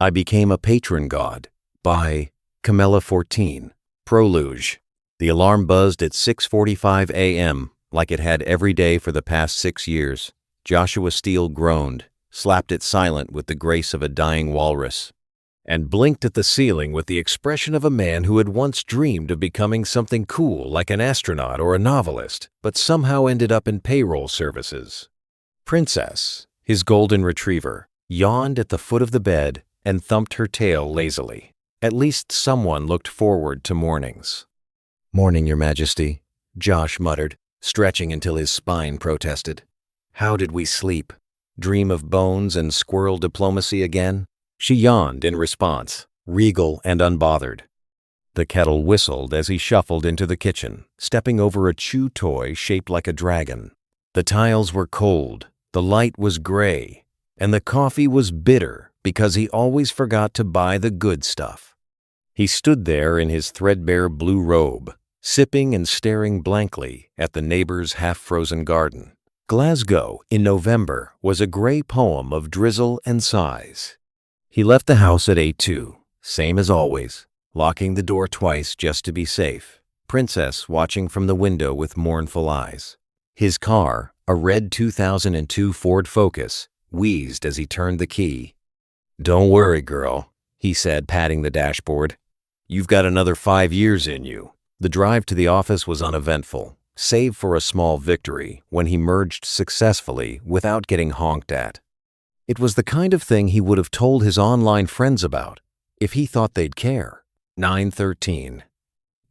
I Became a Patron God by Camilla 14. Prologue. The alarm buzzed at 6:45 a.m. like it had every day for the past 6 years. Joshua Steele groaned, slapped it silent with the grace of a dying walrus, and blinked at the ceiling with the expression of a man who had once dreamed of becoming something cool like an astronaut or a novelist, but somehow ended up in payroll services. Princess, his golden retriever, yawned at the foot of the bed and thumped her tail lazily. At least someone looked forward to mornings. "Morning, Your Majesty," Josh muttered, stretching until his spine protested. "How did we sleep? Dream of bones and squirrel diplomacy again?" She yawned in response, regal and unbothered. The kettle whistled as he shuffled into the kitchen, stepping over a chew toy shaped like a dragon. The tiles were cold, the light was gray, and the coffee was bitter because he always forgot to buy the good stuff. He stood there in his threadbare blue robe, sipping and staring blankly at the neighbor's half-frozen garden. Glasgow in November was a gray poem of drizzle and sighs. He left the house at 8:02, same as always, locking the door twice just to be safe, Princess watching from the window with mournful eyes. His car, a red 2002 Ford Focus, wheezed as he turned the key. "Don't worry, girl," he said, patting the dashboard. "You've got another 5 years in you." The drive to the office was uneventful, save for a small victory when he merged successfully without getting honked at. It was the kind of thing he would have told his online friends about if he thought they'd care. 9:13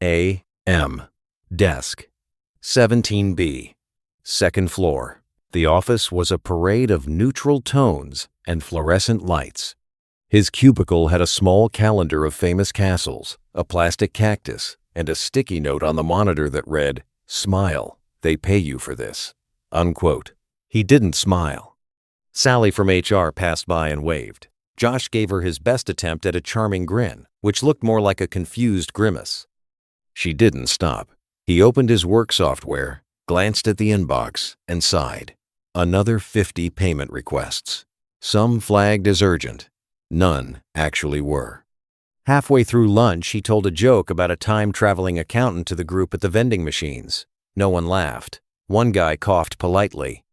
a.m. Desk. 17B. Second floor. The office was a parade of neutral tones and fluorescent lights. His cubicle had a small calendar of famous castles, a plastic cactus, and a sticky note on the monitor that read, "Smile, they pay you for this." Unquote. He didn't smile. Sally from HR passed by and waved. Josh gave her his best attempt at a charming grin, which looked more like a confused grimace. She didn't stop. He opened his work software, glanced at the inbox, and sighed. Another 50 payment requests. Some flagged as urgent. None actually were. Halfway through lunch, he told a joke about a time-traveling accountant to the group at the vending machines. No one laughed. One guy coughed politely.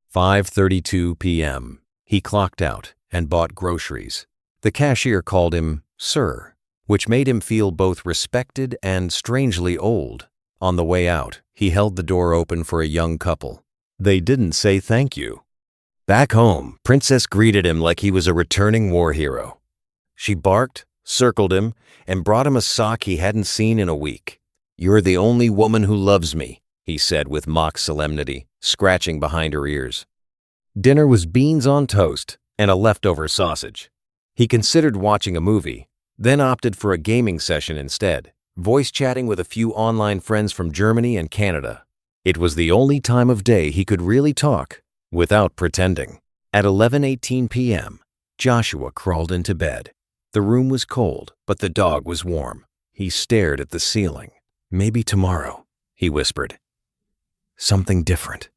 5:32 p.m. He clocked out and bought groceries. The cashier called him Sir, which made him feel both respected and strangely old. On the way out, he held the door open for a young couple. They didn't say thank you. Back home, Princess greeted him like he was a returning war hero. She barked, circled him, and brought him a sock he hadn't seen in a week. "You're the only woman who loves me," he said with mock solemnity, scratching behind her ears. Dinner was beans on toast and a leftover sausage. He considered watching a movie, then opted for a gaming session instead, voice chatting with a few online friends from Germany and Canada. It was the only time of day he could really talk without pretending. At 11:18 p.m., Joshua crawled into bed. The room was cold, but the dog was warm. He stared at the ceiling. "Maybe tomorrow," he whispered. "Something different."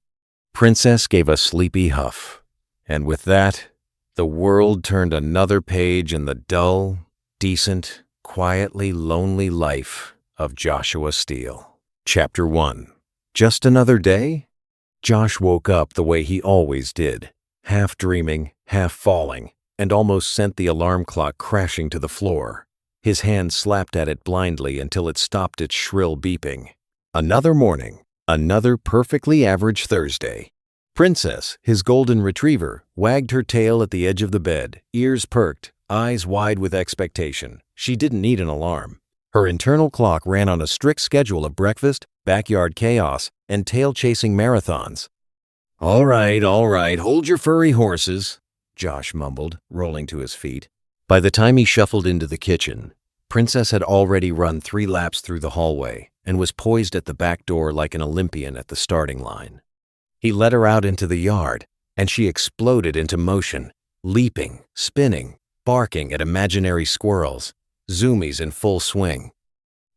Princess gave a sleepy huff, and with that, the world turned another page in the dull, decent, quietly lonely life of Joshua Steele. Chapter 1. Just another day? Josh woke up the way he always did, half dreaming, half falling, and almost sent the alarm clock crashing to the floor. His hand slapped at it blindly until it stopped its shrill beeping. Another morning, another perfectly average Thursday. Princess, his golden retriever, wagged her tail at the edge of the bed, ears perked, eyes wide with expectation. She didn't need an alarm. Her internal clock ran on a strict schedule of breakfast, backyard chaos, and tail-chasing marathons. All right, hold your furry horses," Josh mumbled, rolling to his feet. By the time he shuffled into the kitchen, Princess had already run 3 laps through the hallway and was poised at the back door like an Olympian at the starting line. He led her out into the yard, and she exploded into motion, leaping, spinning, barking at imaginary squirrels, zoomies in full swing.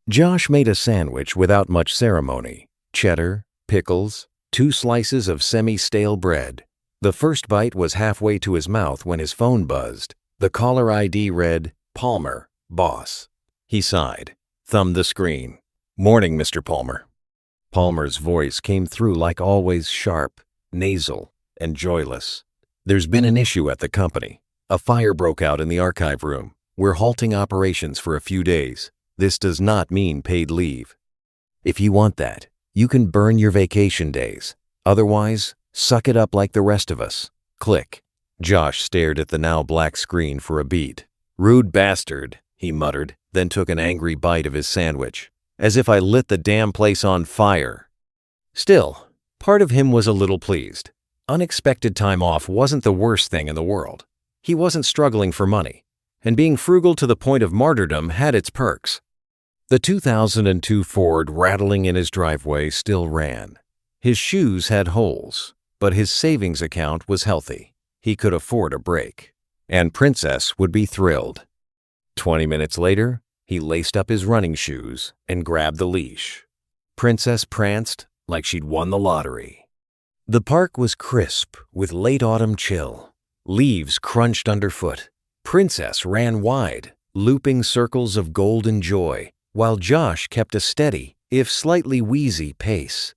Josh made a sandwich without much ceremony. Cheddar, pickles, 2 slices of semi-stale bread. The first bite was halfway to his mouth when his phone buzzed. The caller ID read, Palmer, boss. He sighed, thumbed the screen. Morning, Mr. Palmer. Palmer's voice came through like always sharp, nasal, and joyless. There's been an issue at the company. A fire broke out in the archive room. We're halting operations for a few days. This does not mean paid leave. If you want that, you can burn your vacation days. Otherwise, suck it up like the rest of us. Click. Josh stared at the now black screen for a beat. Rude bastard, he muttered, then took an angry bite of his sandwich. As if I lit the damn place on fire. Still, part of him was a little pleased. Unexpected time off wasn't the worst thing in the world. He wasn't struggling for money, and being frugal to the point of martyrdom had its perks. The 2002 Ford rattling in his driveway still ran. His shoes had holes, but his savings account was healthy. He could afford a break. And Princess would be thrilled. 20 minutes later, he laced up his running shoes and grabbed the leash. Princess pranced like she'd won the lottery. The park was crisp with late autumn chill. Leaves crunched underfoot. Princess ran wide, looping circles of golden joy, while Josh kept a steady, if slightly wheezy, pace.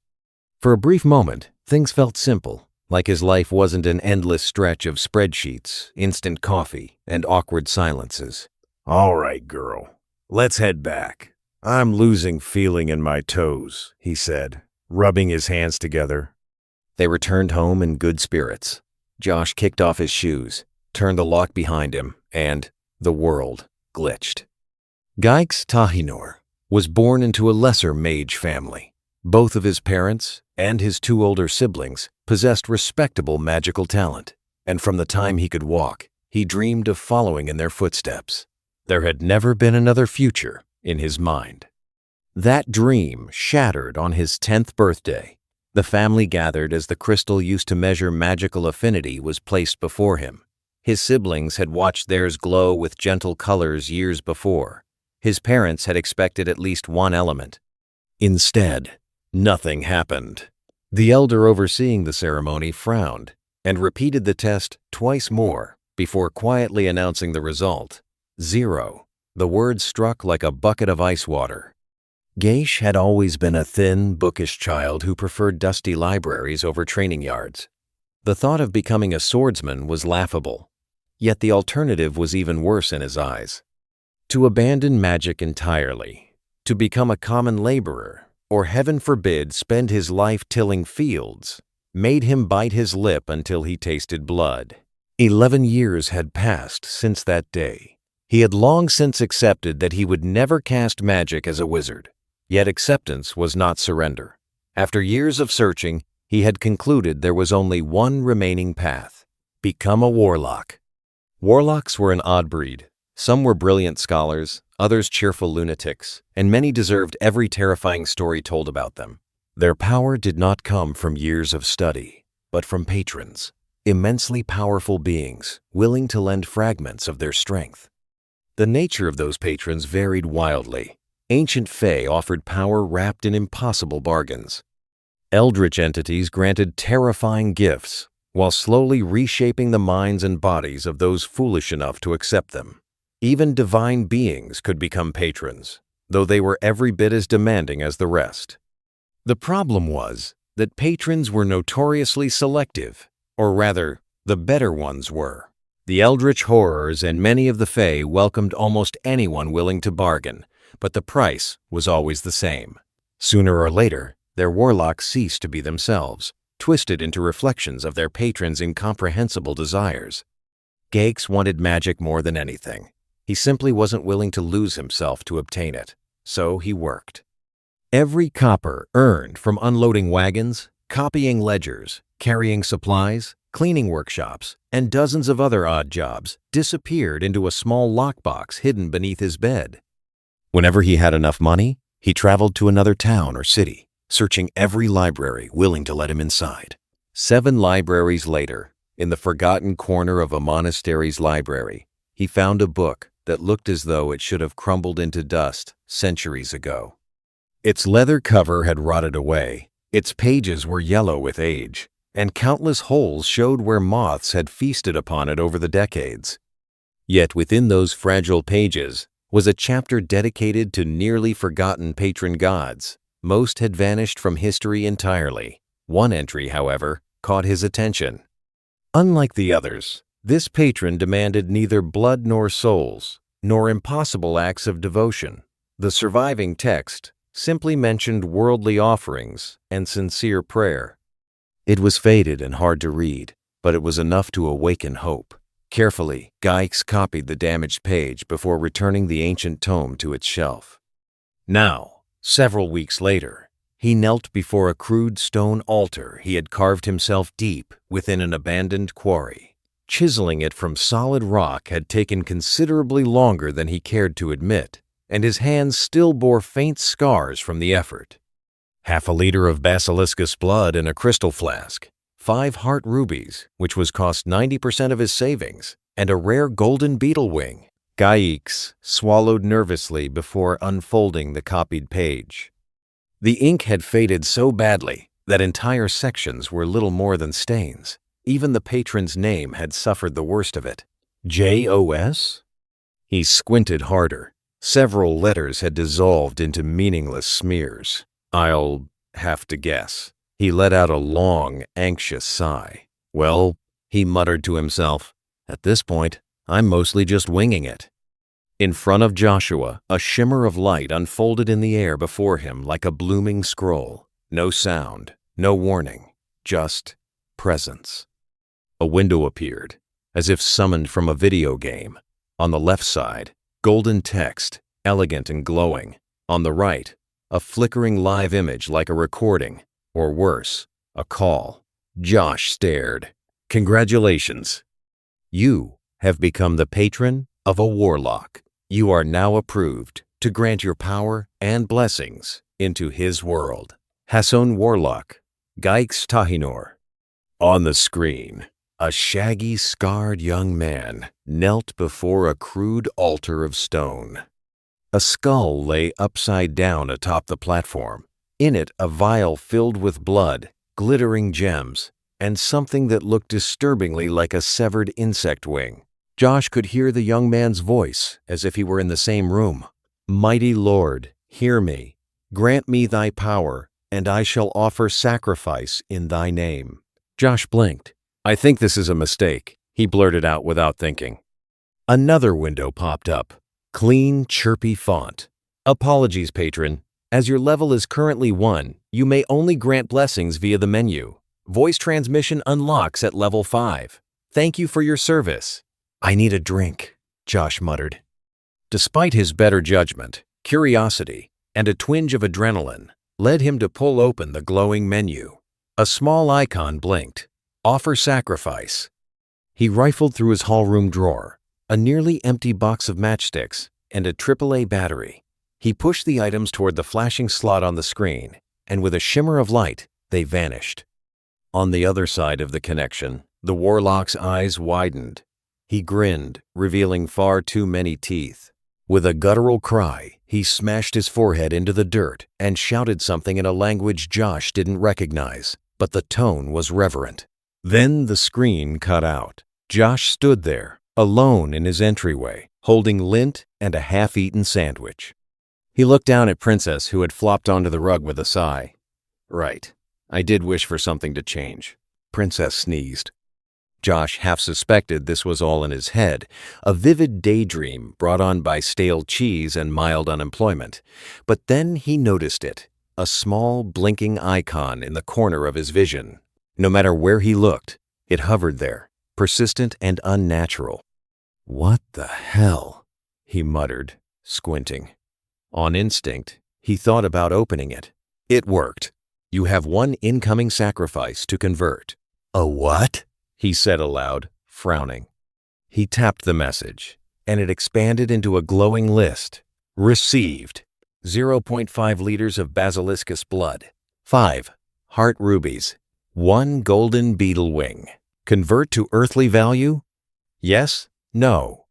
For a brief moment, things felt simple, like his life wasn't an endless stretch of spreadsheets, instant coffee, and awkward silences. All right, girl, let's head back. I'm losing feeling in my toes, he said, rubbing his hands together. They returned home in good spirits. Josh kicked off his shoes, turned the lock behind him, and the world glitched. Geix Tahinor was born into a lesser mage family. Both of his parents and his two older siblings possessed respectable magical talent, and from the time he could walk, he dreamed of following in their footsteps. There had never been another future in his mind. That dream shattered on his 10th birthday. The family gathered as the crystal used to measure magical affinity was placed before him. His siblings had watched theirs glow with gentle colors years before. His parents had expected at least one element. Instead, nothing happened. The elder overseeing the ceremony frowned and repeated the test twice more before quietly announcing the result. 0. The word struck like a bucket of ice water. Geix had always been a thin, bookish child who preferred dusty libraries over training yards. The thought of becoming a swordsman was laughable, yet the alternative was even worse in his eyes. To abandon magic entirely, to become a common laborer, or heaven forbid spend his life tilling fields, made him bite his lip until he tasted blood. 11 years had passed since that day. He had long since accepted that he would never cast magic as a wizard. Yet acceptance was not surrender. After years of searching, he had concluded there was only one remaining path: become a warlock. Warlocks were an odd breed. Some were brilliant scholars, others cheerful lunatics, and many deserved every terrifying story told about them. Their power did not come from years of study, but from patrons, immensely powerful beings willing to lend fragments of their strength. The nature of those patrons varied wildly. Ancient fae offered power wrapped in impossible bargains. Eldritch entities granted terrifying gifts, while slowly reshaping the minds and bodies of those foolish enough to accept them. Even divine beings could become patrons, though they were every bit as demanding as the rest. The problem was that patrons were notoriously selective, or rather, the better ones were. The eldritch horrors and many of the fae welcomed almost anyone willing to bargain, but the price was always the same. Sooner or later, their warlocks ceased to be themselves, twisted into reflections of their patrons' incomprehensible desires. Geix wanted magic more than anything. He simply wasn't willing to lose himself to obtain it, so he worked. Every copper earned from unloading wagons, copying ledgers, carrying supplies, cleaning workshops, and dozens of other odd jobs disappeared into a small lockbox hidden beneath his bed. Whenever he had enough money, he traveled to another town or city, searching every library willing to let him inside. 7 libraries later, in the forgotten corner of a monastery's library, he found a book that looked as though it should have crumbled into dust centuries ago. Its leather cover had rotted away, its pages were yellow with age, and countless holes showed where moths had feasted upon it over the decades. Yet within those fragile pages was a chapter dedicated to nearly forgotten patron gods. Most had vanished from history entirely. One entry, however, caught his attention. Unlike the others, this patron demanded neither blood nor souls, nor impossible acts of devotion. The surviving text simply mentioned worldly offerings and sincere prayer. It was faded and hard to read, but it was enough to awaken hope. Carefully, Geix copied the damaged page before returning the ancient tome to its shelf. Now, several weeks later, he knelt before a crude stone altar he had carved himself deep within an abandoned quarry. Chiseling it from solid rock had taken considerably longer than he cared to admit, and his hands still bore faint scars from the effort. 1/2 liter of basiliscus blood in a crystal flask, 5 heart rubies, which was cost 90% of his savings, and a rare golden beetle wing. Geix swallowed nervously before unfolding the copied page. The ink had faded so badly that entire sections were little more than stains. Even the patron's name had suffered the worst of it. J.O.S.? He squinted harder. Several letters had dissolved into meaningless smears. I'll have to guess. He let out a long, anxious sigh. Well, he muttered to himself, at this point, I'm mostly just winging it. In front of Joshua, a shimmer of light unfolded in the air before him like a blooming scroll. No sound, no warning, just presence. A window appeared, as if summoned from a video game. On the left side, golden text, elegant and glowing. On the right, a flickering live image like a recording, or worse, a call. Josh stared. Congratulations. You have become the patron of a warlock. You are now approved to grant your power and blessings into his world. Hasson Warlock, Geix Tahinor. On the screen, a shaggy, scarred young man knelt before a crude altar of stone. A skull lay upside down atop the platform. In it, a vial filled with blood, glittering gems, and something that looked disturbingly like a severed insect wing. Josh could hear the young man's voice as if he were in the same room. Mighty Lord, hear me. Grant me thy power, and I shall offer sacrifice in thy name. Josh blinked. I think this is a mistake, he blurted out without thinking. Another window popped up. Clean, chirpy font. Apologies, patron. As your level is currently 1, you may only grant blessings via the menu. Voice transmission unlocks at level 5. Thank you for your service. I need a drink, Josh muttered. Despite his better judgment, curiosity, and a twinge of adrenaline led him to pull open the glowing menu. A small icon blinked. Offer sacrifice. He rifled through his hallroom drawer, a nearly empty box of matchsticks, and a AAA battery. He pushed the items toward the flashing slot on the screen, and with a shimmer of light, they vanished. On the other side of the connection, the warlock's eyes widened. He grinned, revealing far too many teeth. With a guttural cry, he smashed his forehead into the dirt and shouted something in a language Josh didn't recognize, but the tone was reverent. Then the screen cut out. Josh stood there, alone in his entryway, holding lint and a half-eaten sandwich. He looked down at Princess, who had flopped onto the rug with a sigh. Right, I did wish for something to change. Princess sneezed. Josh half suspected this was all in his head, a vivid daydream brought on by stale cheese and mild unemployment. But then he noticed it, a small, blinking icon in the corner of his vision. No matter where he looked, it hovered there, persistent and unnatural. What the hell? He muttered, squinting. On instinct, he thought about opening it. It worked. You have 1 incoming sacrifice to convert. A what? He said aloud, frowning. He tapped the message, and it expanded into a glowing list. Received. 0.5 liters of basiliscus blood. 5 heart rubies. 1 golden beetle wing. Convert to earthly value? Yes? No?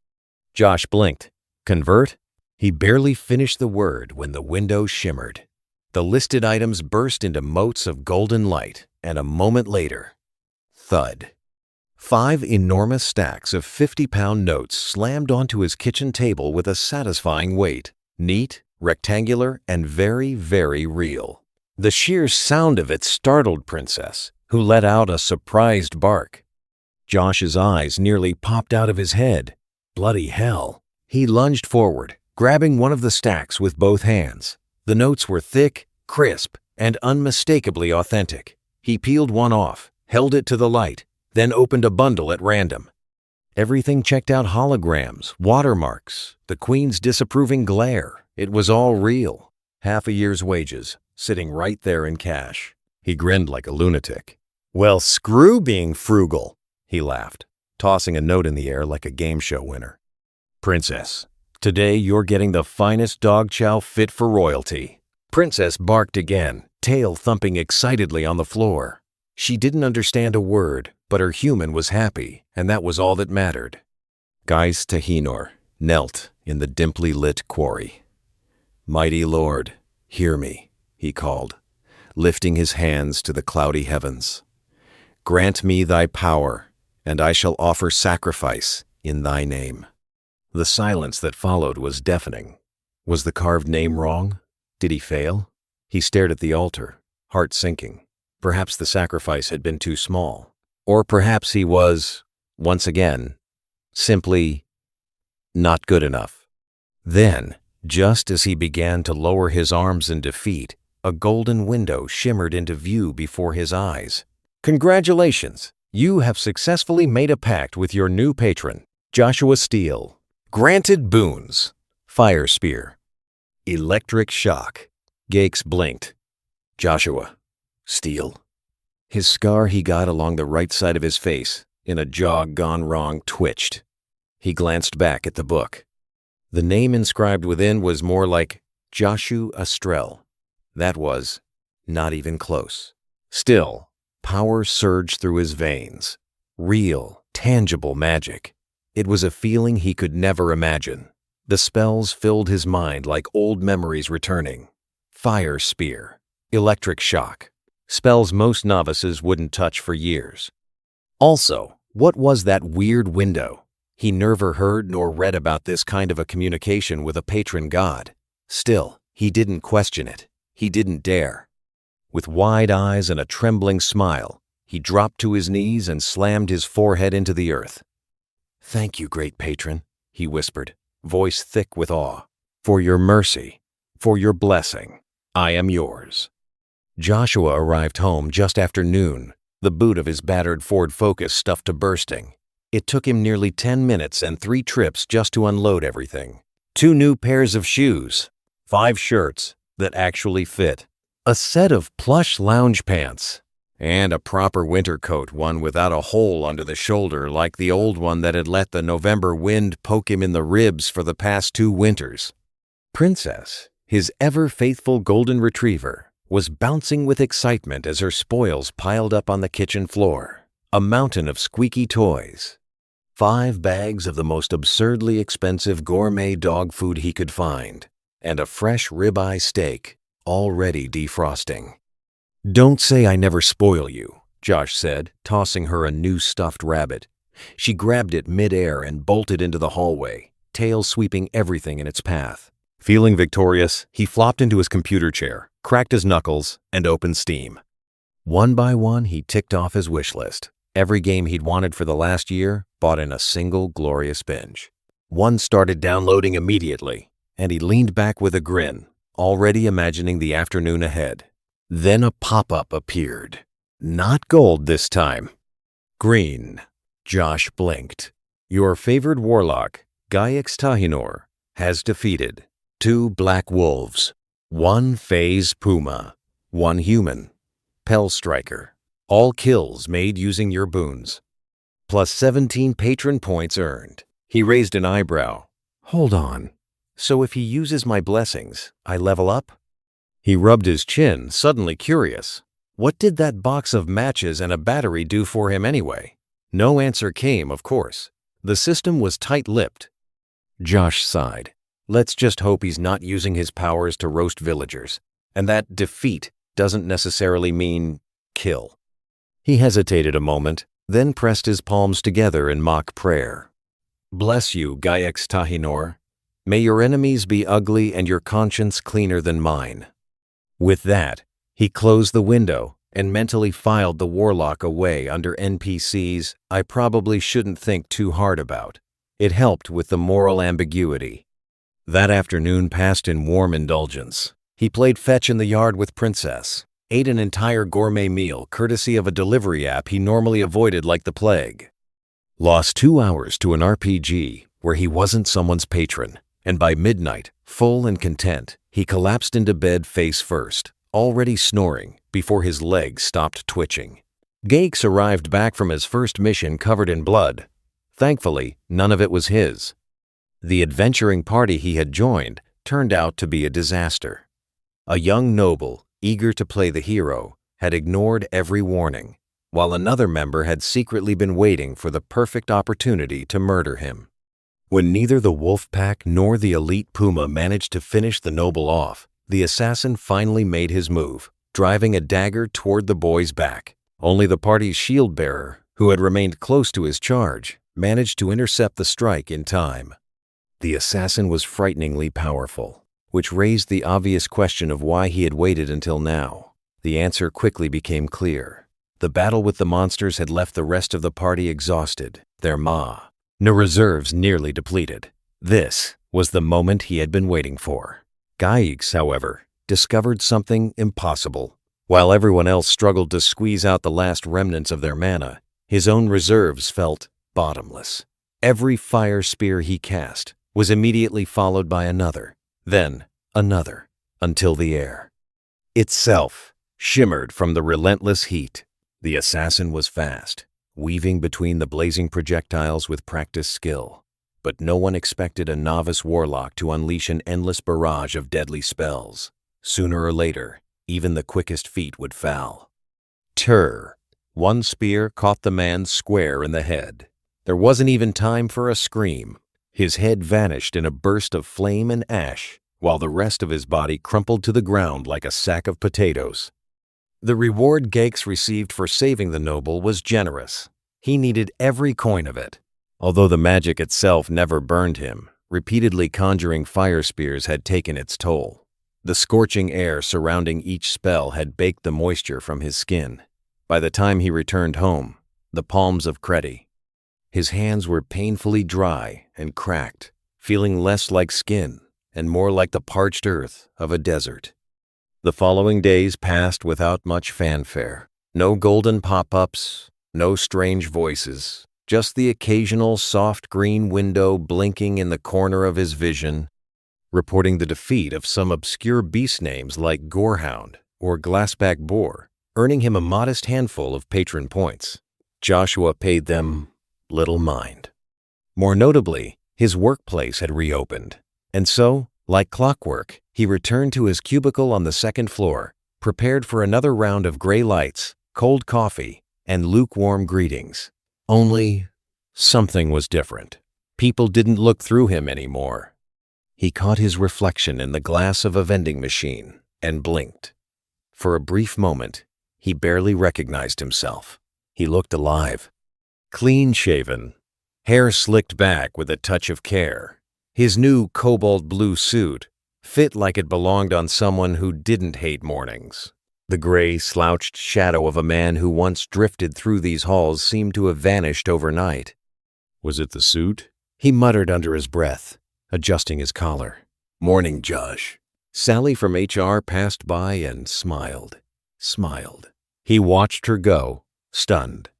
Josh blinked. Convert? He barely finished the word when the window shimmered. The listed items burst into motes of golden light, and a moment later, thud. 5 enormous stacks of 50-pound notes slammed onto his kitchen table with a satisfying weight. Neat, rectangular, and very, very real. The sheer sound of it startled Princess, who let out a surprised bark. Josh's eyes nearly popped out of his head. Bloody hell. He lunged forward, grabbing one of the stacks with both hands. The notes were thick, crisp, and unmistakably authentic. He peeled one off, held it to the light, then opened a bundle at random. Everything checked out: holograms, watermarks, the Queen's disapproving glare. It was all real. Half a year's wages, sitting right there in cash. He grinned like a lunatic. "Well, screw being frugal," he laughed, tossing a note in the air like a game show winner. "Princess, today you're getting the finest dog chow fit for royalty." Princess barked again, tail thumping excitedly on the floor. She didn't understand a word, but her human was happy, and that was all that mattered. Geist Tahinor knelt in the dimply lit quarry. "Mighty Lord, hear me," he called, lifting his hands to the cloudy heavens. "Grant me thy power, and I shall offer sacrifice in thy name." The silence that followed was deafening. Was the carved name wrong? Did he fail? He stared at the altar, heart sinking. Perhaps the sacrifice had been too small. Or perhaps he was, once again, simply not good enough. Then, just as he began to lower his arms in defeat, a golden window shimmered into view before his eyes. "Congratulations! You have successfully made a pact with your new patron, Joshua Steele. Granted boons: Fire Spear, Electric Shock." Gates blinked. Joshua Steele. His scar he got along the right side of his face, in a jog gone wrong, twitched. He glanced back at the book. The name inscribed within was more like Joshu Astrel. That was not even close. Still, power surged through his veins. Real, tangible magic. It was a feeling he could never imagine. The spells filled his mind like old memories returning. Fire Spear, Electric Shock. Spells most novices wouldn't touch for years. Also, what was that weird window? He never heard nor read about this kind of a communication with a patron god. Still, he didn't question it. He didn't dare. With wide eyes and a trembling smile, he dropped to his knees and slammed his forehead into the earth. "Thank you, great patron," he whispered, voice thick with awe. "For your mercy, for your blessing, I am yours." Joshua arrived home just after noon, the boot of his battered Ford Focus stuffed to bursting. It took him nearly 10 minutes and 3 trips just to unload everything. 2 new pairs of shoes, 5 shirts that actually fit, a set of plush lounge pants, and a proper winter coat, one without a hole under the shoulder like the old one that had let the November wind poke him in the ribs for the past 2 winters. Princess, his ever-faithful golden retriever, was bouncing with excitement as her spoils piled up on the kitchen floor. A mountain of squeaky toys. 5 bags of the most absurdly expensive gourmet dog food he could find, and a fresh ribeye steak, already defrosting. "Don't say I never spoil you," Josh said, tossing her a new stuffed rabbit. She grabbed it mid-air and bolted into the hallway, tail sweeping everything in its path. Feeling victorious, he flopped into his computer chair, cracked his knuckles, and opened Steam. One by one, he ticked off his wish list. Every game he'd wanted for the last year, bought in a single glorious binge. One started downloading immediately, and he leaned back with a grin, already imagining the afternoon ahead. Then a pop-up appeared. Not gold this time. Green. Josh blinked. Your favored warlock, Geist Tahinor, has defeated 2 black wolves, 1 phase puma, 1 human, Pell Striker. All kills made using your boons. Plus 17 patron points earned. He raised an eyebrow. Hold on. So if he uses my blessings, I level up? He rubbed his chin, suddenly curious. What did that box of matches and a battery do for him anyway? No answer came, of course. The system was tight-lipped. Josh sighed. Let's just hope he's not using his powers to roast villagers, and that defeat doesn't necessarily mean kill. He hesitated a moment, then pressed his palms together in mock prayer. Bless you, Gaex Tahinor. May your enemies be ugly and your conscience cleaner than mine. With that, he closed the window and mentally filed the warlock away under NPCs I probably shouldn't think too hard about. It helped with the moral ambiguity. That afternoon passed in warm indulgence. He played fetch in the yard with Princess, ate an entire gourmet meal courtesy of a delivery app he normally avoided like the plague. Lost 2 hours to an RPG where he wasn't someone's patron, and by midnight, full and content, he collapsed into bed face first, already snoring before his legs stopped twitching. Gaex arrived back from his first mission covered in blood. Thankfully, none of it was his. The adventuring party he had joined turned out to be a disaster. A young noble, eager to play the hero, had ignored every warning, while another member had secretly been waiting for the perfect opportunity to murder him. When neither the wolf pack nor the elite puma managed to finish the noble off, the assassin finally made his move, driving a dagger toward the boy's back. Only the party's shield bearer, who had remained close to his charge, managed to intercept the strike in time. The assassin was frighteningly powerful, which raised the obvious question of why he had waited until now. The answer quickly became clear. The battle with the monsters had left the rest of the party exhausted, their no reserves nearly depleted. This was the moment he had been waiting for. Gaex, however, discovered something impossible. While everyone else struggled to squeeze out the last remnants of their mana, his own reserves felt bottomless. Every fire spear he cast was immediately followed by another, then another, until the air itself shimmered from the relentless heat. The assassin was fast, weaving between the blazing projectiles with practiced skill. But no one expected a novice warlock to unleash an endless barrage of deadly spells. Sooner or later, even the quickest feet would foul. One spear caught the man square in the head. There wasn't even time for a scream. His head vanished in a burst of flame and ash, while the rest of his body crumpled to the ground like a sack of potatoes. The reward Gaex received for saving the noble was generous. He needed every coin of it. Although the magic itself never burned him, repeatedly conjuring fire spears had taken its toll. The scorching air surrounding each spell had baked the moisture from his skin. By the time he returned home, the palms of Credi, his hands were painfully dry and cracked, feeling less like skin and more like the parched earth of a desert. The following days passed without much fanfare. No golden pop-ups, no strange voices, just the occasional soft green window blinking in the corner of his vision, reporting the defeat of some obscure beast names like Gorehound or Glassback Boar, earning him a modest handful of patron points. Joshua paid them little mind. More notably, his workplace had reopened, and so, like clockwork, he returned to his cubicle on the second floor, prepared for another round of gray lights, cold coffee, and lukewarm greetings. Only something was different. People didn't look through him anymore. He caught his reflection in the glass of a vending machine and blinked. For a brief moment, he barely recognized himself. He looked alive. Clean-shaven, hair slicked back with a touch of care. His new cobalt blue suit fit like it belonged on someone who didn't hate mornings. The gray, slouched shadow of a man who once drifted through these halls seemed to have vanished overnight. "Was it the suit?" he muttered under his breath, adjusting his collar. "Morning, Josh." Sally from HR passed by and smiled. He watched her go, stunned.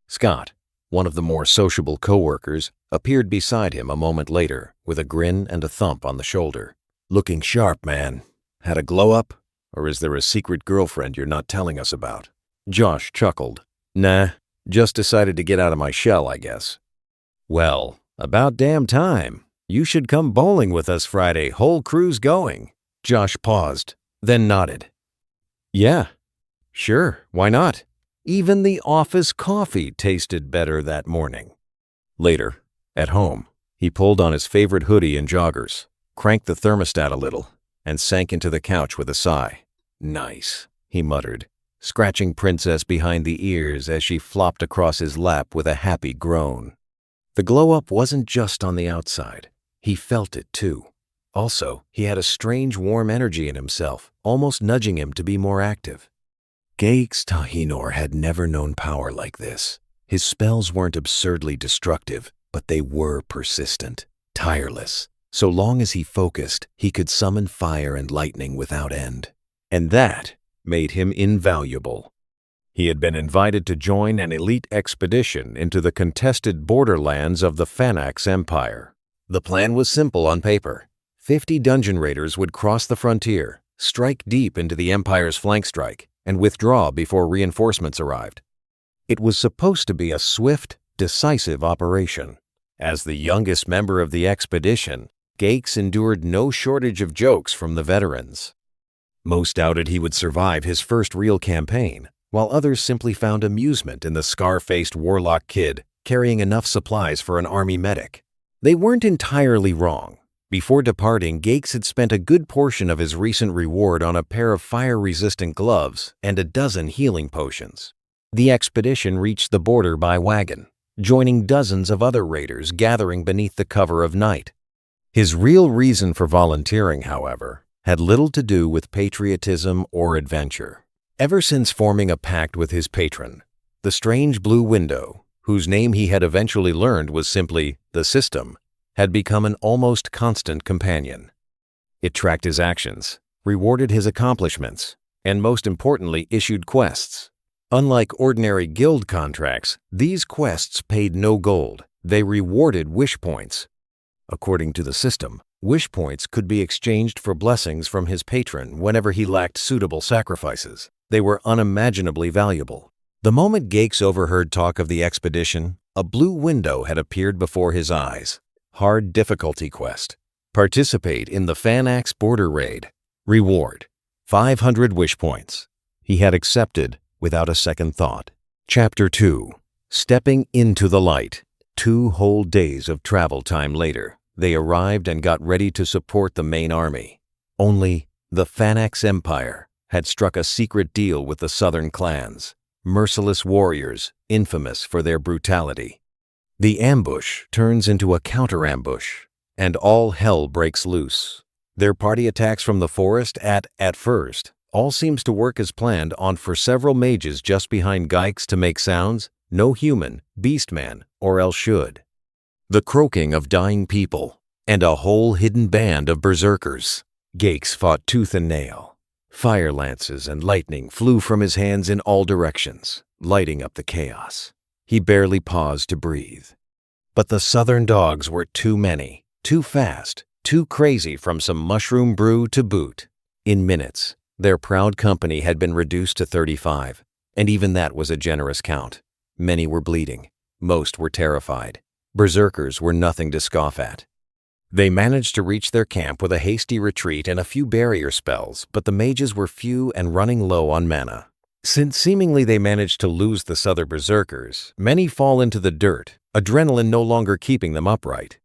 Scott, one of the more sociable coworkers, appeared beside him a moment later with a grin and a thump on the shoulder. "Looking sharp, man. Had a glow-up? Or is there a secret girlfriend you're not telling us about?" Josh chuckled. "Nah, just decided to get out of my shell, I guess." "Well, about damn time. You should come bowling with us Friday, whole crew's going." Josh paused, then nodded. "Yeah, sure, why not?" Even the office coffee tasted better that morning. Later, at home, he pulled on his favorite hoodie and joggers, cranked the thermostat a little, and sank into the couch with a sigh. "Nice," he muttered, scratching Princess behind the ears as she flopped across his lap with a happy groan. The glow-up wasn't just on the outside. He felt it too. Also, he had a strange warm energy in himself, almost nudging him to be more active. Gaix Tahinor had never known power like this. His spells weren't absurdly destructive, but they were persistent, tireless. So long as he focused, he could summon fire and lightning without end. And that made him invaluable. He had been invited to join an elite expedition into the contested borderlands of the Fanax Empire. The plan was simple on paper. 50 dungeon raiders would cross the frontier, strike deep into the Empire's flank strike, and withdraw before reinforcements arrived. It was supposed to be a swift, decisive operation. As the youngest member of the expedition, Gaix endured no shortage of jokes from the veterans. Most doubted he would survive his first real campaign, while others simply found amusement in the scar-faced warlock kid carrying enough supplies for an army medic. They weren't entirely wrong. Before departing, Gaix had spent a good portion of his recent reward on a pair of fire-resistant gloves and a dozen healing potions. The expedition reached the border by wagon, joining dozens of other raiders gathering beneath the cover of night. His real reason for volunteering, however, had little to do with patriotism or adventure. Ever since forming a pact with his patron, the strange blue window, whose name he had eventually learned was simply the System, had become an almost constant companion. It tracked his actions, rewarded his accomplishments, and most importantly, issued quests. Unlike ordinary guild contracts, these quests paid no gold. They rewarded wish points. According to the System, wish points could be exchanged for blessings from his patron whenever he lacked suitable sacrifices. They were unimaginably valuable. The moment Gaix overheard talk of the expedition, a blue window had appeared before his eyes. Hard difficulty quest. Participate in the Fanax border raid. Reward: 500 wish points. He had accepted without a second thought. Chapter 2. Stepping into the light. 2 whole days of travel time later, they arrived and got ready to support the main army. Only the Fanax Empire had struck a secret deal with the southern clans, merciless warriors infamous for their brutality. The ambush turns into a counter-ambush, and all hell breaks loose. Their party attacks from the forest at first, all seems to work as planned on for several mages just behind Gaix to make sounds no human, beastman, or else should. The croaking of dying people, and a whole hidden band of berserkers. Gaix fought tooth and nail. Fire lances and lightning flew from his hands in all directions, lighting up the chaos. He barely paused to breathe. But the southern dogs were too many, too fast, too crazy from some mushroom brew to boot. In minutes, their proud company had been reduced to 35, and even that was a generous count. Many were bleeding. Most were terrified. Berserkers were nothing to scoff at. They managed to reach their camp with a hasty retreat and a few barrier spells, but the mages were few and running low on mana. Since seemingly they managed to lose the southern berserkers, many fall into the dirt, adrenaline no longer keeping them upright.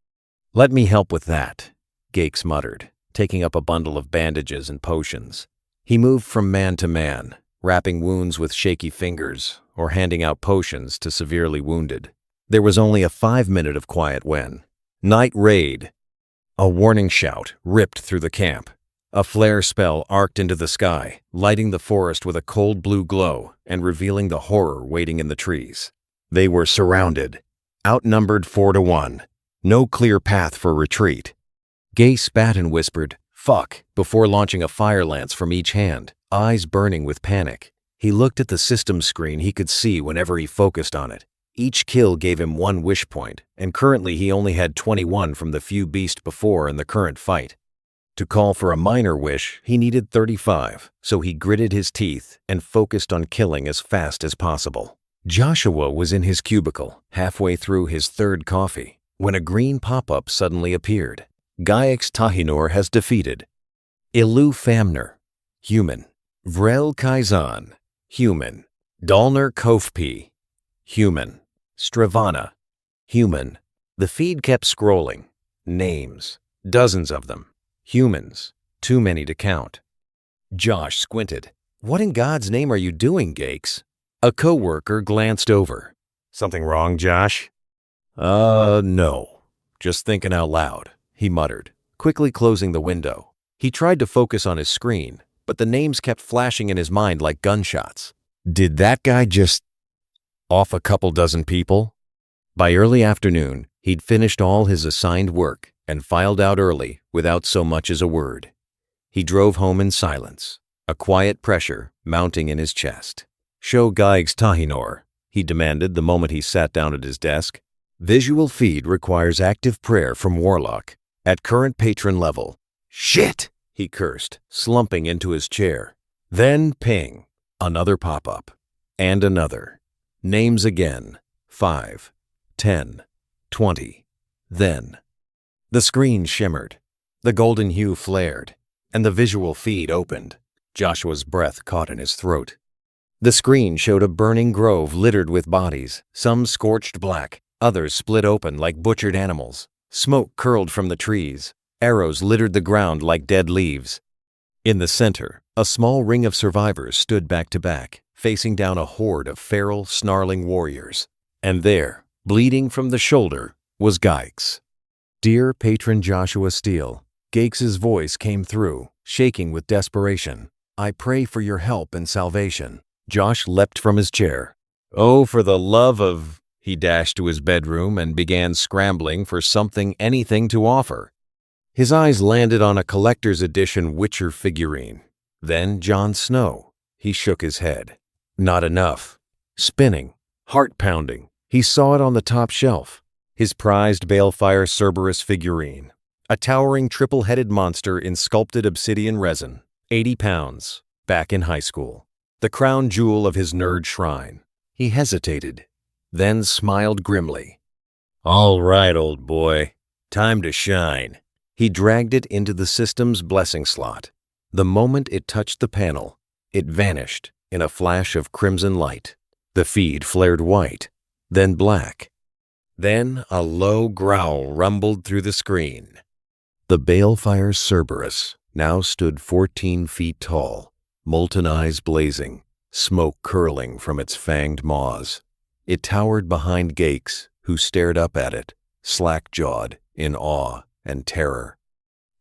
"Let me help with that," Gaix muttered, taking up a bundle of bandages and potions. He moved from man to man, wrapping wounds with shaky fingers or handing out potions to severely wounded. There was only a 5-minute of quiet when night raid. A warning shout ripped through the camp. A flare spell arced into the sky, lighting the forest with a cold blue glow and revealing the horror waiting in the trees. They were surrounded, outnumbered 4 to 1. No clear path for retreat. Gaix spat and whispered, "Fuck," before launching a fire lance from each hand, eyes burning with panic. He looked at the system screen he could see whenever he focused on it. Each kill gave him 1 wish point, and currently he only had 21 from the few beasts before in the current fight. To call for a minor wish, he needed 35, so he gritted his teeth and focused on killing as fast as possible. Joshua was in his cubicle, halfway through his 3rd coffee, when a green pop-up suddenly appeared. Gaix Tahinor has defeated Ilu Famner, human. Vrel Kaizan, human. Dalner Kofpi, human. Stravana, human. The feed kept scrolling. Names, dozens of them. Humans, too many to count. Josh squinted. "What in God's name are you doing, Gakes?" A coworker glanced over. "Something wrong, Josh?" No. Just thinking out loud," he muttered, quickly closing the window. He tried to focus on his screen, but the names kept flashing in his mind like gunshots. Did that guy just off a couple dozen people? By early afternoon, he'd finished all his assigned work and filed out early without so much as a word. He drove home in silence, a quiet pressure mounting in his chest. "Show Geigs Tahinor," he demanded the moment he sat down at his desk. "Visual feed requires active prayer from Warlock at current patron level." "Shit!" he cursed, slumping into his chair. Then ping, another pop-up, and another. Names again, 5, 10, 20. Then the screen shimmered, the golden hue flared, and the visual feed opened. Joshua's breath caught in his throat. The screen showed a burning grove littered with bodies, some scorched black, others split open like butchered animals. Smoke curled from the trees. Arrows littered the ground like dead leaves. In the center, a small ring of survivors stood back to back, facing down a horde of feral, snarling warriors. And there, bleeding from the shoulder, was Geigs. "Dear Patron Joshua Steele," Gakes' voice came through, shaking with desperation. "I pray for your help and salvation." Josh leapt from his chair. "Oh, for the love of—" He dashed to his bedroom and began scrambling for anything to offer. His eyes landed on a collector's edition Witcher figurine. Then Jon Snow. He shook his head. Not enough. Spinning, heart-pounding, he saw it on the top shelf. His prized Balefire Cerberus figurine. A towering triple-headed monster in sculpted obsidian resin. 80 pounds. Back in high school. The crown jewel of his nerd shrine. He hesitated, then smiled grimly. "All right, old boy. Time to shine." He dragged it into the system's blessing slot. The moment it touched the panel, it vanished in a flash of crimson light. The feed flared white, then black. Then a low growl rumbled through the screen. The Balefire Cerberus now stood 14 feet tall, molten eyes blazing, smoke curling from its fanged maws. It towered behind Gakes, who stared up at it, slack-jawed, in awe and terror.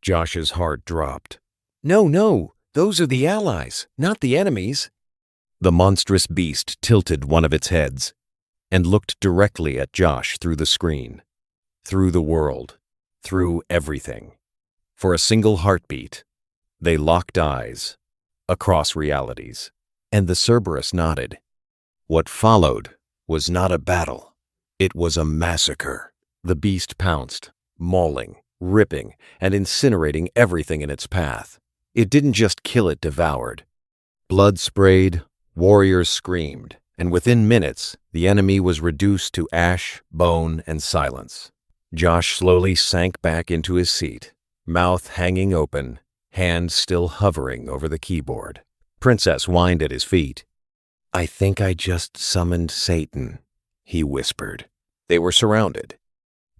Josh's heart dropped. No, those are the allies, not the enemies." The monstrous beast tilted one of its heads and looked directly at Josh through the screen, through the world, through everything. For a single heartbeat, they locked eyes, across realities, and the Cerberus nodded. What followed was not a battle. It was a massacre. The beast pounced, mauling, ripping, and incinerating everything in its path. It didn't just kill, it devoured. Blood sprayed, warriors screamed, and within minutes, the enemy was reduced to ash, bone, and silence. Josh slowly sank back into his seat, mouth hanging open, hand still hovering over the keyboard. Princess whined at his feet. "I think I just summoned Satan," he whispered. They were surrounded.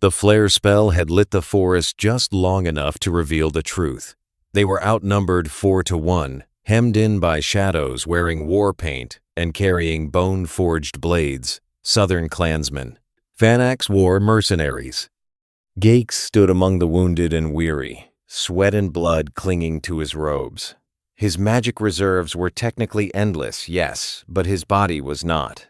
The flare spell had lit the forest just long enough to reveal the truth. They were outnumbered 4-1, hemmed in by shadows wearing war paint and carrying bone-forged blades, Southern clansmen. Fanax war mercenaries. Gakes stood among the wounded and weary, sweat and blood clinging to his robes. His magic reserves were technically endless, yes, but his body was not.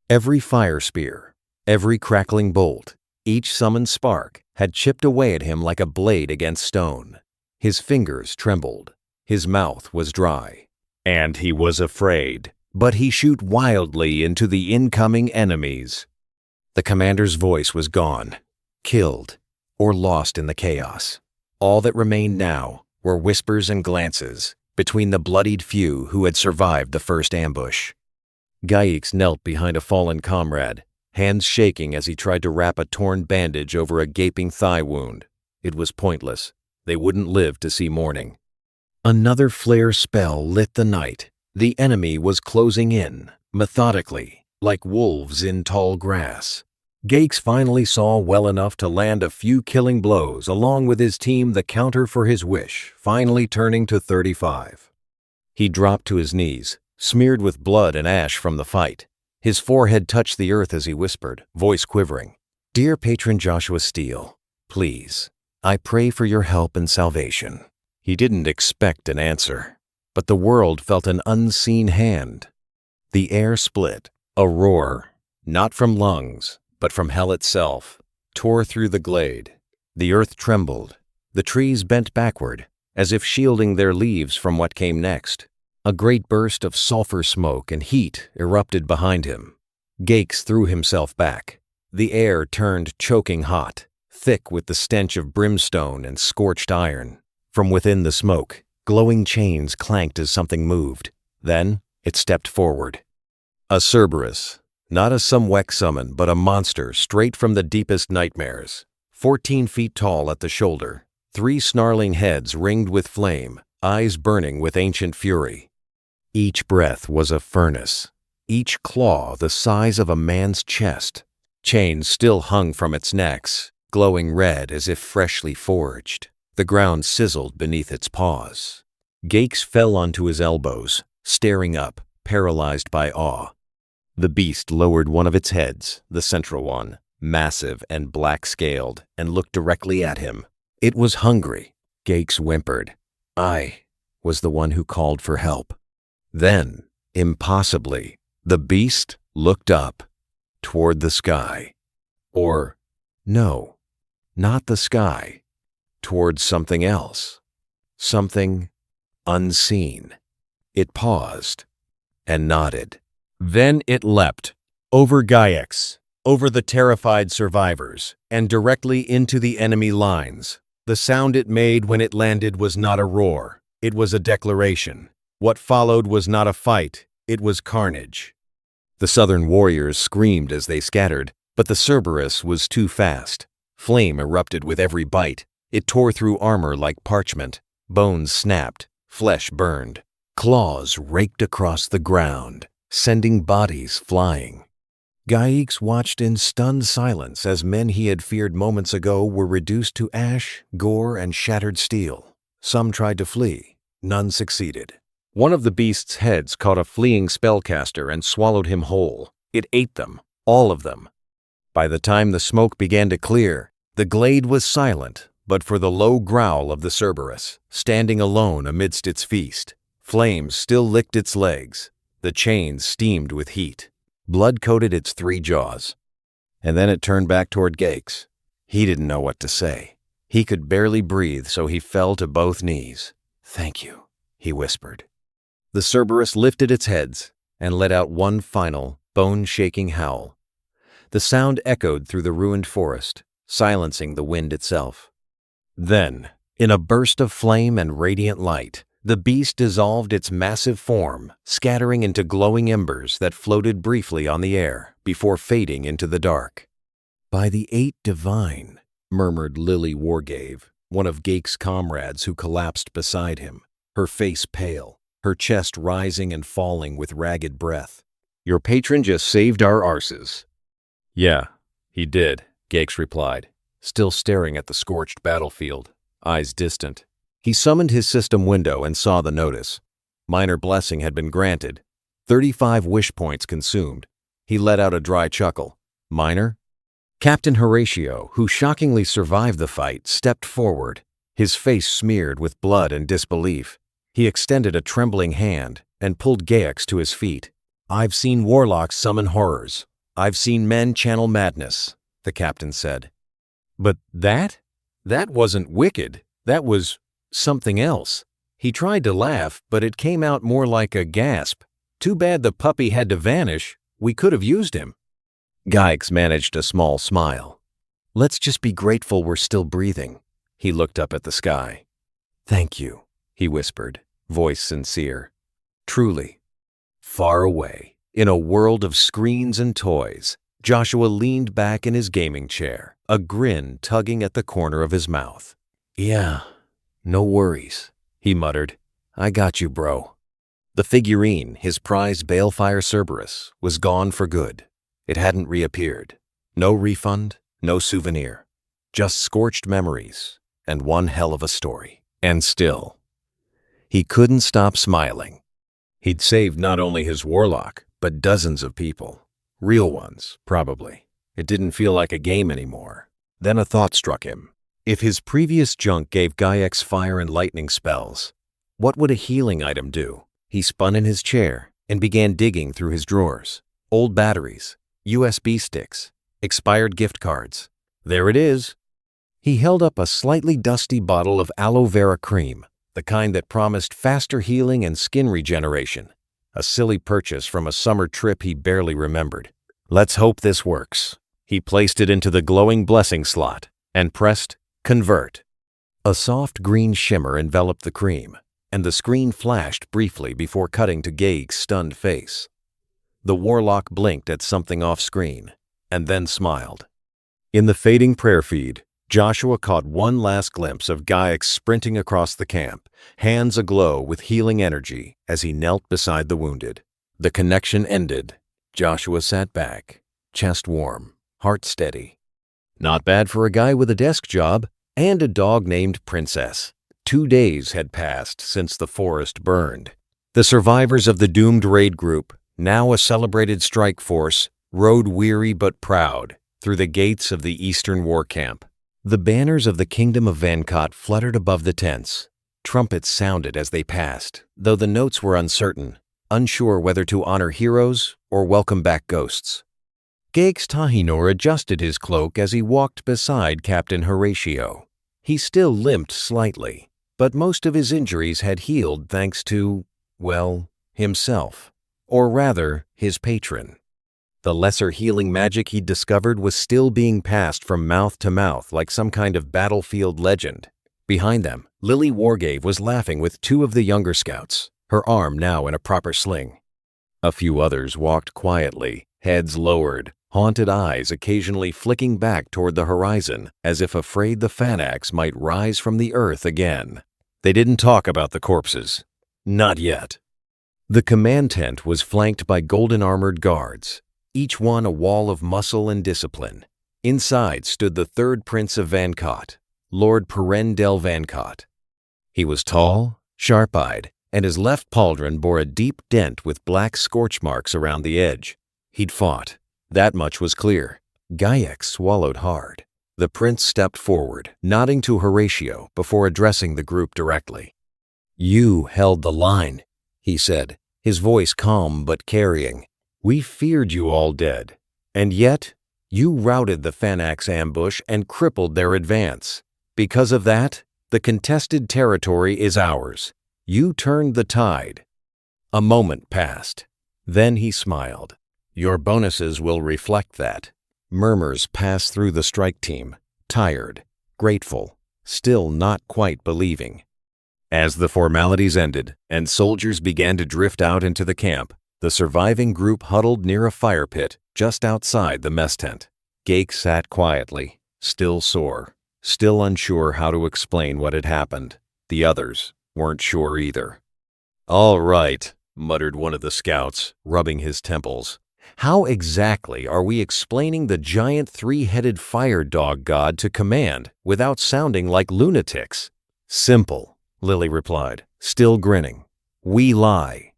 Every fire spear, every crackling bolt, each summoned spark had chipped away at him like a blade against stone. His fingers trembled. His mouth was dry. And he was afraid. But he shoot wildly into the incoming enemies. The commander's voice was gone, killed, or lost in the chaos. All that remained now were whispers and glances between the bloodied few who had survived the first ambush. Gaius knelt behind a fallen comrade, hands shaking as he tried to wrap a torn bandage over a gaping thigh wound. It was pointless. They wouldn't live to see morning. Another flare spell lit the night. The enemy was closing in, methodically, like wolves in tall grass. Gakes finally saw well enough to land a few killing blows along with his team, the counter for his wish, finally turning to 35. He dropped to his knees, smeared with blood and ash from the fight. His forehead touched the earth as he whispered, voice quivering, "Dear patron Joshua Steele, please, I pray for your help and salvation." He didn't expect an answer, but the world felt an unseen hand. The air split. A roar, not from lungs, but from hell itself, tore through the glade. The earth trembled. The trees bent backward, as if shielding their leaves from what came next. A great burst of sulfur smoke and heat erupted behind him. Gaix threw himself back. The air turned choking hot, thick with the stench of brimstone and scorched iron. From within the smoke, glowing chains clanked as something moved. Then it stepped forward. A Cerberus, not a Sumwek summon, but a monster straight from the deepest nightmares. 14 feet tall at the shoulder, 3 snarling heads ringed with flame, eyes burning with ancient fury. Each breath was a furnace, each claw the size of a man's chest. Chains still hung from its necks, glowing red as if freshly forged. The ground sizzled beneath its paws. Gaix fell onto his elbows, staring up, paralyzed by awe. The beast lowered one of its heads, the central one, massive and black-scaled, and looked directly at him. It was hungry. Gaix whimpered. I was the one who called for help. Then, impossibly, the beast looked up, toward the sky. Or, no, not the sky, toward something else. Something unseen. It paused and nodded. Then it leapt, over Gaix, over the terrified survivors, and directly into the enemy lines. The sound it made when it landed was not a roar, it was a declaration. What followed was not a fight, it was carnage. The Southern warriors screamed as they scattered, but the Cerberus was too fast. Flame erupted with every bite. It tore through armor like parchment. Bones snapped, flesh burned. Claws raked across the ground, sending bodies flying. Gaix watched in stunned silence as men he had feared moments ago were reduced to ash, gore, and shattered steel. Some tried to flee. None succeeded. One of the beast's heads caught a fleeing spellcaster and swallowed him whole. It ate them, all of them. By the time the smoke began to clear, the glade was silent, but for the low growl of the Cerberus, standing alone amidst its feast. Flames still licked its legs. The chains steamed with heat. Blood coated its 3 jaws. And then it turned back toward Gaix. He didn't know what to say. He could barely breathe, so he fell to both knees. "Thank you," he whispered. The Cerberus lifted its heads and let out one final, bone-shaking howl. The sound echoed through the ruined forest, silencing the wind itself. Then, in a burst of flame and radiant light, the beast dissolved its massive form, scattering into glowing embers that floated briefly on the air before fading into the dark. "By the 8 divine," murmured Lily Wargave, one of Gaix's comrades who collapsed beside him, her face pale, her chest rising and falling with ragged breath. "Your patron just saved our arses." "Yeah, he did," Gaix replied, still staring at the scorched battlefield, eyes distant. He summoned his system window and saw the notice. Minor blessing had been granted. 35 wish points consumed. He let out a dry chuckle. Minor? Captain Horatio, who shockingly survived the fight, stepped forward, his face smeared with blood and disbelief. He extended a trembling hand and pulled Gaix to his feet. "I've seen warlocks summon horrors. I've seen men channel madness," the captain said. "But that wasn't wicked. That was something else." He tried to laugh, but it came out more like a gasp. "Too bad the puppy had to vanish. We could have used him." Gaix managed a small smile. "Let's just be grateful we're still breathing." He looked up at the sky. "Thank you," he whispered, voice sincere. Truly. Far away, in a world of screens and toys, Joshua leaned back in his gaming chair, a grin tugging at the corner of his mouth. "Yeah, no worries," he muttered. "I got you, bro." The figurine, his prized Balefire Cerberus, was gone for good. It hadn't reappeared. No refund, no souvenir. Just scorched memories, and one hell of a story. And still, he couldn't stop smiling. He'd saved not only his warlock, but dozens of people. Real ones, probably. It didn't feel like a game anymore. Then a thought struck him. If his previous junk gave Gaiax fire and lightning spells, what would a healing item do? He spun in his chair and began digging through his drawers. Old batteries, USB sticks, expired gift cards. There it is. He held up a slightly dusty bottle of aloe vera cream, the kind that promised faster healing and skin regeneration. A silly purchase from a summer trip he barely remembered. Let's hope this works. He placed it into the glowing blessing slot and pressed Convert. A soft green shimmer enveloped the cream, and the screen flashed briefly before cutting to Gaig's stunned face. The warlock blinked at something off-screen, and then smiled. In the fading prayer feed, Joshua caught one last glimpse of Gaiax sprinting across the camp, hands aglow with healing energy as he knelt beside the wounded. The connection ended. Joshua sat back, chest warm, heart steady. Not bad for a guy with a desk job and a dog named Princess. 2 days had passed since the forest burned. The survivors of the doomed raid group, now a celebrated strike force, rode weary but proud through the gates of the Eastern War Camp. The banners of the Kingdom of Vancott fluttered above the tents. Trumpets sounded as they passed, though the notes were uncertain, unsure whether to honor heroes or welcome back ghosts. Gaig's Tahinor adjusted his cloak as he walked beside Captain Horatio. He still limped slightly, but most of his injuries had healed thanks to, well, himself. Or rather, his patron. The lesser healing magic he'd discovered was still being passed from mouth to mouth like some kind of battlefield legend. Behind them, Lily Wargave was laughing with 2 of the younger scouts, her arm now in a proper sling. A few others walked quietly, heads lowered, haunted eyes occasionally flicking back toward the horizon as if afraid the Fanax might rise from the earth again. They didn't talk about the corpses. Not yet. The command tent was flanked by golden-armored guards, each one a wall of muscle and discipline. Inside stood the 3rd Prince of Vancott, Lord Perrin del Vancott. He was tall, sharp-eyed, and his left pauldron bore a deep dent with black scorch marks around the edge. He'd fought. That much was clear. Gaiax swallowed hard. The prince stepped forward, nodding to Horatio before addressing the group directly. "You held the line," he said, his voice calm but carrying. "We feared you all dead, and yet you routed the Fanax ambush and crippled their advance. Because of that, the contested territory is ours. You turned the tide." A moment passed. Then he smiled. "Your bonuses will reflect that." Murmurs passed through the strike team, tired, grateful, still not quite believing. As the formalities ended and soldiers began to drift out into the camp, the surviving group huddled near a fire pit just outside the mess tent. Gaig sat quietly, still sore, still unsure how to explain what had happened. The others weren't sure either. "All right," muttered one of the scouts, rubbing his temples. "How exactly are we explaining the giant 3-headed fire dog god to command without sounding like lunatics?" "Simple," Lily replied, still grinning. "We lie."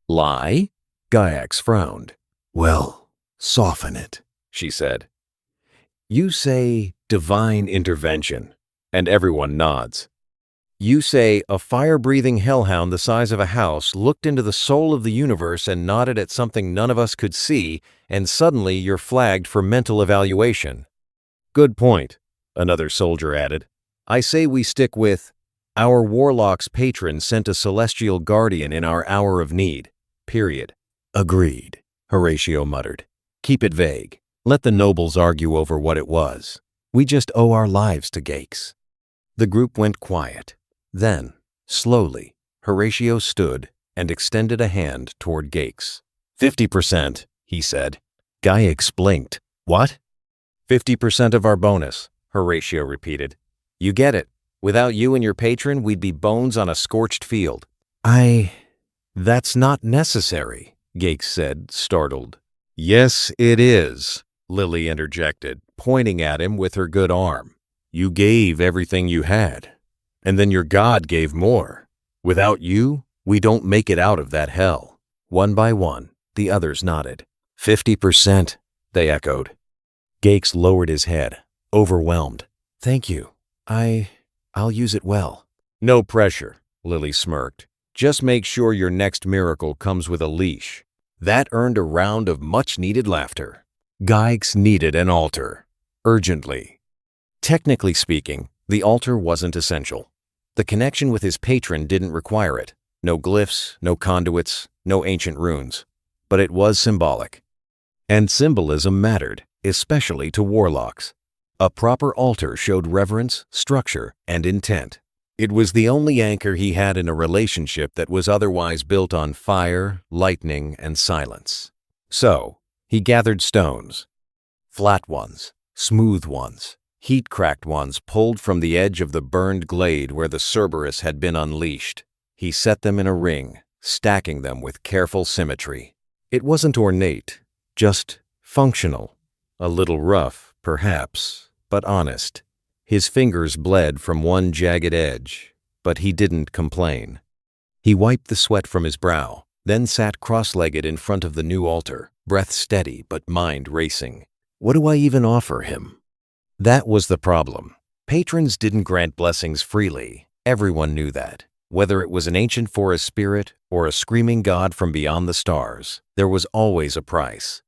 "Lie?" Gaiax frowned. "Well, soften it," she said. "You say divine intervention, and everyone nods. You say a fire-breathing hellhound the size of a house looked into the soul of the universe and nodded at something none of us could see, and suddenly you're flagged for mental evaluation." "Good point," another soldier added. "I say we stick with, our warlock's patron sent a celestial guardian in our hour of need. Period." "Agreed," Horatio muttered. "Keep it vague. Let the nobles argue over what it was. We just owe our lives to Gaix." The group went quiet. Then, slowly, Horatio stood and extended a hand toward Gaix. 50%, he said. Gaiax blinked. "What?" 50% of our bonus, Horatio repeated. "You get it. Without you and your patron, we'd be bones on a scorched field." That's not necessary," Gaix said, startled. "Yes, it is," Lily interjected, pointing at him with her good arm. "You gave everything you had, and then your god gave more. Without you, we don't make it out of that hell. One by one, the others nodded. 50%, they echoed. Gates lowered his head, overwhelmed. Thank you. I'll use it well. No pressure, Lily smirked. Just make sure your next miracle comes with a leash. That earned a round of much-needed laughter. Geix needed an altar. Urgently. Technically speaking, the altar wasn't essential. The connection with his patron didn't require it. No glyphs, no conduits, no ancient runes. But it was symbolic. And symbolism mattered, especially to warlocks. A proper altar showed reverence, structure, and intent. It was the only anchor he had in a relationship that was otherwise built on fire, lightning, and silence. So, he gathered stones. Flat ones, smooth ones, heat-cracked ones pulled from the edge of the burned glade where the Cerberus had been unleashed. He set them in a ring, stacking them with careful symmetry. It wasn't ornate, just functional. A little rough, perhaps, but honest. His fingers bled from one jagged edge, but he didn't complain. He wiped the sweat from his brow, then sat cross-legged in front of the new altar, breath steady but mind racing. What do I even offer him? That was the problem. Patrons didn't grant blessings freely. Everyone knew that. Whether it was an ancient forest spirit or a screaming god from beyond the stars, there was always a price.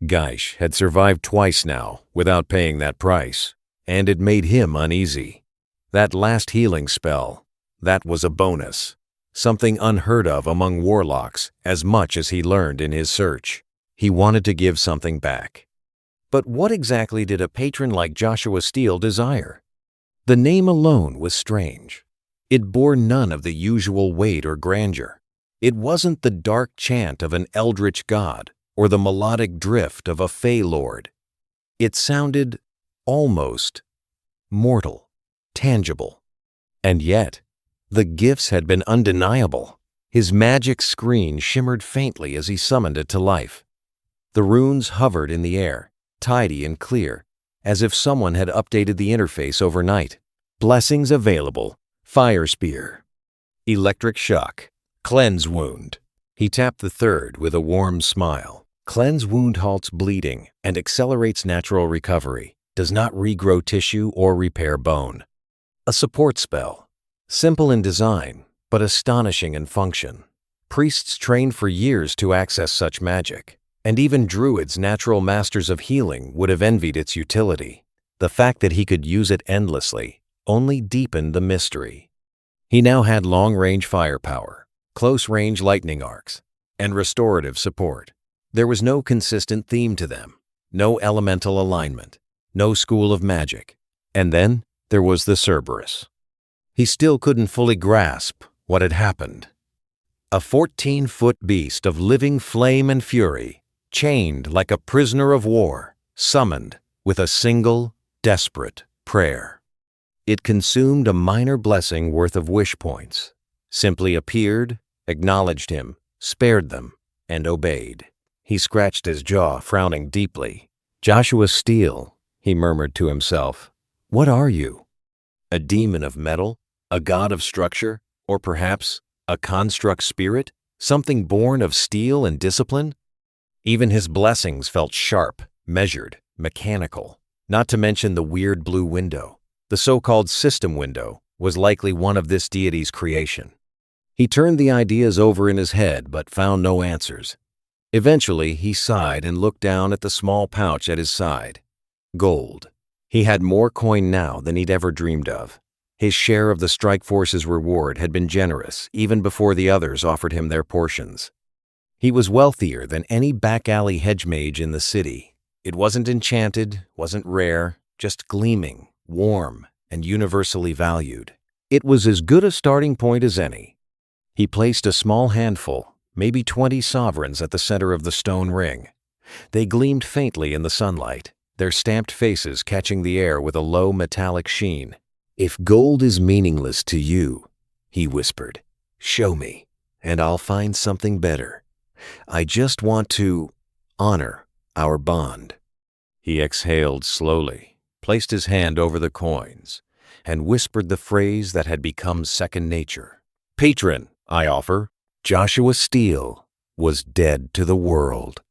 Geix had survived twice now without paying that price, and it made him uneasy. That last healing spell, that was a bonus, something unheard of among warlocks as much as he learned in his search. He wanted to give something back. But what exactly did a patron like Joshua Steele desire? The name alone was strange. It bore none of the usual weight or grandeur. It wasn't the dark chant of an eldritch god or the melodic drift of a fey lord. It sounded almost mortal, tangible. And yet, the gifts had been undeniable. His magic screen shimmered faintly as he summoned it to life. The runes hovered in the air, tidy and clear, as if someone had updated the interface overnight. Blessings available: Fire Spear, Electric Shock, Cleanse Wound. He tapped the third with a warm smile. Cleanse Wound halts bleeding and accelerates natural recovery. Does not regrow tissue or repair bone. A support spell. Simple in design, but astonishing in function. Priests trained for years to access such magic, and even druids, natural masters of healing, would have envied its utility. The fact that he could use it endlessly only deepened the mystery. He now had long-range firepower, close-range lightning arcs, and restorative support. There was no consistent theme to them, no elemental alignment, no school of magic. And then there was the Cerberus. He still couldn't fully grasp what had happened. A 14-foot beast of living flame and fury, chained like a prisoner of war, summoned with a single, desperate prayer. It consumed a minor blessing worth of wish points, simply appeared, acknowledged him, spared them, and obeyed. He scratched his jaw, frowning deeply. Joshua Steele, he murmured to himself. What are you? A demon of metal? A god of structure? Or perhaps a construct spirit? Something born of steel and discipline? Even his blessings felt sharp, measured, mechanical. Not to mention the weird blue window. The so-called system window was likely one of this deity's creation. He turned the ideas over in his head but found no answers. Eventually, he sighed and looked down at the small pouch at his side. Gold. He had more coin now than he'd ever dreamed of. His share of the Strike Force's reward had been generous even before the others offered him their portions. He was wealthier than any back-alley hedge mage in the city. It wasn't enchanted, wasn't rare, just gleaming, warm, and universally valued. It was as good a starting point as any. He placed a small handful, maybe 20 sovereigns, at the center of the stone ring. They gleamed faintly in the sunlight, their stamped faces catching the air with a low metallic sheen. If gold is meaningless to you, he whispered, show me, and I'll find something better. I just want to honor our bond. He exhaled slowly, placed his hand over the coins, and whispered the phrase that had become second nature. Patron, I offer. Joshua Steele was dead to the world.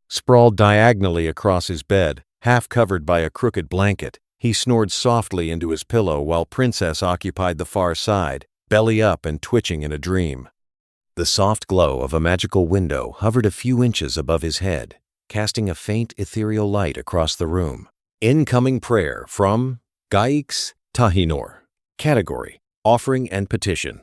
Sprawled diagonally across his bed, half covered by a crooked blanket, he snored softly into his pillow while Princess occupied the far side, belly up and twitching in a dream. The soft glow of a magical window hovered a few inches above his head, casting a faint ethereal light across the room. Incoming prayer from Gaix Tahinor. Category: Offering and Petition.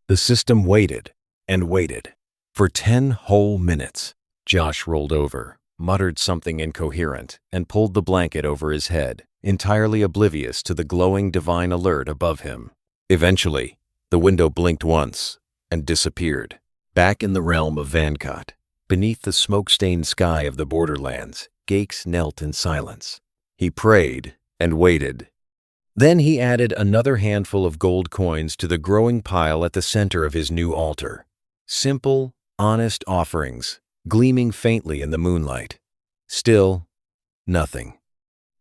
The system waited and waited. For 10 whole minutes, Josh rolled over, muttered something incoherent, and pulled the blanket over his head, entirely oblivious to the glowing divine alert above him. Eventually, the window blinked once and disappeared. Back in the realm of Vankot, beneath the smoke-stained sky of the borderlands, Gaix knelt in silence. He prayed and waited. Then he added another handful of gold coins to the growing pile at the center of his new altar. Simple, honest offerings, gleaming faintly in the moonlight. Still, nothing.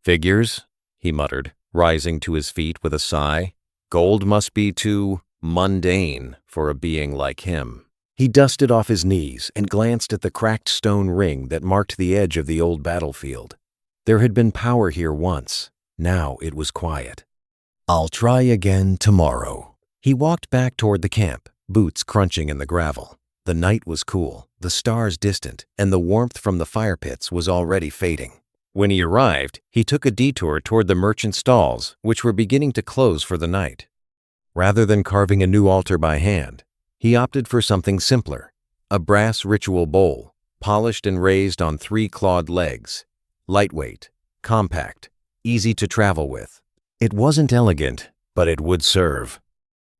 Figures, he muttered, rising to his feet with a sigh. Gold must be too mundane for a being like him. He dusted off his knees and glanced at the cracked stone ring that marked the edge of the old battlefield. There had been power here once. Now it was quiet. I'll try again tomorrow. He walked back toward the camp, boots crunching in the gravel. The night was cool, the stars distant, and the warmth from the fire pits was already fading. When he arrived, he took a detour toward the merchant stalls, which were beginning to close for the night. Rather than carving a new altar by hand, he opted for something simpler, a brass ritual bowl, polished and raised on 3 clawed legs. Lightweight, compact, easy to travel with. It wasn't elegant, but it would serve.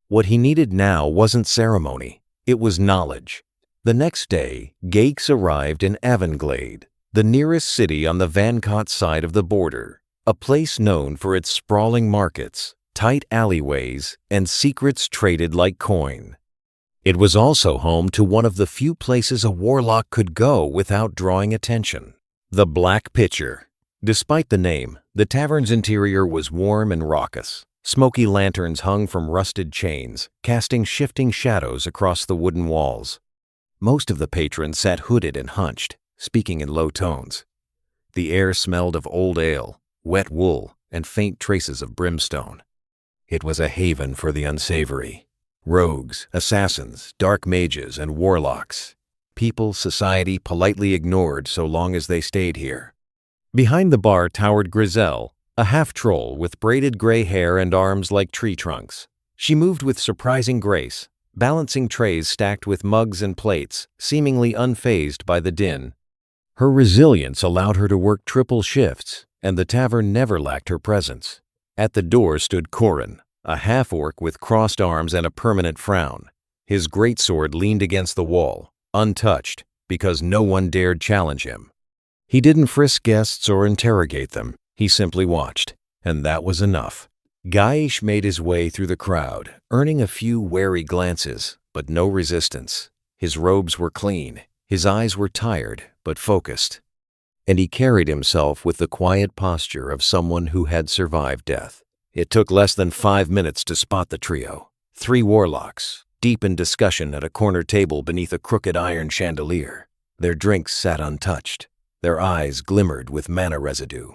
What he needed now wasn't ceremony, it was knowledge. The next day, Gaix arrived in Avonglade, the nearest city on the Vankot side of the border, a place known for its sprawling markets, tight alleyways, and secrets traded like coin. It was also home to one of the few places a warlock could go without drawing attention, the Black Pitcher. Despite the name, the tavern's interior was warm and raucous. Smoky lanterns hung from rusted chains, casting shifting shadows across the wooden walls. Most of the patrons sat hooded and hunched, speaking in low tones. The air smelled of old ale, wet wool, and faint traces of brimstone. It was a haven for the unsavory. Rogues, assassins, dark mages, and warlocks. People society politely ignored so long as they stayed here. Behind the bar towered Griselle, a half-troll with braided gray hair and arms like tree trunks. She moved with surprising grace, balancing trays stacked with mugs and plates, seemingly unfazed by the din. Her resilience allowed her to work triple shifts, and the tavern never lacked her presence. At the door stood Corin, a half-orc with crossed arms and a permanent frown. His greatsword leaned against the wall, untouched, because no one dared challenge him. He didn't frisk guests or interrogate them. He simply watched, and that was enough. Gaix made his way through the crowd, earning a few wary glances, but no resistance. His robes were clean, his eyes were tired, but focused. And he carried himself with the quiet posture of someone who had survived death. It took less than 5 minutes to spot the trio. 3 warlocks, deep in discussion at a corner table beneath a crooked iron chandelier. Their drinks sat untouched. Their eyes glimmered with mana residue.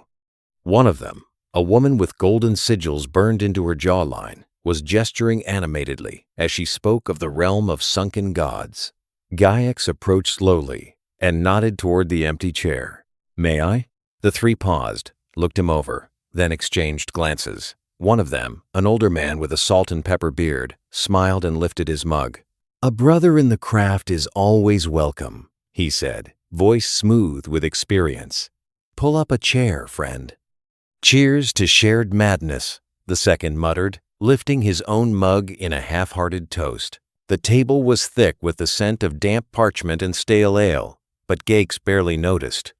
One of them, a woman with golden sigils burned into her jawline, was gesturing animatedly as she spoke of the realm of sunken gods. Gaix approached slowly and nodded toward the empty chair. "May I?" The 3 paused, looked him over, then exchanged glances. One of them, an older man with a salt and pepper beard, smiled and lifted his mug. "A brother in the craft is always welcome," he said, voice smooth with experience. "Pull up a chair, friend." "Cheers to shared madness," the second muttered, lifting his own mug in a half-hearted toast. The table was thick with the scent of damp parchment and stale ale, but Gaix barely noticed.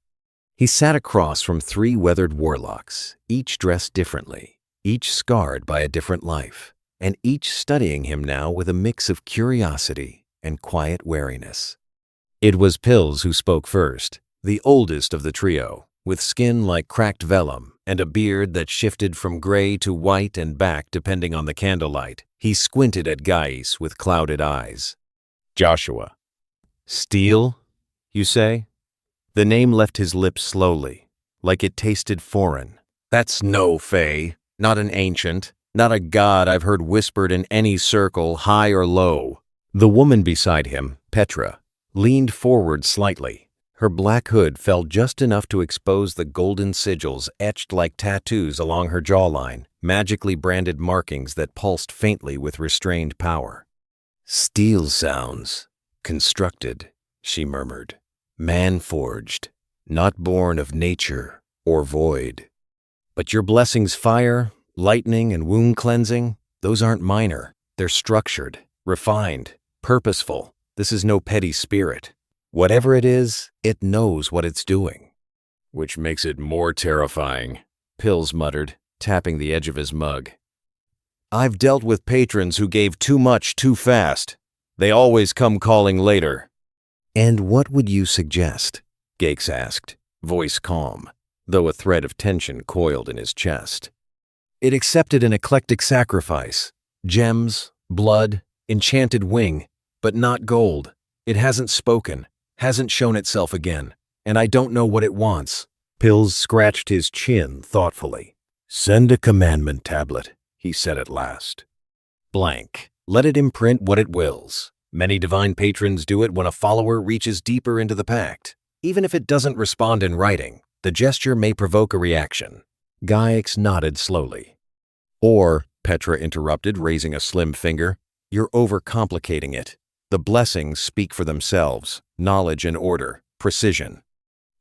He sat across from 3 weathered warlocks, each dressed differently, each scarred by a different life, and each studying him now with a mix of curiosity and quiet wariness. It was Pills who spoke first, the oldest of the trio, with skin like cracked vellum and a beard that shifted from gray to white and back depending on the candlelight. He squinted at Gaix with clouded eyes. Joshua. Steel, you say? The name left his lips slowly, like it tasted foreign. That's no fae, not an ancient, not a god I've heard whispered in any circle, high or low. The woman beside him, Petra, leaned forward slightly. Her black hood fell just enough to expose the golden sigils etched like tattoos along her jawline, magically branded markings that pulsed faintly with restrained power. Steel sounds. Constructed, she murmured. Man-forged, not born of nature or void. But your blessings fire, lightning, and wound cleansing, those aren't minor. They're structured, refined, purposeful. This is no petty spirit. Whatever it is, it knows what it's doing. Which makes it more terrifying, Pills muttered, tapping the edge of his mug. I've dealt with patrons who gave too much too fast. They always come calling later. And what would you suggest? Gates asked, voice calm, though a thread of tension coiled in his chest. It accepted an eclectic sacrifice. Gems, blood, enchanted wing, but not gold. It hasn't spoken, hasn't shown itself again, and I don't know what it wants. Pills scratched his chin thoughtfully. Send a commandment tablet, he said at last. Blank. Let it imprint what it wills. Many divine patrons do it when a follower reaches deeper into the pact. Even if it doesn't respond in writing, the gesture may provoke a reaction. Gaix nodded slowly. Or, Petra interrupted, raising a slim finger, you're overcomplicating it. The blessings speak for themselves, knowledge and order, precision.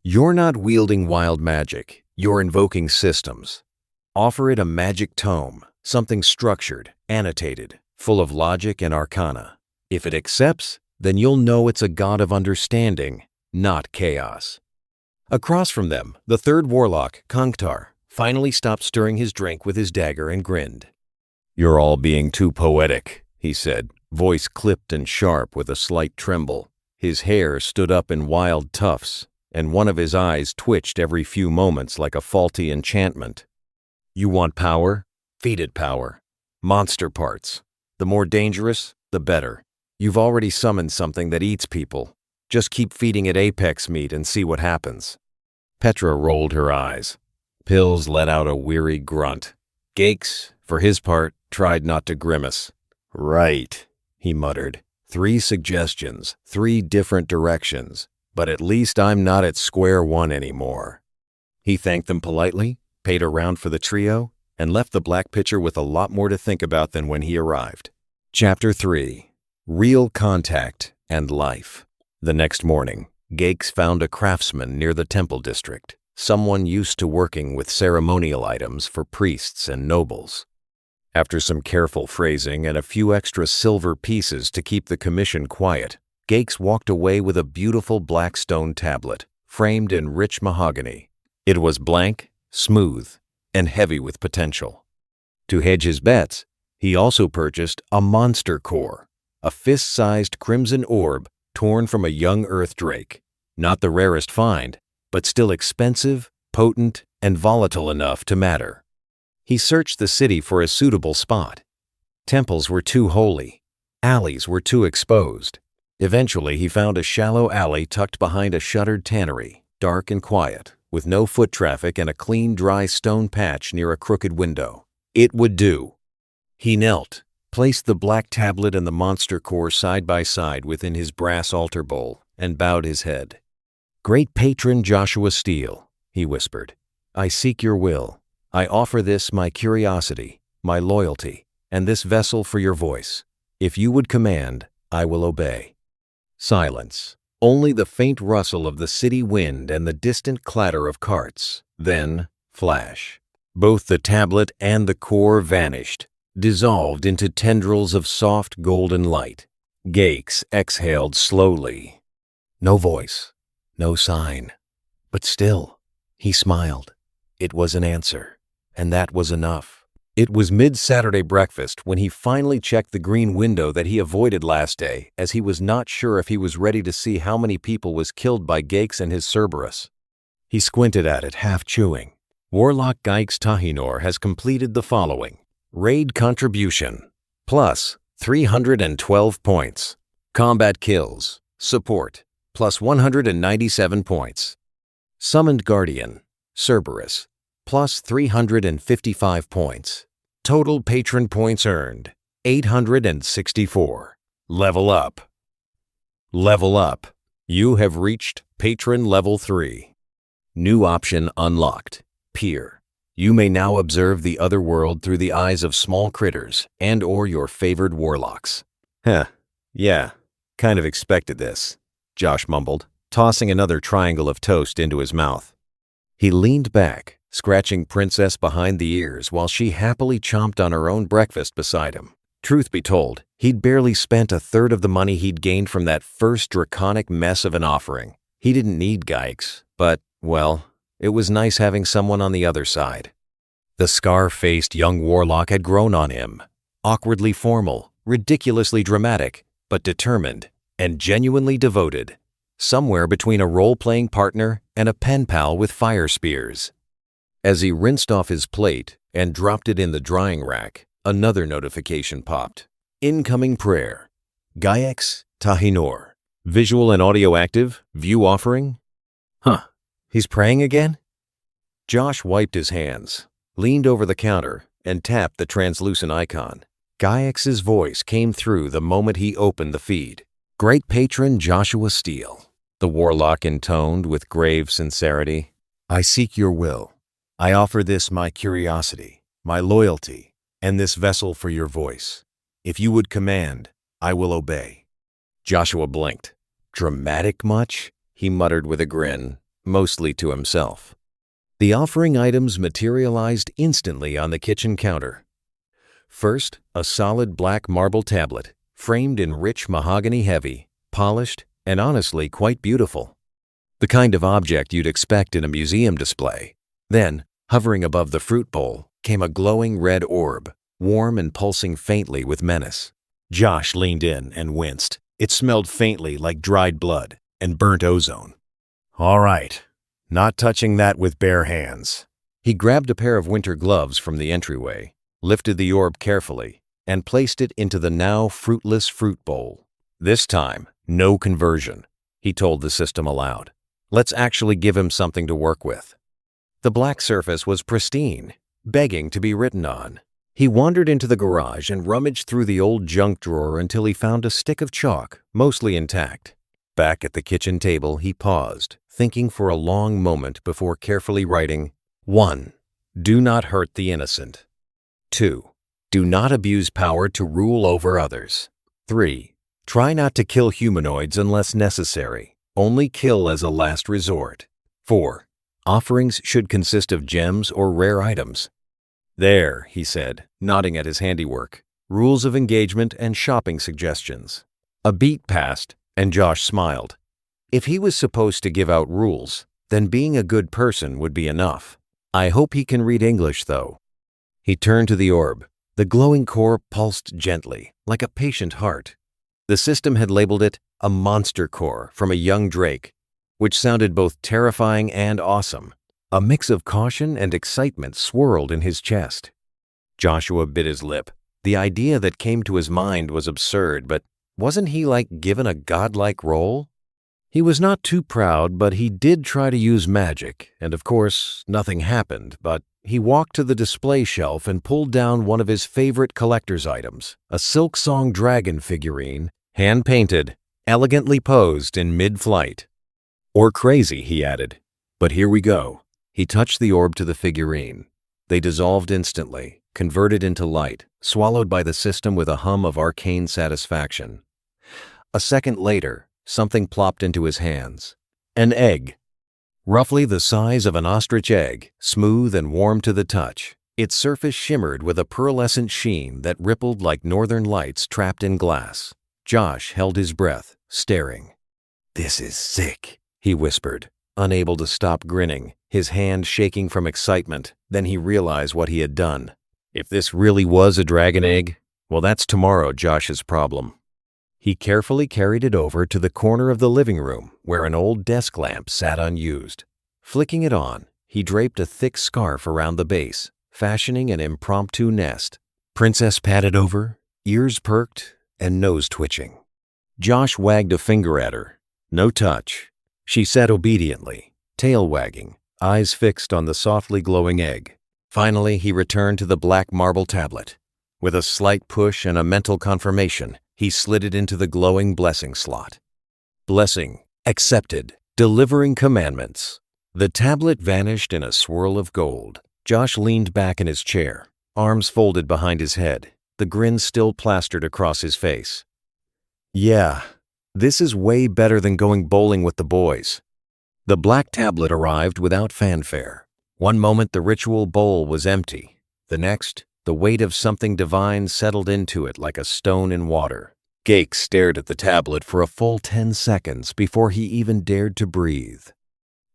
You're not wielding wild magic, you're invoking systems. Offer it a magic tome, something structured, annotated, full of logic and arcana. If it accepts, then you'll know it's a god of understanding, not chaos. Across from them, the third warlock, Kanktar, finally stopped stirring his drink with his dagger and grinned. You're all being too poetic, he said, voice clipped and sharp with a slight tremble. His hair stood up in wild tufts, and one of his eyes twitched every few moments like a faulty enchantment. You want power? Feed it power. Monster parts. The more dangerous, the better. You've already summoned something that eats people. Just keep feeding it apex meat and see what happens. Petra rolled her eyes. Pills let out a weary grunt. Gaix, for his part, tried not to grimace. Right, he muttered. 3 suggestions, 3 different directions, but at least I'm not at square one anymore. He thanked them politely, paid a round for the trio, and left the black pitcher with a lot more to think about than when he arrived. Chapter 3. Real Contact and Life. The next morning, Gaix found a craftsman near the temple district, someone used to working with ceremonial items for priests and nobles. After some careful phrasing and a few extra silver pieces to keep the commission quiet, Gaix walked away with a beautiful black stone tablet, framed in rich mahogany. It was blank, smooth, and heavy with potential. To hedge his bets, he also purchased a monster core, a fist-sized crimson orb torn from a young earth drake. Not the rarest find, but still expensive, potent, and volatile enough to matter. He searched the city for a suitable spot. Temples were too holy. Alleys were too exposed. Eventually, he found a shallow alley tucked behind a shuttered tannery, dark and quiet, with no foot traffic and a clean, dry stone patch near a crooked window. It would do. He knelt, placed the black tablet and the monster core side by side within his brass altar bowl, and bowed his head. Great Patron Joshua Steele, he whispered, I seek your will. I offer this my curiosity, my loyalty, and this vessel for your voice. If you would command, I will obey. Silence. Only the faint rustle of the city wind and the distant clatter of carts. Then, flash. Both the tablet and the core vanished, dissolved into tendrils of soft golden light. Gaix exhaled slowly. No voice, no sign. But still, he smiled. It was an answer, and that was enough. It was mid-Saturday breakfast when he finally checked the green window that he avoided last day, as he was not sure if he was ready to see how many people was killed by Gaix and his Cerberus. He squinted at it, half chewing. Warlock Gaix Tahinor has completed the following. Raid contribution, plus 312 points. Combat kills. Support. Plus 197 points. Summoned Guardian. Cerberus. Plus 355 points. Total patron points earned. 864. Level up. Level up. You have reached Patron Level 3. New option unlocked. Peer. You may now observe the other world through the eyes of small critters and/or your favored warlocks. Yeah, kind of expected this, Josh mumbled, tossing another triangle of toast into his mouth. He leaned back, scratching Princess behind the ears while she happily chomped on her own breakfast beside him. Truth be told, he'd barely spent a third of the money he'd gained from that first draconic mess of an offering. He didn't need Geiks, but, well, it was nice having someone on the other side. The scar-faced young warlock had grown on him, awkwardly formal, ridiculously dramatic, but determined and genuinely devoted, somewhere between a role-playing partner and a pen pal with fire spears. As he rinsed off his plate and dropped it in the drying rack, another notification popped. Incoming prayer. Gaiex Tahinor. Visual and audio active. View offering. He's praying again? Josh wiped his hands, leaned over the counter, and tapped the translucent icon. Gaiex's voice came through the moment he opened the feed. Great patron Joshua Steele, the warlock intoned with grave sincerity. I seek your will. I offer this my curiosity, my loyalty, and this vessel for your voice. If you would command, I will obey. Joshua blinked. Dramatic much? He muttered with a grin, mostly to himself. The offering items materialized instantly on the kitchen counter. First, a solid black marble tablet, framed in rich mahogany heavy, polished, and honestly quite beautiful. The kind of object you'd expect in a museum display. Then, hovering above the fruit bowl, came a glowing red orb, warm and pulsing faintly with menace. Josh leaned in and winced. It smelled faintly like dried blood and burnt ozone. All right, not touching that with bare hands. He grabbed a pair of winter gloves from the entryway, lifted the orb carefully, and placed it into the now fruitless fruit bowl. This time, no conversion, he told the system aloud. Let's actually give him something to work with. The black surface was pristine, begging to be written on. He wandered into the garage and rummaged through the old junk drawer until he found a stick of chalk, mostly intact. Back at the kitchen table, he paused, thinking for a long moment before carefully writing, 1. Do not hurt the innocent. 2. Do not abuse power to rule over others. 3. Try not to kill humanoids unless necessary. Only kill as a last resort. 4. Offerings should consist of gems or rare items. There, he said, nodding at his handiwork. Rules of engagement and shopping suggestions. A beat passed, and Josh smiled. If he was supposed to give out rules, then being a good person would be enough. I hope he can read English, though. He turned to the orb. The glowing core pulsed gently, like a patient heart. The system had labeled it a monster core from a young drake, which sounded both terrifying and awesome. A mix of caution and excitement swirled in his chest. Joshua bit his lip. The idea that came to his mind was absurd, but wasn't he given a godlike role? He was not too proud, but he did try to use magic, and of course, nothing happened, but he walked to the display shelf and pulled down one of his favorite collector's items, a Silk Song dragon figurine, hand-painted, elegantly posed in mid-flight. Or crazy, he added. But here we go. He touched the orb to the figurine. They dissolved instantly, converted into light, swallowed by the system with a hum of arcane satisfaction. A second later, something plopped into his hands. An egg. Roughly the size of an ostrich egg, smooth and warm to the touch. Its surface shimmered with a pearlescent sheen that rippled like northern lights trapped in glass. Josh held his breath, staring. This is sick, he whispered, unable to stop grinning, his hand shaking from excitement. Then he realized what he had done. If this really was a dragon egg, well, that's tomorrow Josh's problem. He carefully carried it over to the corner of the living room where an old desk lamp sat unused. Flicking it on, he draped a thick scarf around the base, fashioning an impromptu nest. Princess patted over, ears perked, and nose twitching. Josh wagged a finger at her. No touch. She sat obediently, tail wagging, eyes fixed on the softly glowing egg. Finally, he returned to the black marble tablet. With a slight push and a mental confirmation, he slid it into the glowing blessing slot. Blessing. Accepted. Delivering commandments. The tablet vanished in a swirl of gold. Josh leaned back in his chair, arms folded behind his head, the grin still plastered across his face. Yeah, this is way better than going bowling with the boys. The black tablet arrived without fanfare. One moment the ritual bowl was empty. The next, the weight of something divine settled into it like a stone in water. Gake stared at the tablet for a full 10 seconds before he even dared to breathe.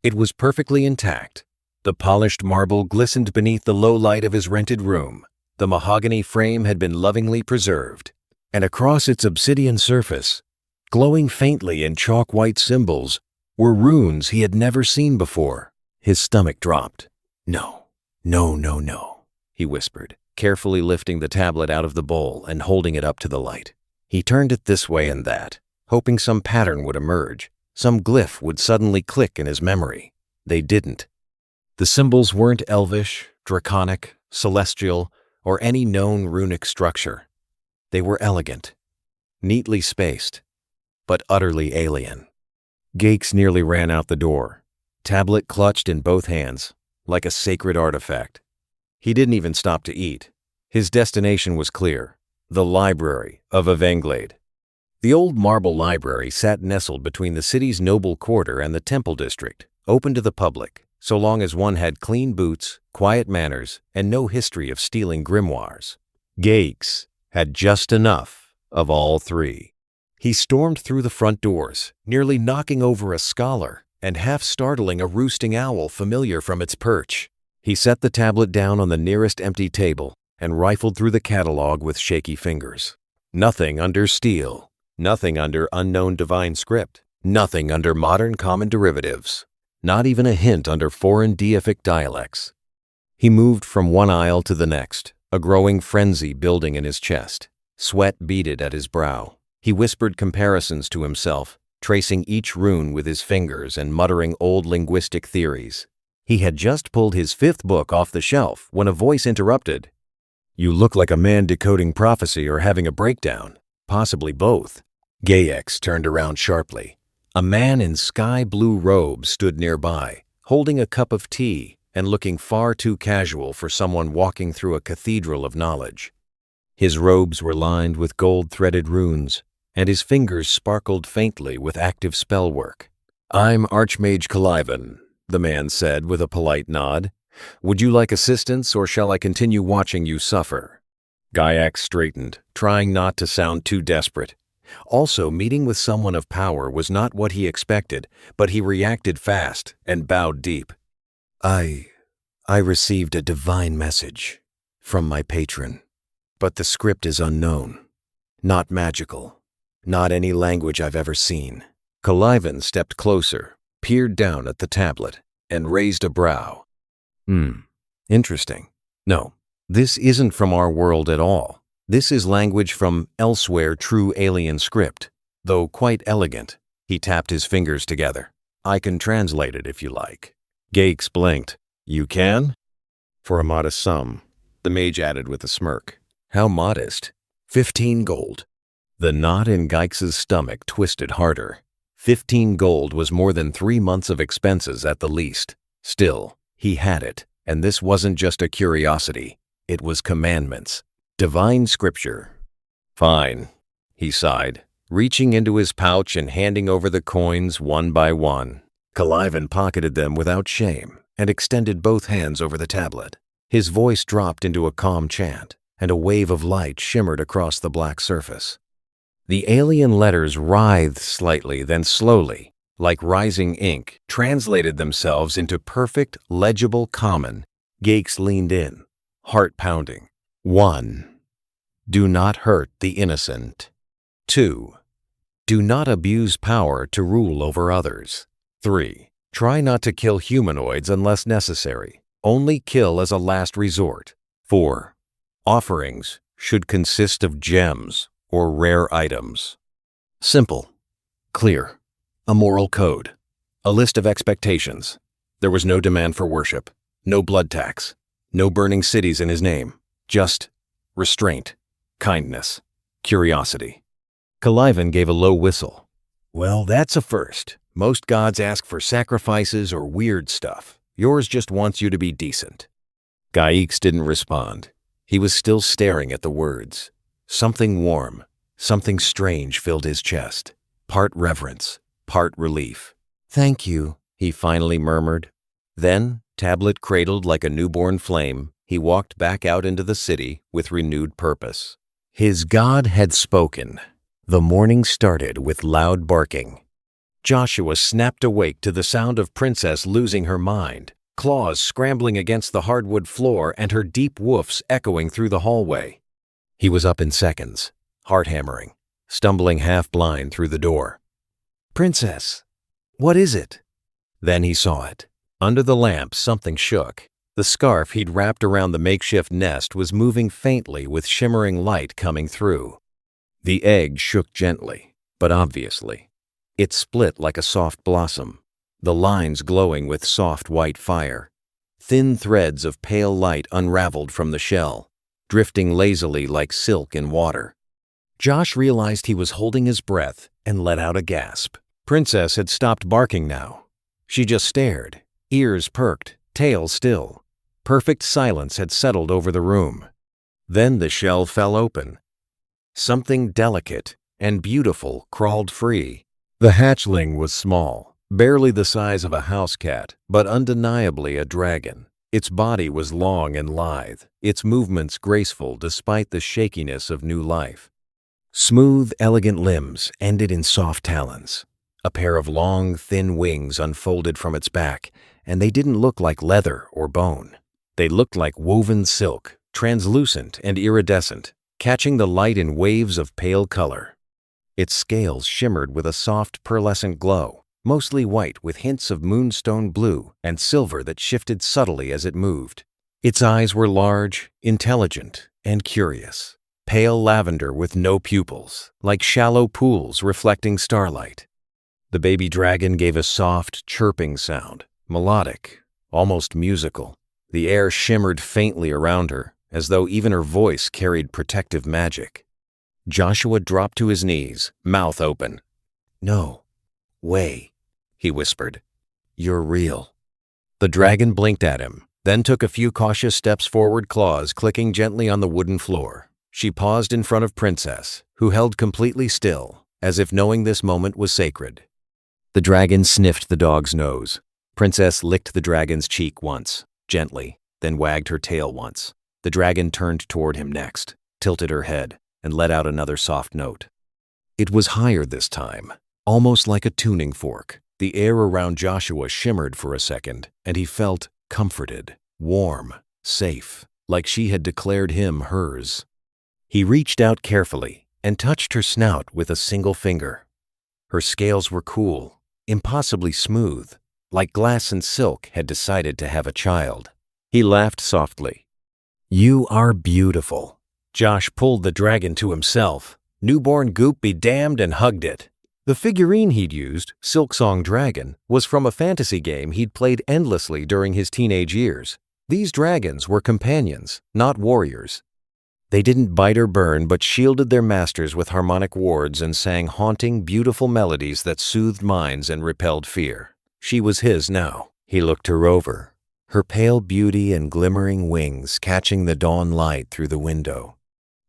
It was perfectly intact. The polished marble glistened beneath the low light of his rented room. The mahogany frame had been lovingly preserved, and across its obsidian surface, glowing faintly in chalk-white symbols, were runes he had never seen before. His stomach dropped. No, no, no, no, he whispered, carefully lifting the tablet out of the bowl and holding it up to the light. He turned it this way and that, hoping some pattern would emerge, some glyph would suddenly click in his memory. They didn't. The symbols weren't elvish, draconic, celestial, or any known runic structure. They were elegant, neatly spaced, but utterly alien. Gakes nearly ran out the door, tablet clutched in both hands, like a sacred artifact. He didn't even stop to eat. His destination was clear: the library of Avenglade. The old marble library sat nestled between the city's noble quarter and the temple district, open to the public, so long as one had clean boots, quiet manners, and no history of stealing grimoires. Gakes had just enough of all three. He stormed through the front doors, nearly knocking over a scholar and half startling a roosting owl familiar from its perch. He set the tablet down on the nearest empty table and rifled through the catalog with shaky fingers. Nothing under steel, nothing under unknown divine script, nothing under modern common derivatives, not even a hint under foreign deific dialects. He moved from one aisle to the next, a growing frenzy building in his chest. Sweat beaded at his brow. He whispered comparisons to himself, tracing each rune with his fingers and muttering old linguistic theories. He had just pulled his 5th book off the shelf when a voice interrupted. "You look like a man decoding prophecy or having a breakdown. Possibly both." Gayex turned around sharply. A man in sky-blue robes stood nearby, holding a cup of tea and looking far too casual for someone walking through a cathedral of knowledge. His robes were lined with gold-threaded runes, and his fingers sparkled faintly with active spell work. "I'm Archmage Calivan," the man said with a polite nod. "Would you like assistance, or shall I continue watching you suffer?" Gayax straightened, trying not to sound too desperate. Also, meeting with someone of power was not what he expected, but he reacted fast and bowed deep. I received a divine message from my patron, but the script is unknown, not magical, not any language I've ever seen." Calivan stepped closer, peered down at the tablet, and raised a brow. Interesting. No, this isn't from our world at all. This is language from elsewhere, true alien script, though quite elegant. He tapped his fingers together. "I can translate it if you like." Gakes blinked. "You can?" "For a modest sum," the mage added with a smirk. "How modest?" 15 gold. The knot in Gykes' stomach twisted harder. 15 gold was more than 3 months of expenses at the least. Still, he had it, and this wasn't just a curiosity. It was commandments. Divine scripture. "Fine," he sighed, reaching into his pouch and handing over the coins one by one. Calivan pocketed them without shame and extended both hands over the tablet. His voice dropped into a calm chant, and a wave of light shimmered across the black surface. The alien letters writhed slightly, then slowly, like rising ink, translated themselves into perfect, legible common. Gakes leaned in, heart pounding. 1. Do not hurt the innocent. 2. Do not abuse power to rule over others. 3. Try not to kill humanoids unless necessary. Only kill as a last resort. 4. Offerings should consist of gems or rare items. Simple. Clear. A moral code. A list of expectations. There was no demand for worship. No blood tax. No burning cities in his name. Just restraint. Kindness. Curiosity. Calivan gave a low whistle. Well, that's a first. Most gods ask for sacrifices or weird stuff. Yours just wants you to be decent. Gaix didn't respond. He was still staring at the words. Something warm, something strange filled his chest. Part reverence, part relief. Thank you, he finally murmured. Then, tablet cradled like a newborn flame, he walked back out into the city with renewed purpose. His god had spoken. The morning started with loud barking. Joshua snapped awake to the sound of Princess losing her mind, claws scrambling against the hardwood floor and her deep woofs echoing through the hallway. He was up in seconds, heart hammering, stumbling half-blind through the door. Princess, what is it? Then he saw it. Under the lamp, something shook. The scarf he'd wrapped around the makeshift nest was moving faintly with shimmering light coming through. The egg shook gently, but obviously. It split like a soft blossom, the lines glowing with soft white fire. Thin threads of pale light unraveled from the shell, drifting lazily like silk in water. Josh realized he was holding his breath and let out a gasp. Princess had stopped barking now. She just stared, ears perked, tail still. Perfect silence had settled over the room. Then the shell fell open. Something delicate and beautiful crawled free. The hatchling was small, barely the size of a house cat, but undeniably a dragon. Its body was long and lithe, its movements graceful despite the shakiness of new life. Smooth, elegant limbs ended in soft talons. A pair of long, thin wings unfolded from its back, and they didn't look like leather or bone. They looked like woven silk, translucent and iridescent, catching the light in waves of pale color. Its scales shimmered with a soft, pearlescent glow, mostly white with hints of moonstone blue and silver that shifted subtly as it moved. Its eyes were large, intelligent, and curious. Pale lavender with no pupils, like shallow pools reflecting starlight. The baby dragon gave a soft, chirping sound, melodic, almost musical. The air shimmered faintly around her, as though even her voice carried protective magic. Joshua dropped to his knees, mouth open. No way, he whispered. You're real. The dragon blinked at him, then took a few cautious steps forward, claws clicking gently on the wooden floor. She paused in front of Princess, who held completely still, as if knowing this moment was sacred. The dragon sniffed the dog's nose. Princess licked the dragon's cheek once, gently, then wagged her tail once. The dragon turned toward him next, tilted her head, and let out another soft note. It was higher this time, almost like a tuning fork. The air around Joshua shimmered for a second, and he felt comforted, warm, safe, like she had declared him hers. He reached out carefully and touched her snout with a single finger. Her scales were cool, impossibly smooth, like glass and silk had decided to have a child. He laughed softly. You are beautiful. Josh pulled the dragon to himself. Newborn goop be damned, and hugged it. The figurine he'd used, Silksong Dragon, was from a fantasy game he'd played endlessly during his teenage years. These dragons were companions, not warriors. They didn't bite or burn, but shielded their masters with harmonic wards and sang haunting, beautiful melodies that soothed minds and repelled fear. She was his now. He looked her over, her pale beauty and glimmering wings catching the dawn light through the window.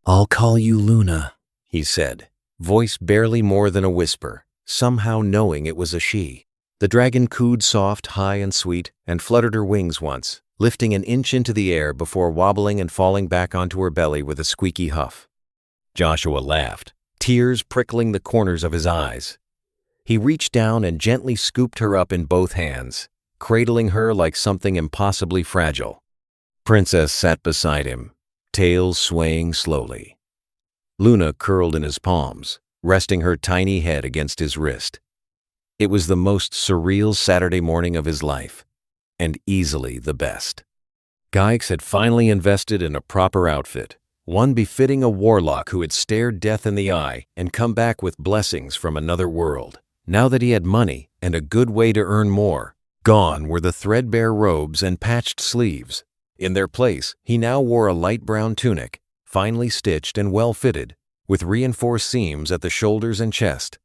I'll call you Luna, he said, voice barely more than a whisper, somehow knowing it was a she. The dragon cooed soft, high, and sweet, and fluttered her wings once, lifting an inch into the air before wobbling and falling back onto her belly with a squeaky huff. Joshua laughed, tears prickling the corners of his eyes. He reached down and gently scooped her up in both hands, cradling her like something impossibly fragile. Princess sat beside him, tail swaying slowly. Luna curled in his palms, resting her tiny head against his wrist. It was the most surreal Saturday morning of his life, and easily the best. Gaix had finally invested in a proper outfit, one befitting a warlock who had stared death in the eye and come back with blessings from another world. Now that he had money and a good way to earn more, gone were the threadbare robes and patched sleeves. In their place, he now wore a light brown tunic, finely stitched and well-fitted, with reinforced seams at the shoulders and chest.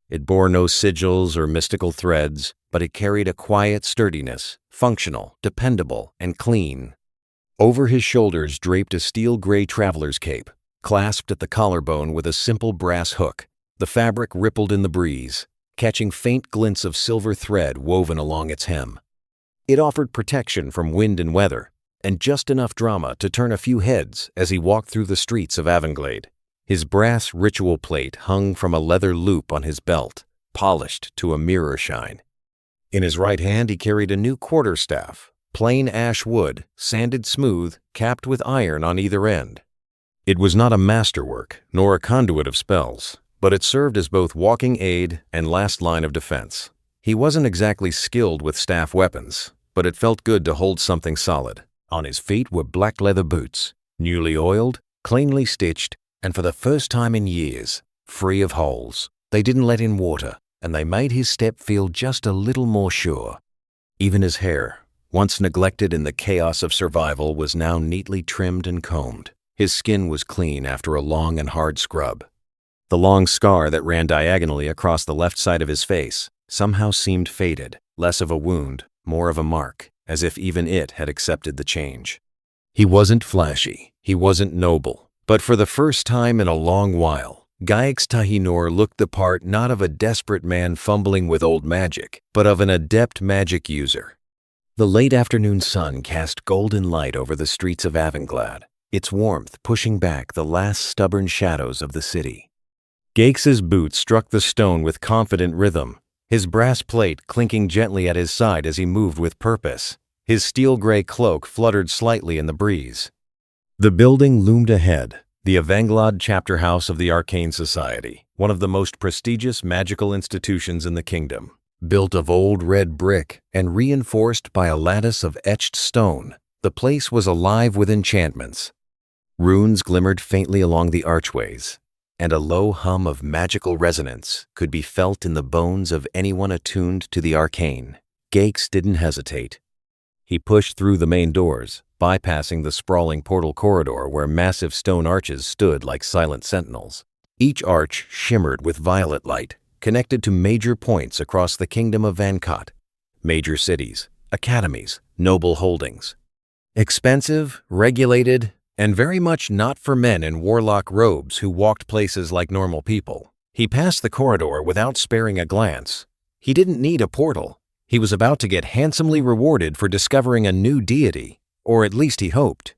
It bore no sigils or mystical threads, but it carried a quiet sturdiness, functional, dependable, and clean. Over his shoulders draped a steel-gray traveler's cape, clasped at the collarbone with a simple brass hook. The fabric rippled in the breeze, catching faint glints of silver thread woven along its hem. It offered protection from wind and weather, and just enough drama to turn a few heads as he walked through the streets of Avonglade. His brass ritual plate hung from a leather loop on his belt, polished to a mirror shine. In his right hand he carried a new quarterstaff, plain ash wood, sanded smooth, capped with iron on either end. It was not a masterwork, nor a conduit of spells, but it served as both walking aid and last line of defense. He wasn't exactly skilled with staff weapons, but it felt good to hold something solid. On his feet were black leather boots, newly oiled, cleanly stitched, and for the first time in years, free of holes. They didn't let in water, and they made his step feel just a little more sure. Even his hair, once neglected in the chaos of survival, was now neatly trimmed and combed. His skin was clean after a long and hard scrub. The long scar that ran diagonally across the left side of his face somehow seemed faded, less of a wound, more of a mark, as if even it had accepted the change. He wasn't flashy, he wasn't noble, but for the first time in a long while, Gaix Tahinor looked the part not of a desperate man fumbling with old magic, but of an adept magic user. The late afternoon sun cast golden light over the streets of Avonglade, its warmth pushing back the last stubborn shadows of the city. Gaix's boots struck the stone with confident rhythm, his brass plate clinking gently at his side as he moved with purpose. His steel-gray cloak fluttered slightly in the breeze. The building loomed ahead, the Avonglade chapter house of the Arcane Society, one of the most prestigious magical institutions in the kingdom. Built of old red brick and reinforced by a lattice of etched stone, the place was alive with enchantments. Runes glimmered faintly along the archways, and a low hum of magical resonance could be felt in the bones of anyone attuned to the arcane. Gaix didn't hesitate. He pushed through the main doors, bypassing the sprawling portal corridor where massive stone arches stood like silent sentinels. Each arch shimmered with violet light, connected to major points across the kingdom of Vankot. Major cities, academies, noble holdings. Expensive, regulated, and very much not for men in warlock robes who walked places like normal people. He passed the corridor without sparing a glance. He didn't need a portal. He was about to get handsomely rewarded for discovering a new deity, or at least he hoped.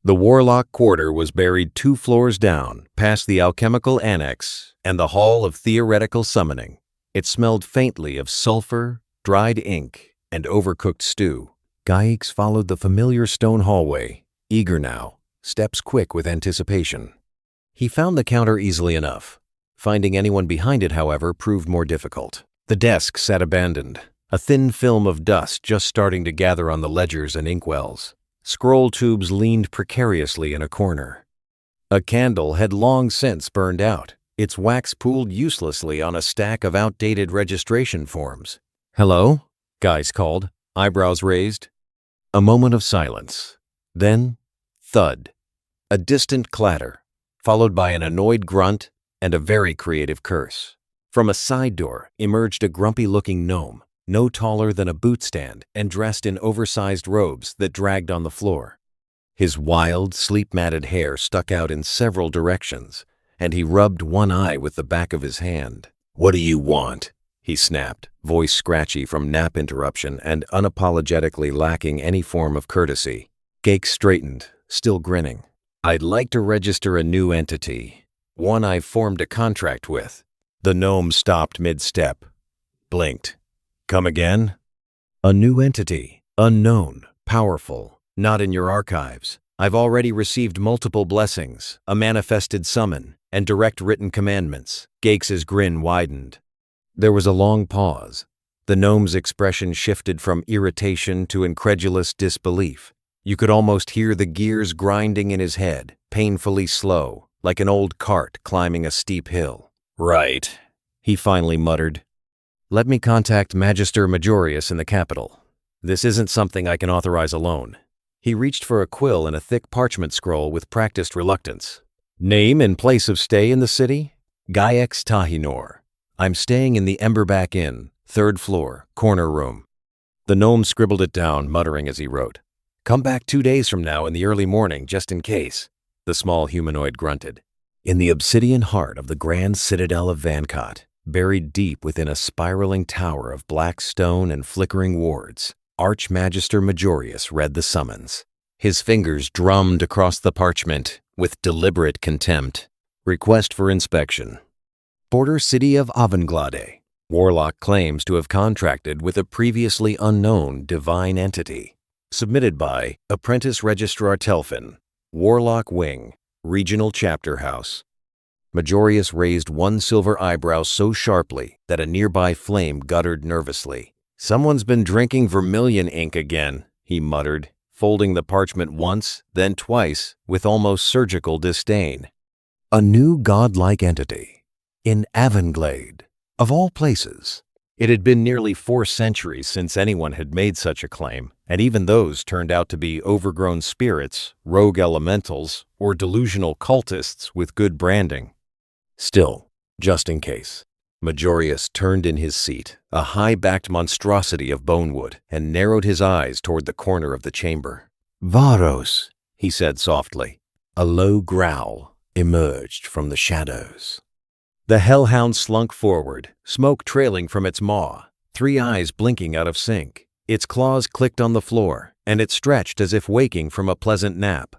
The Warlock Quarter was buried 2 floors down, past the alchemical annex and the Hall of Theoretical Summoning. It smelled faintly of sulfur, dried ink, and overcooked stew. Gaix followed the familiar stone hallway, eager now, steps quick with anticipation. He found the counter easily enough. Finding anyone behind it, however, proved more difficult. The desk sat abandoned, a thin film of dust just starting to gather on the ledgers and inkwells. Scroll tubes leaned precariously in a corner. A candle had long since burned out, its wax pooled uselessly on a stack of outdated registration forms. "Hello?" Gaix called, eyebrows raised. A moment of silence. Then, thud. A distant clatter, followed by an annoyed grunt and a very creative curse. From a side door emerged a grumpy-looking gnome, no taller than a boot stand and dressed in oversized robes that dragged on the floor. His wild, sleep-matted hair stuck out in several directions, and he rubbed one eye with the back of his hand. "What do you want?" he snapped, voice scratchy from nap interruption and unapologetically lacking any form of courtesy. Gaix straightened, still grinning. "I'd like to register a new entity, one I've formed a contract with." The gnome stopped mid-step, blinked. "Come again?" "A new entity, unknown, powerful, not in your archives. I've already received multiple blessings, a manifested summon, and direct written commandments." Gaix's grin widened. There was a long pause. The gnome's expression shifted from irritation to incredulous disbelief. You could almost hear the gears grinding in his head, painfully slow, like an old cart climbing a steep hill. "Right," he finally muttered. "Let me contact Magister Majorius in the capital. This isn't something I can authorize alone." He reached for a quill and a thick parchment scroll with practiced reluctance. "Name and place of stay in the city? Gaiex Tahinor. I'm staying in the Emberback Inn, 3rd floor, corner room." The gnome scribbled it down, muttering as he wrote. "Come back 2 days from now in the early morning, just in case," the small humanoid grunted. In the obsidian heart of the grand citadel of Vancott, buried deep within a spiraling tower of black stone and flickering wards, Archmagister Majorius read the summons. His fingers drummed across the parchment with deliberate contempt. Request for inspection. Porter City of Avenglade. Warlock claims to have contracted with a previously unknown divine entity. Submitted by Apprentice Registrar Telfin, Warlock Wing, Regional Chapter House. Majorius raised one silver eyebrow so sharply that a nearby flame guttered nervously. "Someone's been drinking vermilion ink again," he muttered, folding the parchment once, then twice, with almost surgical disdain. A new godlike entity. In Avenglade, of all places. It had been nearly 4 centuries since anyone had made such a claim, and even those turned out to be overgrown spirits, rogue elementals, or delusional cultists with good branding. Still, just in case. Majorius turned in his seat, a high-backed monstrosity of bonewood, and narrowed his eyes toward the corner of the chamber. "Varos," he said softly. A low growl emerged from the shadows. The hellhound slunk forward, smoke trailing from its maw, 3 eyes blinking out of sync. Its claws clicked on the floor, and it stretched as if waking from a pleasant nap.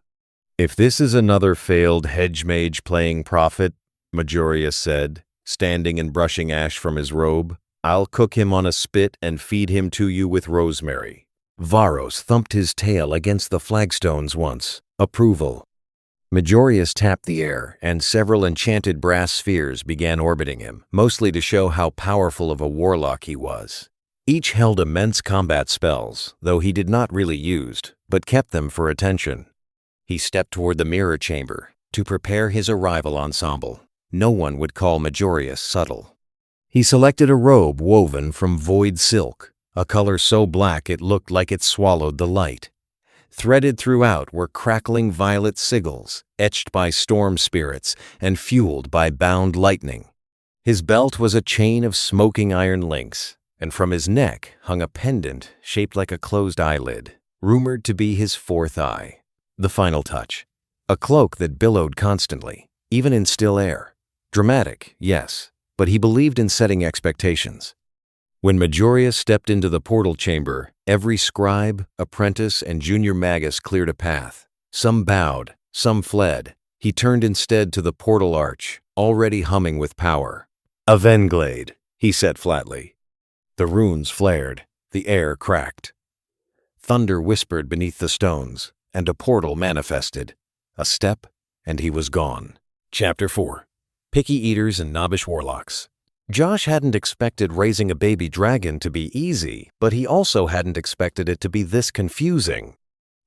"If this is another failed hedge mage playing prophet," Majorius said, standing and brushing ash from his robe, "I'll cook him on a spit and feed him to you with rosemary." Varos thumped his tail against the flagstones once. Approval. Majorius tapped the air, and several enchanted brass spheres began orbiting him, mostly to show how powerful of a warlock he was. Each held immense combat spells, though he did not really use, but kept them for attention. He stepped toward the mirror chamber to prepare his arrival ensemble. No one would call Majorius subtle. He selected a robe woven from void silk, a color so black it looked like it swallowed the light. Threaded throughout were crackling violet sigils, etched by storm spirits and fueled by bound lightning. His belt was a chain of smoking iron links, and from his neck hung a pendant shaped like a closed eyelid, rumored to be his 4th eye. The final touch. A cloak that billowed constantly, even in still air. Dramatic, yes, but he believed in setting expectations. When Majorius stepped into the portal chamber, every scribe, apprentice, and junior magus cleared a path. Some bowed, some fled. He turned instead to the portal arch, already humming with power. "Avenglade," he said flatly. The runes flared, the air cracked. Thunder whispered beneath the stones, and a portal manifested. A step, and he was gone. Chapter 4. Picky Eaters and Knobbish Warlocks. Josh hadn't expected raising a baby dragon to be easy, but he also hadn't expected it to be this confusing.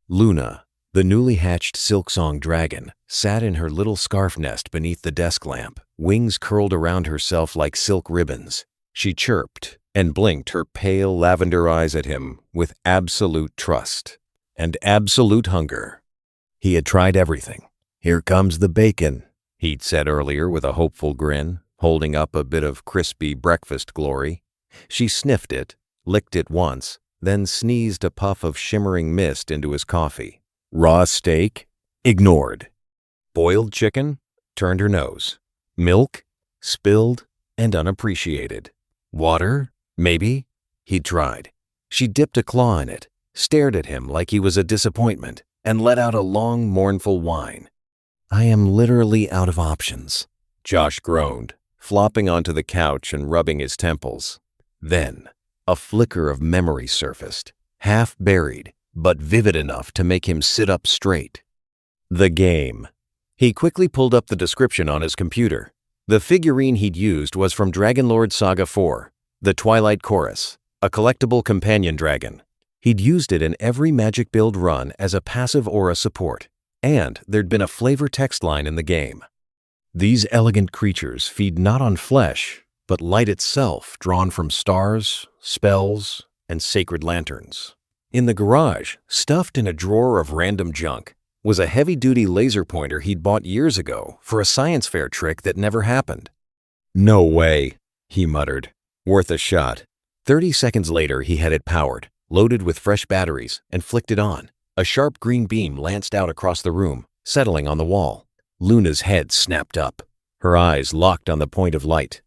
Luna, the newly hatched silksong dragon, sat in her little scarf nest beneath the desk lamp, wings curled around herself like silk ribbons. She chirped and blinked her pale lavender eyes at him with absolute trust and absolute hunger. He had tried everything. "Here comes the bacon," he'd said earlier with a hopeful grin, holding up a bit of crispy breakfast glory. She sniffed it, licked it once, then sneezed a puff of shimmering mist into his coffee. Raw steak? Ignored. Boiled chicken? Turned her nose. Milk? Spilled and unappreciated. Water? Maybe? He'd tried. She dipped a claw in it, stared at him like he was a disappointment, and let out a long, mournful whine. "I am literally out of options," Josh groaned, flopping onto the couch and rubbing his temples. Then, a flicker of memory surfaced, half buried, but vivid enough to make him sit up straight. The game. He quickly pulled up the description on his computer. The figurine he'd used was from Dragonlord Saga 4, the Twilight Chorus, a collectible companion dragon. He'd used it in every magic build run as a passive aura support. And there'd been a flavor text line in the game. These elegant creatures feed not on flesh, but light itself drawn from stars, spells, and sacred lanterns. In the garage, stuffed in a drawer of random junk, was a heavy-duty laser pointer he'd bought years ago for a science fair trick that never happened. "No way," he muttered. "Worth a shot." 30 seconds later, he had it powered, loaded with fresh batteries, and flicked it on. A sharp green beam lanced out across the room, settling on the wall. Luna's head snapped up. Her eyes locked on the point of light.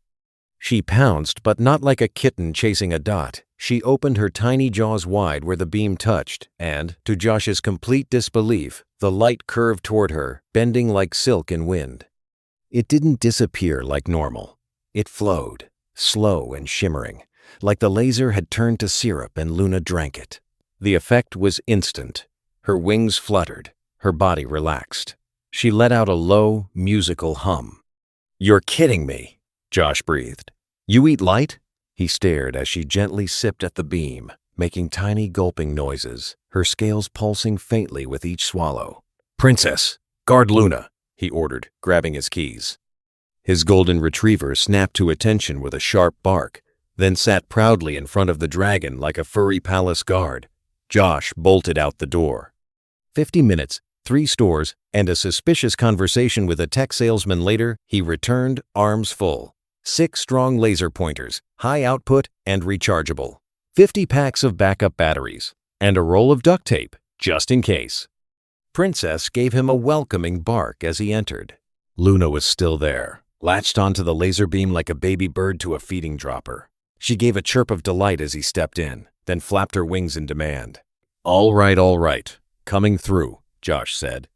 She pounced, but not like a kitten chasing a dot. She opened her tiny jaws wide where the beam touched, and, to Josh's complete disbelief, the light curved toward her, bending like silk in wind. It didn't disappear like normal. It flowed, slow and shimmering, like the laser had turned to syrup and Luna drank it. The effect was instant. Her wings fluttered, her body relaxed. She let out a low, musical hum. "You're kidding me," Josh breathed. "You eat light?" He stared as she gently sipped at the beam, making tiny gulping noises, her scales pulsing faintly with each swallow. "Princess, guard Luna," he ordered, grabbing his keys. His golden retriever snapped to attention with a sharp bark, then sat proudly in front of the dragon like a furry palace guard. Josh bolted out the door. 50 minutes, 3 stores, and a suspicious conversation with a tech salesman later, he returned, arms full. 6 strong laser pointers, high output and rechargeable. 50 packs of backup batteries, and a roll of duct tape, just in case. Princess gave him a welcoming bark as he entered. Luna was still there, latched onto the laser beam like a baby bird to a feeding dropper. She gave a chirp of delight as he stepped in, then flapped her wings in demand. All right, coming through," Josh said.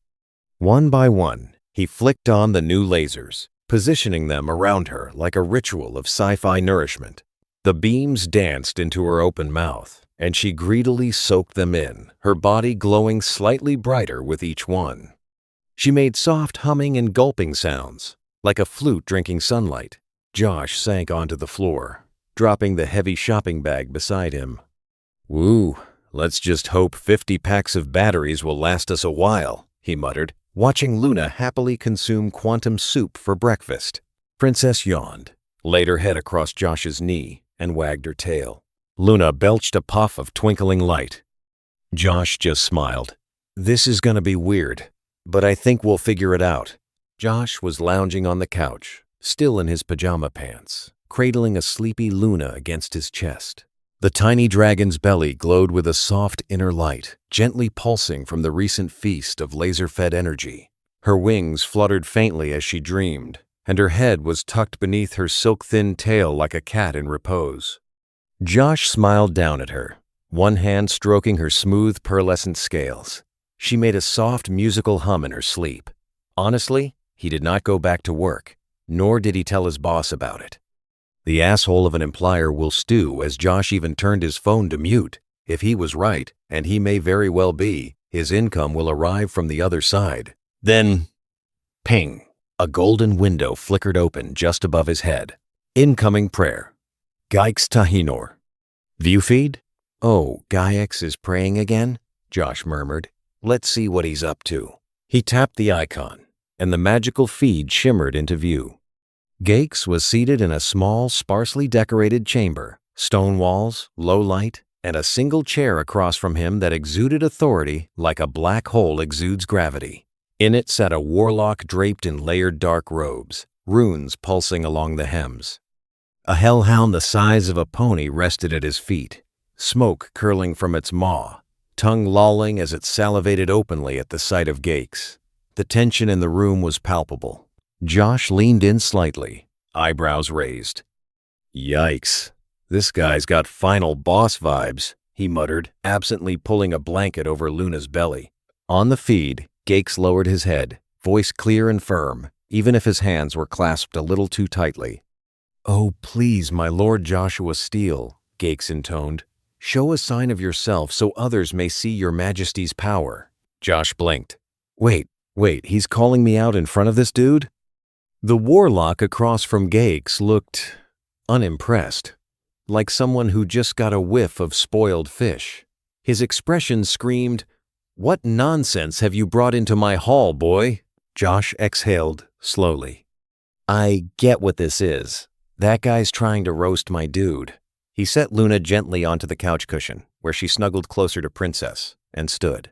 One by one, he flicked on the new lasers, positioning them around her like a ritual of sci-fi nourishment. The beams danced into her open mouth, and she greedily soaked them in, her body glowing slightly brighter with each one. She made soft humming and gulping sounds, like a flute drinking sunlight. Josh sank onto the floor, dropping the heavy shopping bag beside him. "Woo, let's just hope 50 packs of batteries will last us a while," he muttered, watching Luna happily consume quantum soup for breakfast. Princess yawned, laid her head across Josh's knee, and wagged her tail. Luna belched a puff of twinkling light. Josh just smiled. "This is gonna be weird, but I think we'll figure it out." Josh was lounging on the couch, still in his pajama pants, cradling a sleepy Luna against his chest. The tiny dragon's belly glowed with a soft inner light, gently pulsing from the recent feast of laser-fed energy. Her wings fluttered faintly as she dreamed, and her head was tucked beneath her silk-thin tail like a cat in repose. Josh smiled down at her, one hand stroking her smooth, pearlescent scales. She made a soft, musical hum in her sleep. Honestly, he did not go back to work, nor did he tell his boss about it. The asshole of an employer will stew as Josh even turned his phone to mute. If he was right, and he may very well be, his income will arrive from the other side. Then, ping, a golden window flickered open just above his head. Incoming prayer. Geix Tahinor. View feed? "Oh, Geix is praying again?" Josh murmured. "Let's see what he's up to." He tapped the icon, and the magical feed shimmered into view. Geix was seated in a small, sparsely decorated chamber, stone walls, low light, and a single chair across from him that exuded authority like a black hole exudes gravity. In it sat a warlock draped in layered dark robes, runes pulsing along the hems. A hellhound the size of a pony rested at his feet, smoke curling from its maw, tongue lolling as it salivated openly at the sight of Geix. The tension in the room was palpable. Josh leaned in slightly, eyebrows raised. "Yikes, this guy's got final boss vibes," he muttered, absently pulling a blanket over Luna's belly. On the feed, Geix lowered his head, voice clear and firm, even if his hands were clasped a little too tightly. "Oh, please, my Lord Joshua Steele," Geix intoned. "Show a sign of yourself so others may see your majesty's power." Josh blinked. Wait, he's calling me out in front of this dude?" The warlock across from Geix looked unimpressed, like someone who just got a whiff of spoiled fish. His expression screamed, What nonsense have you brought into my hall, boy? Josh exhaled slowly. I get what this is. That guy's trying to roast my dude. He set Luna gently onto the couch cushion, where she snuggled closer to Princess, and stood.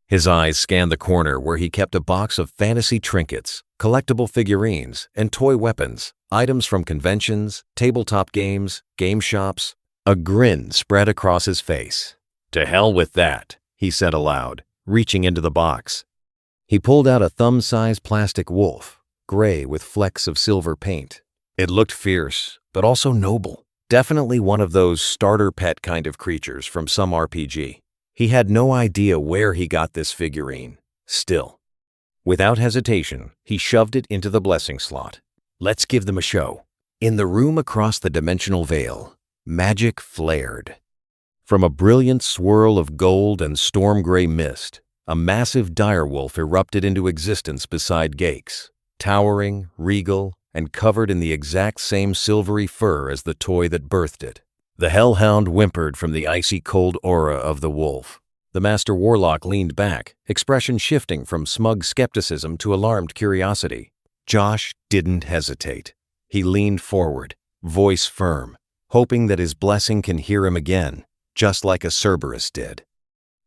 His eyes scanned the corner where he kept a box of fantasy trinkets, collectible figurines, and toy weapons, items from conventions, tabletop games, game shops. A grin spread across his face. To hell with that, he said aloud, reaching into the box. He pulled out a thumb-sized plastic wolf, gray with flecks of silver paint. It looked fierce, but also noble. Definitely one of those starter pet kind of creatures from some RPG. He had no idea where he got this figurine. Still, without hesitation, he shoved it into the blessing slot. Let's give them a show. In the room across the dimensional veil, magic flared. From a brilliant swirl of gold and storm-gray mist, a massive direwolf erupted into existence beside Gake's, towering, regal, and covered in the exact same silvery fur as the toy that birthed it. The hellhound whimpered from the icy cold aura of the wolf. The master warlock leaned back, expression shifting from smug skepticism to alarmed curiosity. Josh didn't hesitate. He leaned forward, voice firm, hoping that his blessing can hear him again, just like a Cerberus did.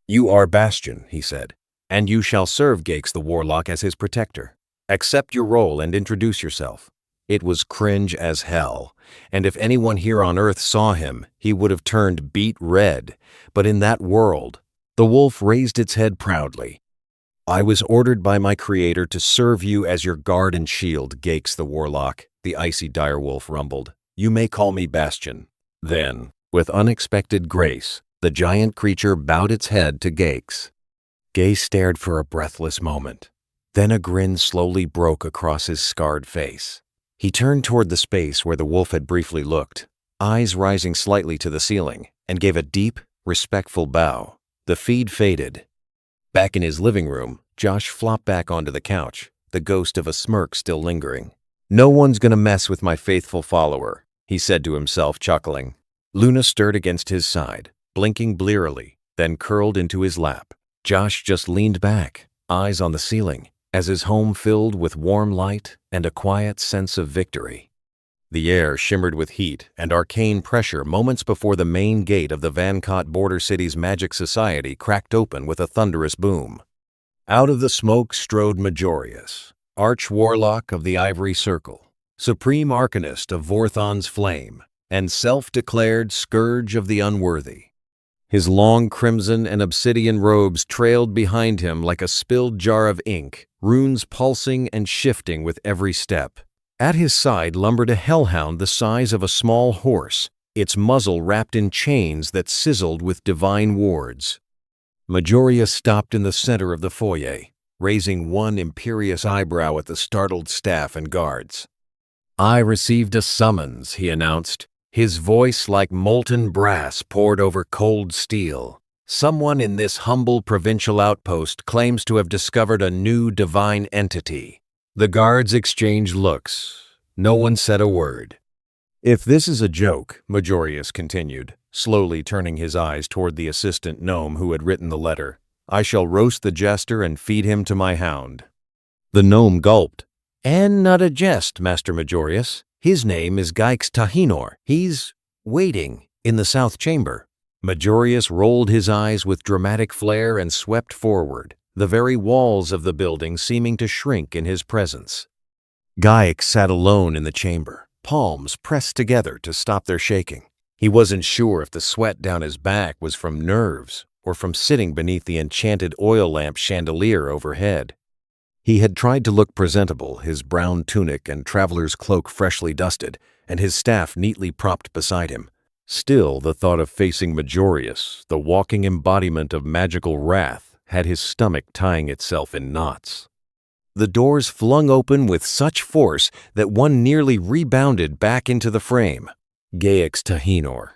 You are Bastion, he said, and you shall serve Gake's the warlock as his protector. Accept your role and introduce yourself. It was cringe as hell, and if anyone here on Earth saw him, he would have turned beet red. But in that world, the wolf raised its head proudly. I was ordered by my creator to serve you as your guard and shield, Gake's the warlock, the icy direwolf rumbled. You may call me Bastion. Then, with unexpected grace, the giant creature bowed its head to Gake's. Gay stared for a breathless moment. Then a grin slowly broke across his scarred face. He turned toward the space where the wolf had briefly looked, eyes rising slightly to the ceiling, and gave a deep, respectful bow. The feed faded. Back in his living room, Josh flopped back onto the couch, the ghost of a smirk still lingering. No one's gonna mess with my faithful follower, he said to himself, chuckling. Luna stirred against his side, blinking blearily, then curled into his lap. Josh just leaned back, eyes on the ceiling, as his home filled with warm light and a quiet sense of victory. The air shimmered with heat and arcane pressure moments before the main gate of the Vancott Border City's Magic Society cracked open with a thunderous boom. Out of the smoke strode Majorius, arch-warlock of the Ivory Circle, supreme arcanist of Vorthon's Flame, and self-declared scourge of the unworthy. His long crimson and obsidian robes trailed behind him like a spilled jar of ink, runes pulsing and shifting with every step. At his side lumbered a hellhound the size of a small horse, its muzzle wrapped in chains that sizzled with divine wards. Majorius stopped in the center of the foyer, raising one imperious eyebrow at the startled staff and guards. I received a summons, he announced. His voice like molten brass poured over cold steel. Someone in this humble provincial outpost claims to have discovered a new divine entity. The guards exchanged looks. No one said a word. If this is a joke, Majorius continued, slowly turning his eyes toward the assistant gnome who had written the letter, I shall roast the jester and feed him to my hound. The gnome gulped. And not a jest, Master Majorius. His name is Gaix Tahinor. He's waiting in the south chamber. Majorius rolled his eyes with dramatic flair and swept forward, the very walls of the building seeming to shrink in his presence. Gaix sat alone in the chamber, palms pressed together to stop their shaking. He wasn't sure if the sweat down his back was from nerves or from sitting beneath the enchanted oil lamp chandelier overhead. He had tried to look presentable, his brown tunic and traveler's cloak freshly dusted, and his staff neatly propped beside him. Still, the thought of facing Majorius, the walking embodiment of magical wrath, had his stomach tying itself in knots. The doors flung open with such force that one nearly rebounded back into the frame. Gaix Tahinor.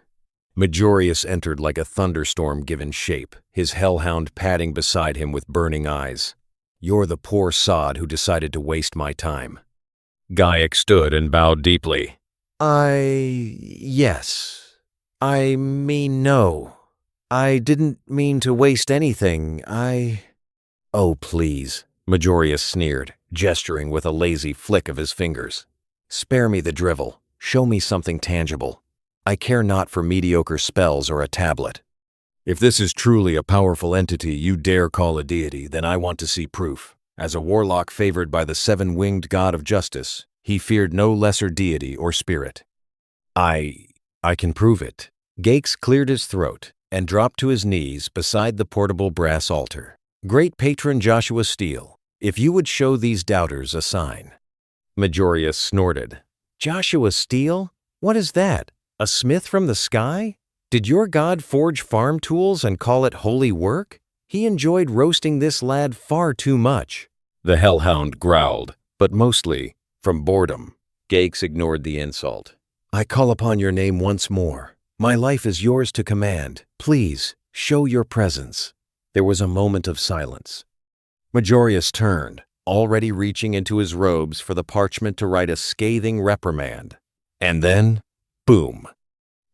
Majorius entered like a thunderstorm given shape, his hellhound padding beside him with burning eyes. You're the poor sod who decided to waste my time. Gaix stood and bowed deeply. Yes. I mean, no. I didn't mean to waste anything. Oh, please, Majorius sneered, gesturing with a lazy flick of his fingers. Spare me the drivel. Show me something tangible. I care not for mediocre spells or a tablet. If this is truly a powerful entity you dare call a deity, then I want to see proof. As a warlock favored by the seven-winged god of justice, he feared no lesser deity or spirit. I can prove it. Gaix cleared his throat and dropped to his knees beside the portable brass altar. Great patron Joshua Steele, if you would show these doubters a sign. Majorius snorted. Joshua Steele? What is that? A smith from the sky? Did your god forge farm tools and call it holy work? He enjoyed roasting this lad far too much. The hellhound growled, but mostly from boredom. Gaix ignored the insult. I call upon your name once more. My life is yours to command. Please, show your presence. There was a moment of silence. Majorius turned, already reaching into his robes for the parchment to write a scathing reprimand. And then, boom!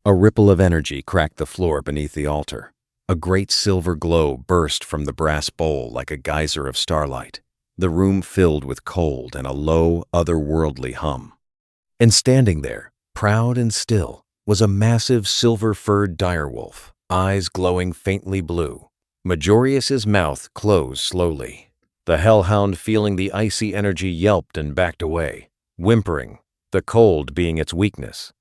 A ripple of energy cracked the floor beneath the altar. A great silver glow burst from the brass bowl like a geyser of starlight. The room filled with cold and a low, otherworldly hum. And standing there, proud and still, was a massive silver-furred direwolf, eyes glowing faintly blue. Majorius's mouth closed slowly. The hellhound, feeling the icy energy, yelped and backed away, whimpering, the cold being its weakness.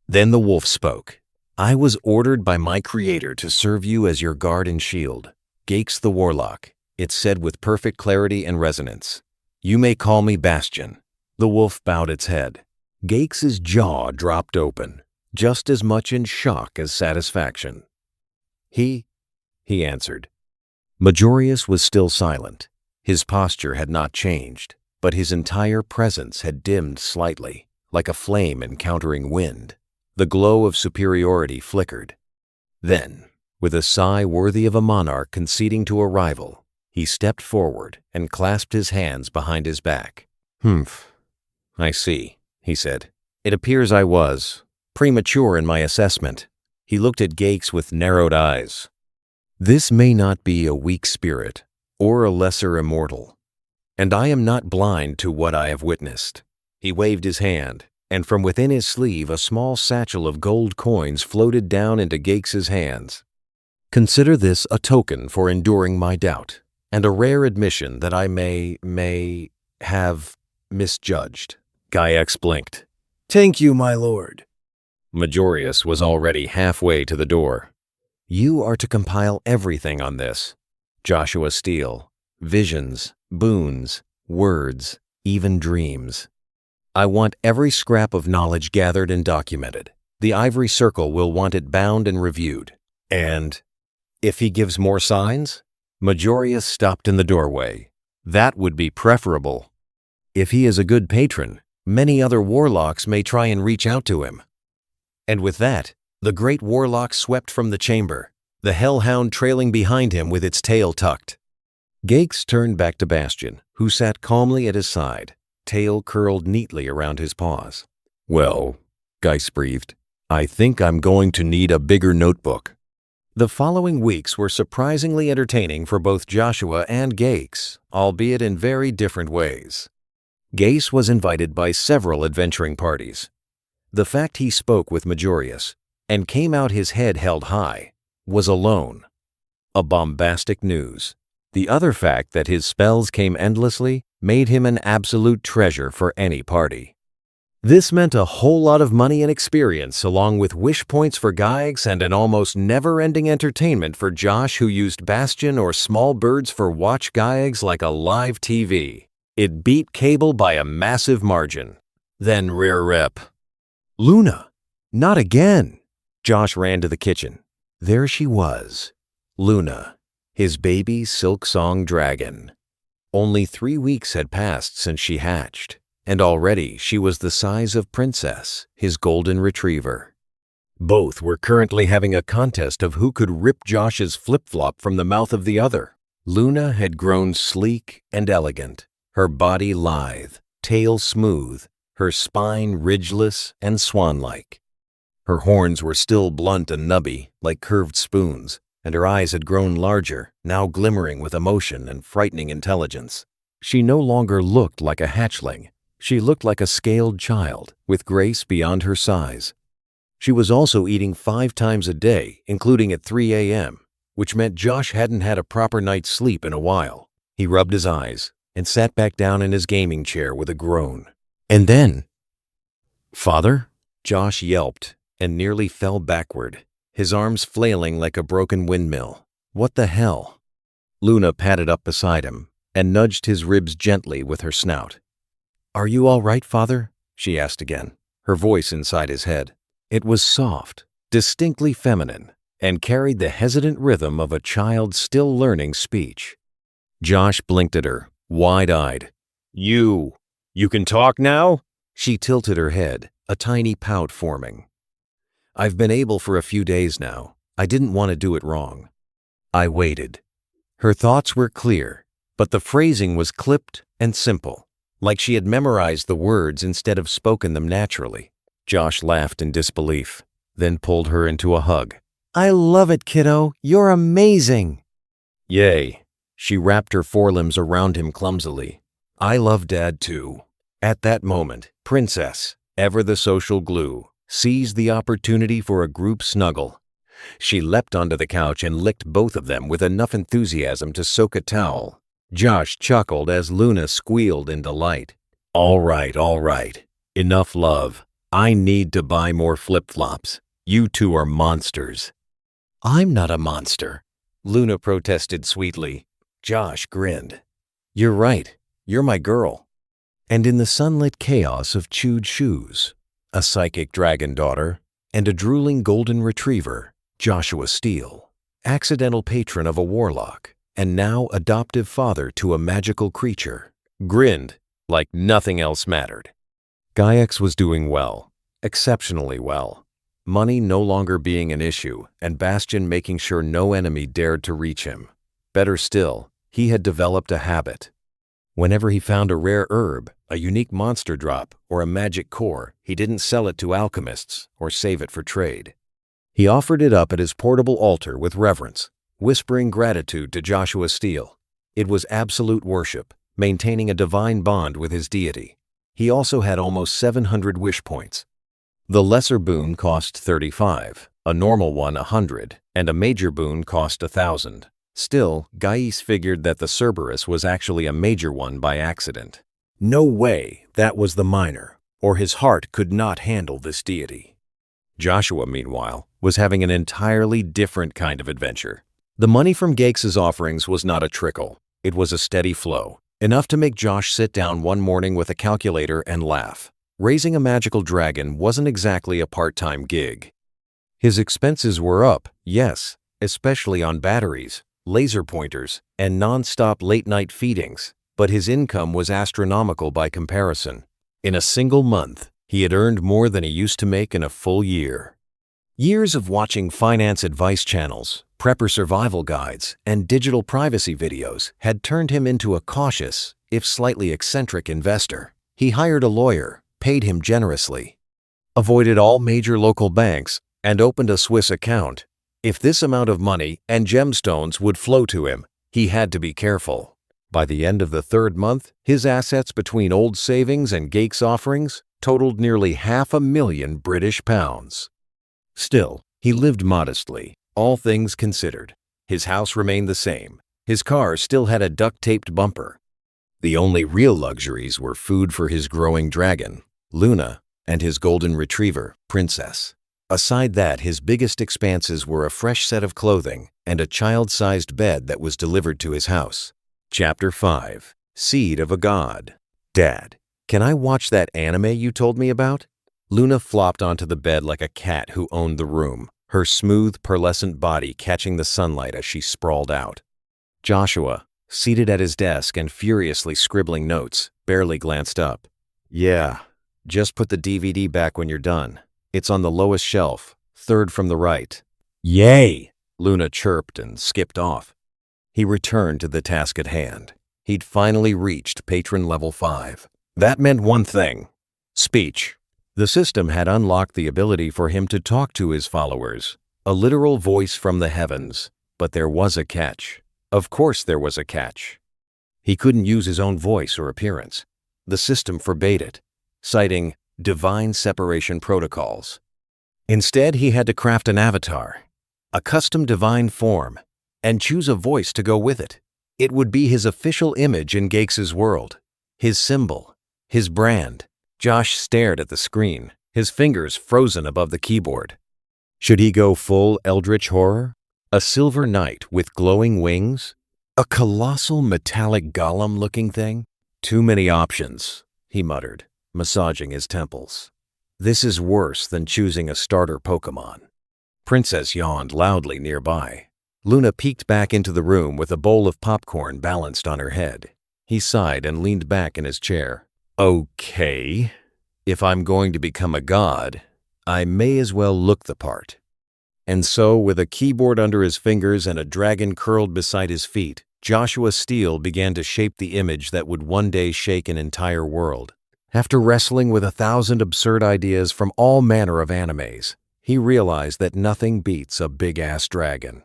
Then the wolf spoke. I was ordered by my creator to serve you as your guard and shield. Gaix the warlock, it said with perfect clarity and resonance. You may call me Bastion. The wolf bowed its head. Gaix's jaw dropped open, just as much in shock as satisfaction. He answered. Majorius was still silent. His posture had not changed, but his entire presence had dimmed slightly, like a flame encountering wind. The glow of superiority flickered. Then, with a sigh worthy of a monarch conceding to a rival, he stepped forward and clasped his hands behind his back. I see, he said. It appears I was premature in my assessment. He looked at Gaix with narrowed eyes. This may not be a weak spirit or a lesser immortal, and I am not blind to what I have witnessed. He waved his hand, and from within his sleeve a small satchel of gold coins floated down into Gaix's hands. Consider this a token for enduring my doubt, and a rare admission that I may have misjudged. Gaix blinked. Thank you, my lord. Majorius was already halfway to the door. You are to compile everything on this. Joshua Steele, visions, boons, words, even dreams. I want every scrap of knowledge gathered and documented. The ivory circle will want it bound and reviewed. And if he gives more signs? Majorius stopped in the doorway. That would be preferable. If he is a good patron, many other warlocks may try and reach out to him. And with that, the great warlock swept from the chamber, the hellhound trailing behind him with its tail tucked. Gaix turned back to Bastion, who sat calmly at his side, tail curled neatly around his paws. Well, Gaix breathed, I think I'm going to need a bigger notebook. The following weeks were surprisingly entertaining for both Joshua and Gaix, albeit in very different ways. Gaix was invited by several adventuring parties. The fact he spoke with Majorius, and came out his head held high, was alone a bombastic news. The other fact that his spells came endlessly made him an absolute treasure for any party. This meant a whole lot of money and experience, along with wish points for Gaix and an almost never-ending entertainment for Josh, who used Bastion or small birds for watch Gaix like a live TV. It beat cable by a massive margin. Then rear rep. Luna! Not again! Josh ran to the kitchen. There she was. Luna, his baby silk-song dragon. Only 3 weeks had passed since she hatched, and already she was the size of Princess, his golden retriever. Both were currently having a contest of who could rip Josh's flip-flop from the mouth of the other. Luna had grown sleek and elegant, her body lithe, tail smooth, her spine ridgeless and swan-like. Her horns were still blunt and nubby, like curved spoons, and her eyes had grown larger, now glimmering with emotion and frightening intelligence. She no longer looked like a hatchling. She looked like a scaled child, with grace beyond her size. She was also eating 5 times a day, including at 3 a.m., which meant Josh hadn't had a proper night's sleep in a while. He rubbed his eyes and sat back down in his gaming chair with a groan. And then, "Father?" Josh yelped and nearly fell backward, his arms flailing like a broken windmill. "What the hell?" Luna padded up beside him and nudged his ribs gently with her snout. "Are you all right, Father?" she asked again, her voice inside his head. It was soft, distinctly feminine, and carried the hesitant rhythm of a child still learning speech. Josh blinked at her, wide-eyed. You can talk now?" She tilted her head, a tiny pout forming. "I've been able for a few days now. I didn't want to do it wrong." I waited. Her thoughts were clear, but the phrasing was clipped and simple, like she had memorized the words instead of spoken them naturally. Josh laughed in disbelief, then pulled her into a hug. "I love it, kiddo. You're amazing." "Yay." She wrapped her forelimbs around him clumsily. "I love Dad too." At that moment, Princess, ever the social glue, seized the opportunity for a group snuggle. She leapt onto the couch and licked both of them with enough enthusiasm to soak a towel. Josh chuckled as Luna squealed in delight. All right. Enough love. I need to buy more flip-flops. You two are monsters." "I'm not a monster," Luna protested sweetly. Josh grinned. "You're right. You're my girl." And in the sunlit chaos of chewed shoes, a psychic dragon daughter, and a drooling golden retriever, Joshua Steele, accidental patron of a warlock, and now adoptive father to a magical creature, grinned like nothing else mattered. Gaiax was doing well, exceptionally well. Money no longer being an issue, and Bastion making sure no enemy dared to reach him. Better still, he had developed a habit. Whenever he found a rare herb, a unique monster drop, or a magic core, he didn't sell it to alchemists or save it for trade. He offered it up at his portable altar with reverence, whispering gratitude to Joshua Steele. It was absolute worship, maintaining a divine bond with his deity. He also had almost 700 wish points. The lesser boon cost 35, a normal one 100, and a major boon cost 1,000. Still, Gaius figured that the Cerberus was actually a major one by accident. No way that was the minor, or his heart could not handle this deity. Joshua, meanwhile, was having an entirely different kind of adventure. The money from Gaix's offerings was not a trickle. It was a steady flow, enough to make Josh sit down one morning with a calculator and laugh. Raising a magical dragon wasn't exactly a part-time gig. His expenses were up, yes, especially on batteries, laser pointers, and non-stop late-night feedings, but his income was astronomical by comparison. In a single month, he had earned more than he used to make in a full year. Years of watching finance advice channels, prepper survival guides, and digital privacy videos had turned him into a cautious, if slightly eccentric investor. He hired a lawyer, paid him generously, avoided all major local banks, and opened a Swiss account. If this amount of money and gemstones would flow to him, he had to be careful. By the end of the 3rd month, his assets between old savings and Gaix offerings totaled nearly £500,000 British pounds. Still, he lived modestly, all things considered. His house remained the same. His car still had a duct-taped bumper. The only real luxuries were food for his growing dragon, Luna, and his golden retriever, Princess. Aside that, his biggest expenses were a fresh set of clothing and a child-sized bed that was delivered to his house. Chapter 5. Seed of a God. Dad, can I watch that anime you told me about? Luna flopped onto the bed like a cat who owned the room, her smooth, pearlescent body catching the sunlight as she sprawled out. Joshua, seated at his desk and furiously scribbling notes, barely glanced up. Yeah, just put the DVD back when you're done. It's on the lowest shelf, 3rd from the right. Yay! Luna chirped and skipped off. He returned to the task at hand. He'd finally reached Patron level 5. That meant one thing: speech. The system had unlocked the ability for him to talk to his followers, a literal voice from the heavens. But there was a catch. Of course there was a catch. He couldn't use his own voice or appearance. The system forbade it, citing divine separation protocols. Instead, he had to craft an avatar, a custom divine form, and choose a voice to go with it. It would be his official image in Gakes' world, his symbol, his brand. Josh stared at the screen, his fingers frozen above the keyboard. Should he go full eldritch horror? A silver knight with glowing wings? A colossal metallic golem-looking thing? Too many options, he muttered, massaging his temples. This is worse than choosing a starter Pokemon. Princess yawned loudly nearby. Luna peeked back into the room with a bowl of popcorn balanced on her head. He sighed and leaned back in his chair. Okay, if I'm going to become a god, I may as well look the part. And so, with a keyboard under his fingers and a dragon curled beside his feet, Joshua Steele began to shape the image that would one day shake an entire world. After wrestling with 1,000 absurd ideas from all manner of animes, he realized that nothing beats a big-ass dragon.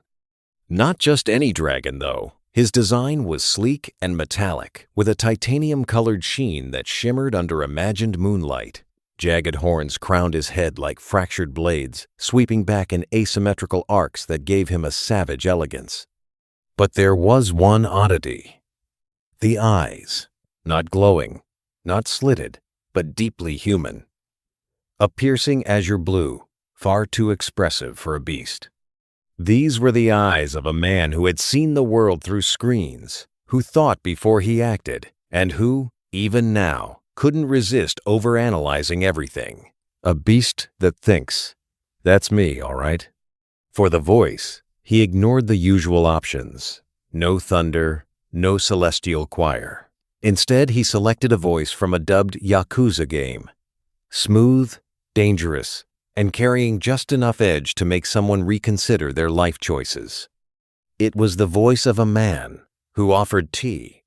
Not just any dragon, though. His design was sleek and metallic, with a titanium-colored sheen that shimmered under imagined moonlight. Jagged horns crowned his head like fractured blades, sweeping back in asymmetrical arcs that gave him a savage elegance. But there was one oddity. The eyes. Not glowing, not slitted, but deeply human. A piercing azure blue, far too expressive for a beast. These were the eyes of a man who had seen the world through screens, who thought before he acted, and who, even now, couldn't resist overanalyzing everything. A beast that thinks. That's me, all right. For the voice, he ignored the usual options. No thunder, no celestial choir. Instead, he selected a voice from a dubbed Yakuza game. Smooth, dangerous, and carrying just enough edge to make someone reconsider their life choices. It was the voice of a man who offered tea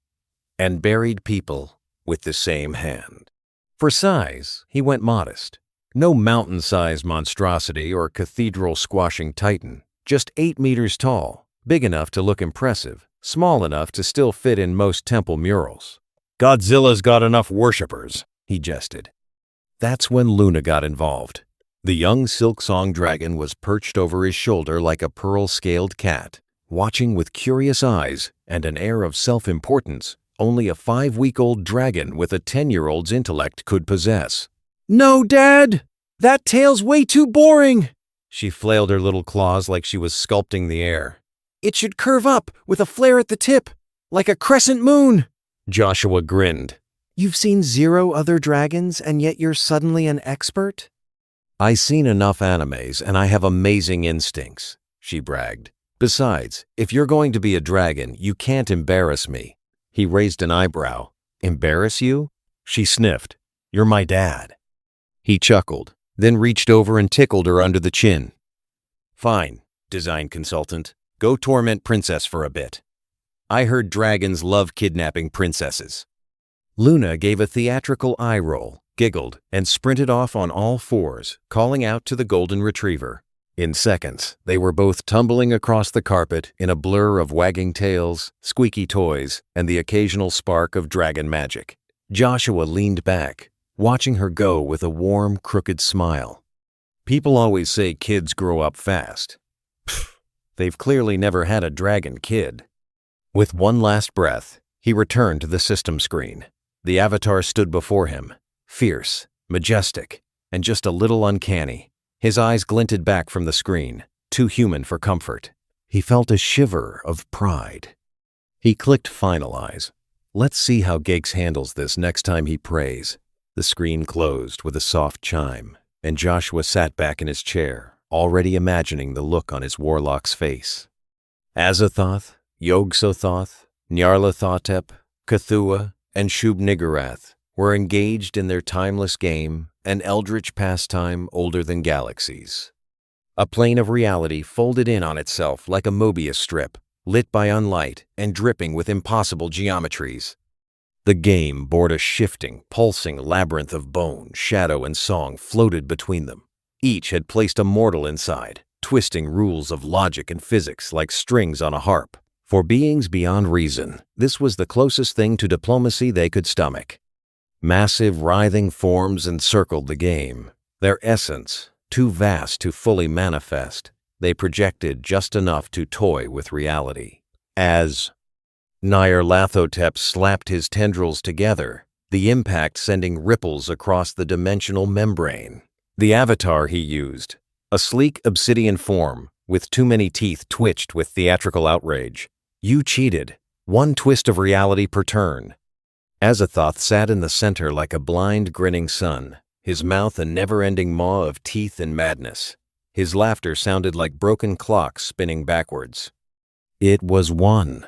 and buried people with the same hand. For size, he went modest. No mountain-sized monstrosity or cathedral-squashing titan, just 8 meters tall, big enough to look impressive, small enough to still fit in most temple murals. Godzilla's got enough worshippers, he jested. That's when Luna got involved. The young silk-song dragon was perched over his shoulder like a pearl-scaled cat, watching with curious eyes and an air of self-importance only a 5-week-old dragon with a 10-year-old's intellect could possess. "No, Dad! That tail's way too boring!" She flailed her little claws like she was sculpting the air. "It should curve up with a flare at the tip, like a crescent moon." Joshua grinned. "You've seen 0 other dragons and yet you're suddenly an expert?" "I've seen enough animes and I have amazing instincts," she bragged. "Besides, if you're going to be a dragon, you can't embarrass me." He raised an eyebrow. "Embarrass you?" She sniffed. "You're my dad." He chuckled, then reached over and tickled her under the chin. "Fine, design consultant. Go torment Princess for a bit. I heard dragons love kidnapping princesses." Luna gave a theatrical eye roll, giggled, and sprinted off on all fours, calling out to the golden retriever. In seconds, they were both tumbling across the carpet in a blur of wagging tails, squeaky toys, and the occasional spark of dragon magic. Joshua leaned back, watching her go with a warm, crooked smile. People always say kids grow up fast. Pfft, they've clearly never had a dragon kid. With one last breath, he returned to the system screen. The avatar stood before him, fierce, majestic, and just a little uncanny. His eyes glinted back from the screen, too human for comfort. He felt a shiver of pride. He clicked finalize. Let's see how Gakes handles this next time he prays. The screen closed with a soft chime, and Joshua sat back in his chair, already imagining the look on his warlock's face. Azathoth, Yog-Sothoth, Nyarlathotep, Cthulhu, and Shub-Niggurath were engaged in their timeless game, an eldritch pastime older than galaxies. A plane of reality folded in on itself like a Mobius strip, lit by unlight and dripping with impossible geometries. The game bored a shifting, pulsing labyrinth of bone, shadow, and song floated between them. Each had placed a mortal inside, twisting rules of logic and physics like strings on a harp. For beings beyond reason, this was the closest thing to diplomacy they could stomach. Massive, writhing forms encircled the game. Their essence, too vast to fully manifest, they projected just enough to toy with reality. As Nyarlathotep slapped his tendrils together, the impact sending ripples across the dimensional membrane. The avatar he used, a sleek obsidian form with too many teeth, twitched with theatrical outrage. You cheated. One twist of reality per turn. Azathoth sat in the center like a blind, grinning sun, his mouth a never-ending maw of teeth and madness. His laughter sounded like broken clocks spinning backwards. "It was won.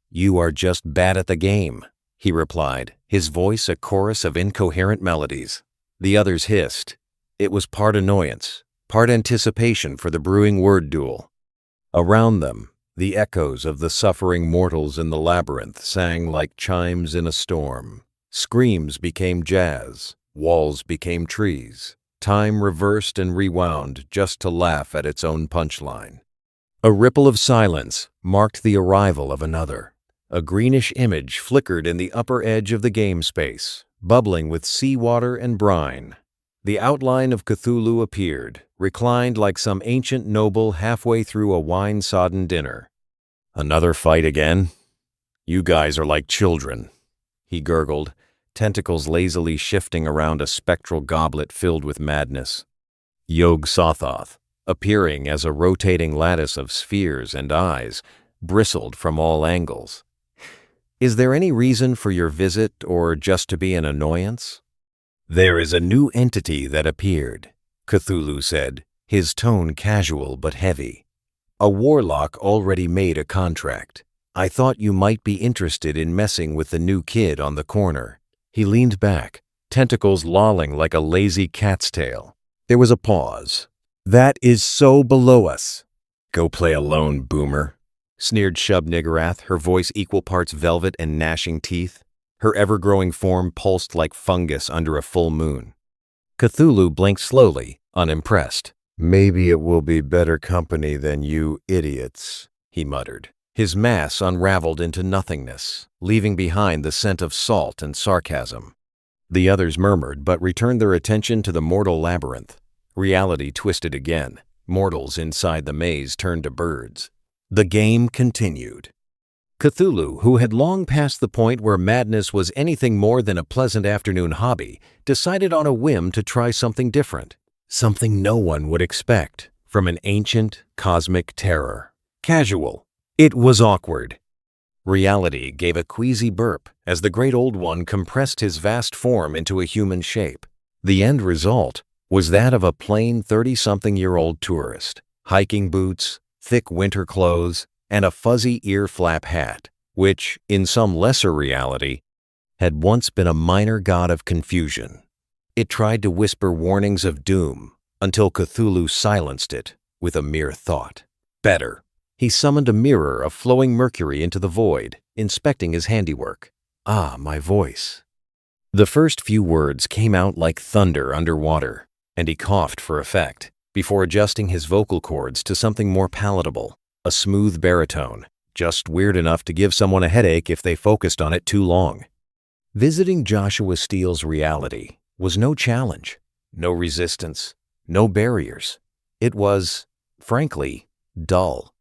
You are just bad at the game," he replied, his voice a chorus of incoherent melodies. The others hissed. It was part annoyance, part anticipation for the brewing word duel. Around them, the echoes of the suffering mortals in the labyrinth sang like chimes in a storm. Screams became jazz, walls became trees. Time reversed and rewound just to laugh at its own punchline. A ripple of silence marked the arrival of another. A greenish image flickered in the upper edge of the game space, bubbling with seawater and brine. The outline of Cthulhu appeared, reclined like some ancient noble halfway through a wine-sodden dinner. "Another fight again? You guys are like children," he gurgled, tentacles lazily shifting around a spectral goblet filled with madness. Yog-Sothoth, appearing as a rotating lattice of spheres and eyes, bristled from all angles. "Is there any reason for your visit, or just to be an annoyance?" "There is a new entity that appeared," Cthulhu said, his tone casual but heavy. "A warlock already made a contract. I thought you might be interested in messing with the new kid on the corner." He leaned back, tentacles lolling like a lazy cat's tail. There was a pause. "That is so below us." "Go play alone, boomer," sneered Shub-Niggurath, her voice equal parts velvet and gnashing teeth. Her ever-growing form pulsed like fungus under a full moon. Cthulhu blinked slowly, unimpressed. "Maybe it will be better company than you idiots," he muttered. His mass unraveled into nothingness, leaving behind the scent of salt and sarcasm. The others murmured but returned their attention to the mortal labyrinth. Reality twisted again. Mortals inside the maze turned to birds. The game continued. Cthulhu, who had long passed the point where madness was anything more than a pleasant afternoon hobby, decided on a whim to try something different. Something no one would expect from an ancient, cosmic terror. Casual. It was awkward. Reality gave a queasy burp as the great old one compressed his vast form into a human shape. The end result was that of a plain 30-something-year-old tourist. Hiking boots, thick winter clothes, and a fuzzy ear-flap hat, which, in some lesser reality, had once been a minor god of confusion. It tried to whisper warnings of doom until Cthulhu silenced it with a mere thought. Better. He summoned a mirror of flowing mercury into the void, inspecting his handiwork. "Ah, my voice." The first few words came out like thunder underwater, and he coughed for effect, before adjusting his vocal cords to something more palatable, a smooth baritone, just weird enough to give someone a headache if they focused on it too long. Visiting Joshua Steele's reality was no challenge, no resistance, no barriers. It was, frankly, dull.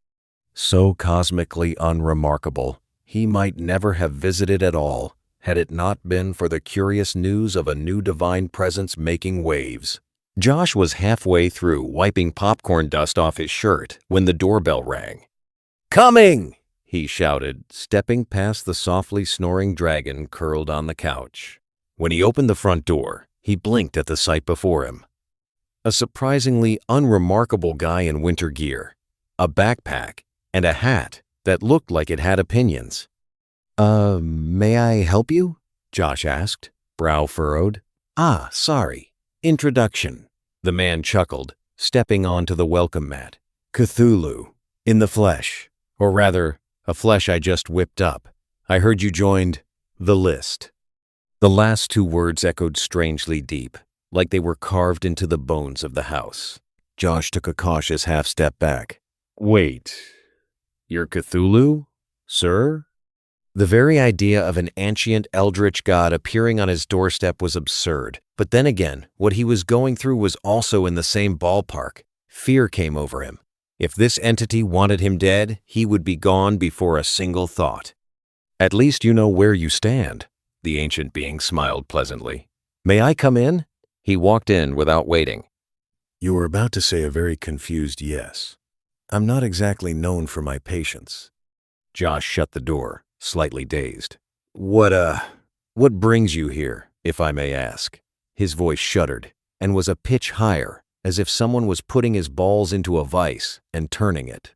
So cosmically unremarkable, he might never have visited at all had it not been for the curious news of a new divine presence making waves. Josh was halfway through wiping popcorn dust off his shirt when the doorbell rang. "Coming!" he shouted, stepping past the softly snoring dragon curled on the couch. When he opened the front door, he blinked at the sight before him. A surprisingly unremarkable guy in winter gear, a backpack, and a hat that looked like it had opinions. May I help you?" Josh asked, brow furrowed. "Ah, sorry. Introduction." The man chuckled, stepping onto the welcome mat. "Cthulhu, in the flesh. Or rather, a flesh I just whipped up. I heard you joined the list." The last two words echoed strangely deep, like they were carved into the bones of the house. Josh took a cautious half-step back. Wait, you're Cthulhu, sir? The very idea of an ancient eldritch god appearing on his doorstep was absurd. But then again, what he was going through was also in the same ballpark. Fear came over him. If this entity wanted him dead, he would be gone before a single thought. At least you know where you stand, the ancient being smiled pleasantly. May I come in? He walked in without waiting. You were about to say a very confused yes. I'm not exactly known for my patience. Josh shut the door, slightly dazed. What brings you here, if I may ask? His voice shuddered and was a pitch higher, as if someone was putting his balls into a vice and turning it.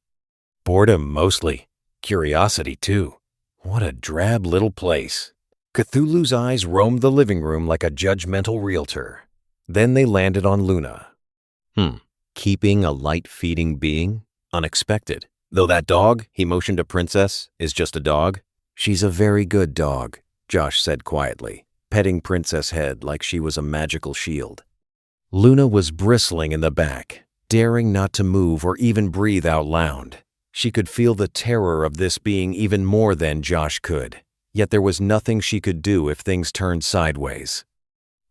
Boredom mostly. Curiosity too. What a drab little place. Cthulhu's eyes roamed the living room like a judgmental realtor. Then they landed on Luna. Keeping a light-feeding being? Unexpected. Though that dog, he motioned to Princess, is just a dog. She's a very good dog, Josh said quietly, petting Princess' head like she was a magical shield. Luna was bristling in the back, daring not to move or even breathe out loud. She could feel the terror of this being even more than Josh could, yet there was nothing she could do if things turned sideways.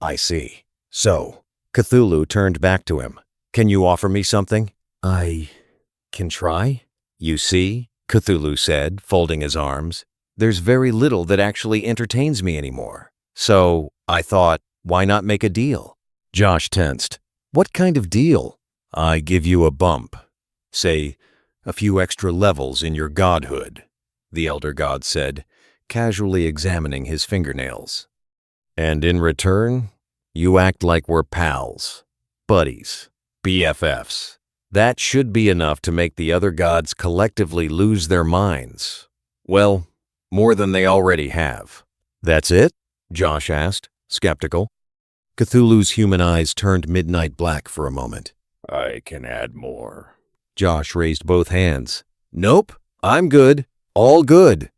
I see. So, Cthulhu turned back to him. Can you offer me something? I can try. You see, Cthulhu said, folding his arms, there's very little that actually entertains me anymore. So, I thought, why not make a deal? Josh tensed. What kind of deal? I give you a bump. Say, a few extra levels in your godhood, the elder god said, casually examining his fingernails. And in return, you act like we're pals, buddies, BFFs. That should be enough to make the other gods collectively lose their minds. Well, more than they already have. That's it? Josh asked, skeptical. Cthulhu's human eyes turned midnight black for a moment. I can add more. Josh raised both hands. Nope, I'm good. All good.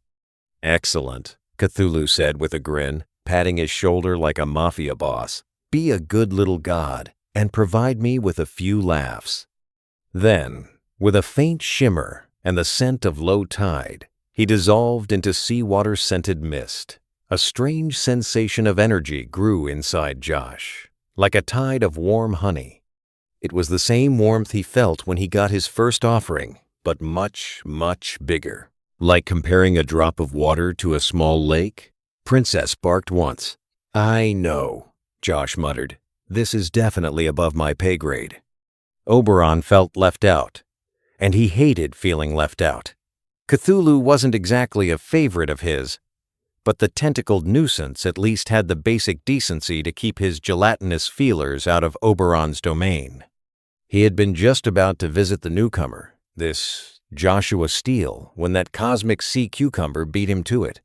Excellent, Cthulhu said with a grin, patting his shoulder like a mafia boss. Be a good little god and provide me with a few laughs. Then, with a faint shimmer and the scent of low tide, he dissolved into seawater-scented mist. A strange sensation of energy grew inside Josh, like a tide of warm honey. It was the same warmth he felt when he got his first offering, but much, much bigger. Like comparing a drop of water to a small lake? Princess barked once. I know, Josh muttered. This is definitely above my pay grade. Oberon felt left out, and he hated feeling left out. Cthulhu wasn't exactly a favorite of his, but the tentacled nuisance at least had the basic decency to keep his gelatinous feelers out of Oberon's domain. He had been just about to visit the newcomer, this Joshua Steele, when that cosmic sea cucumber beat him to it.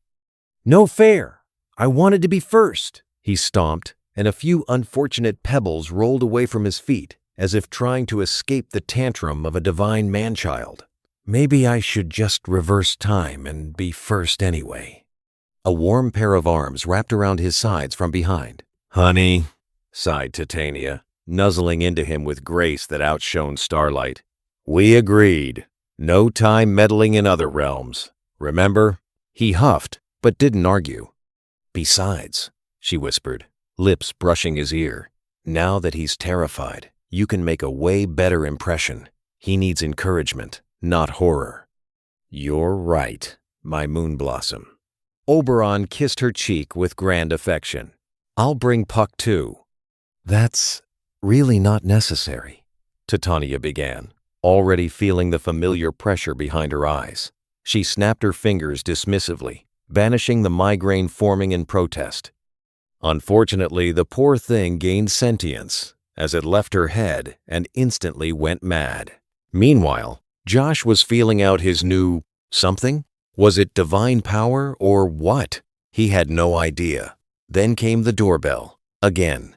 No fair! I wanted to be first! He stomped, and a few unfortunate pebbles rolled away from his feet, as if trying to escape the tantrum of a divine man-child. Maybe I should just reverse time and be first anyway. A warm pair of arms wrapped around his sides from behind. Honey, sighed Titania, nuzzling into him with grace that outshone starlight. We agreed. No time meddling in other realms. Remember? He huffed, but didn't argue. Besides, she whispered, lips brushing his ear, now that he's terrified, you can make a way better impression. He needs encouragement, not horror. You're right, my moon blossom. Oberon kissed her cheek with grand affection. I'll bring Puck too. That's really not necessary, Titania began, already feeling the familiar pressure behind her eyes. She snapped her fingers dismissively, banishing the migraine forming in protest. Unfortunately, the poor thing gained sentience as it left her head and instantly went mad. Meanwhile, Josh was feeling out his new something. Was it divine power or what? He had no idea. Then came the doorbell. Again.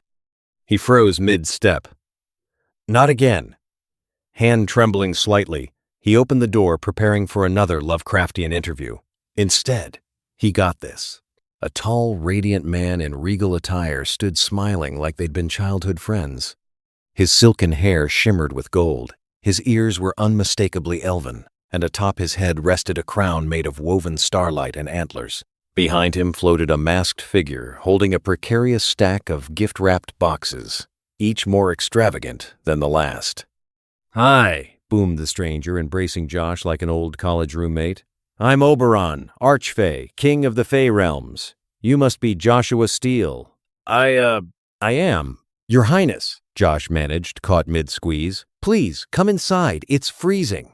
He froze mid-step. Not again. Hand trembling slightly, he opened the door preparing for another Lovecraftian interview. Instead, he got this. A tall, radiant man in regal attire stood smiling like they'd been childhood friends. His silken hair shimmered with gold. His ears were unmistakably elven, and atop his head rested a crown made of woven starlight and antlers. Behind him floated a masked figure holding a precarious stack of gift-wrapped boxes, each more extravagant than the last. "Hi," boomed the stranger, embracing Josh like an old college roommate. "I'm Oberon, Archfey, King of the Fey Realms. You must be Joshua Steele." I am. Your Highness," Josh managed, caught mid-squeeze. "Please, come inside. It's freezing."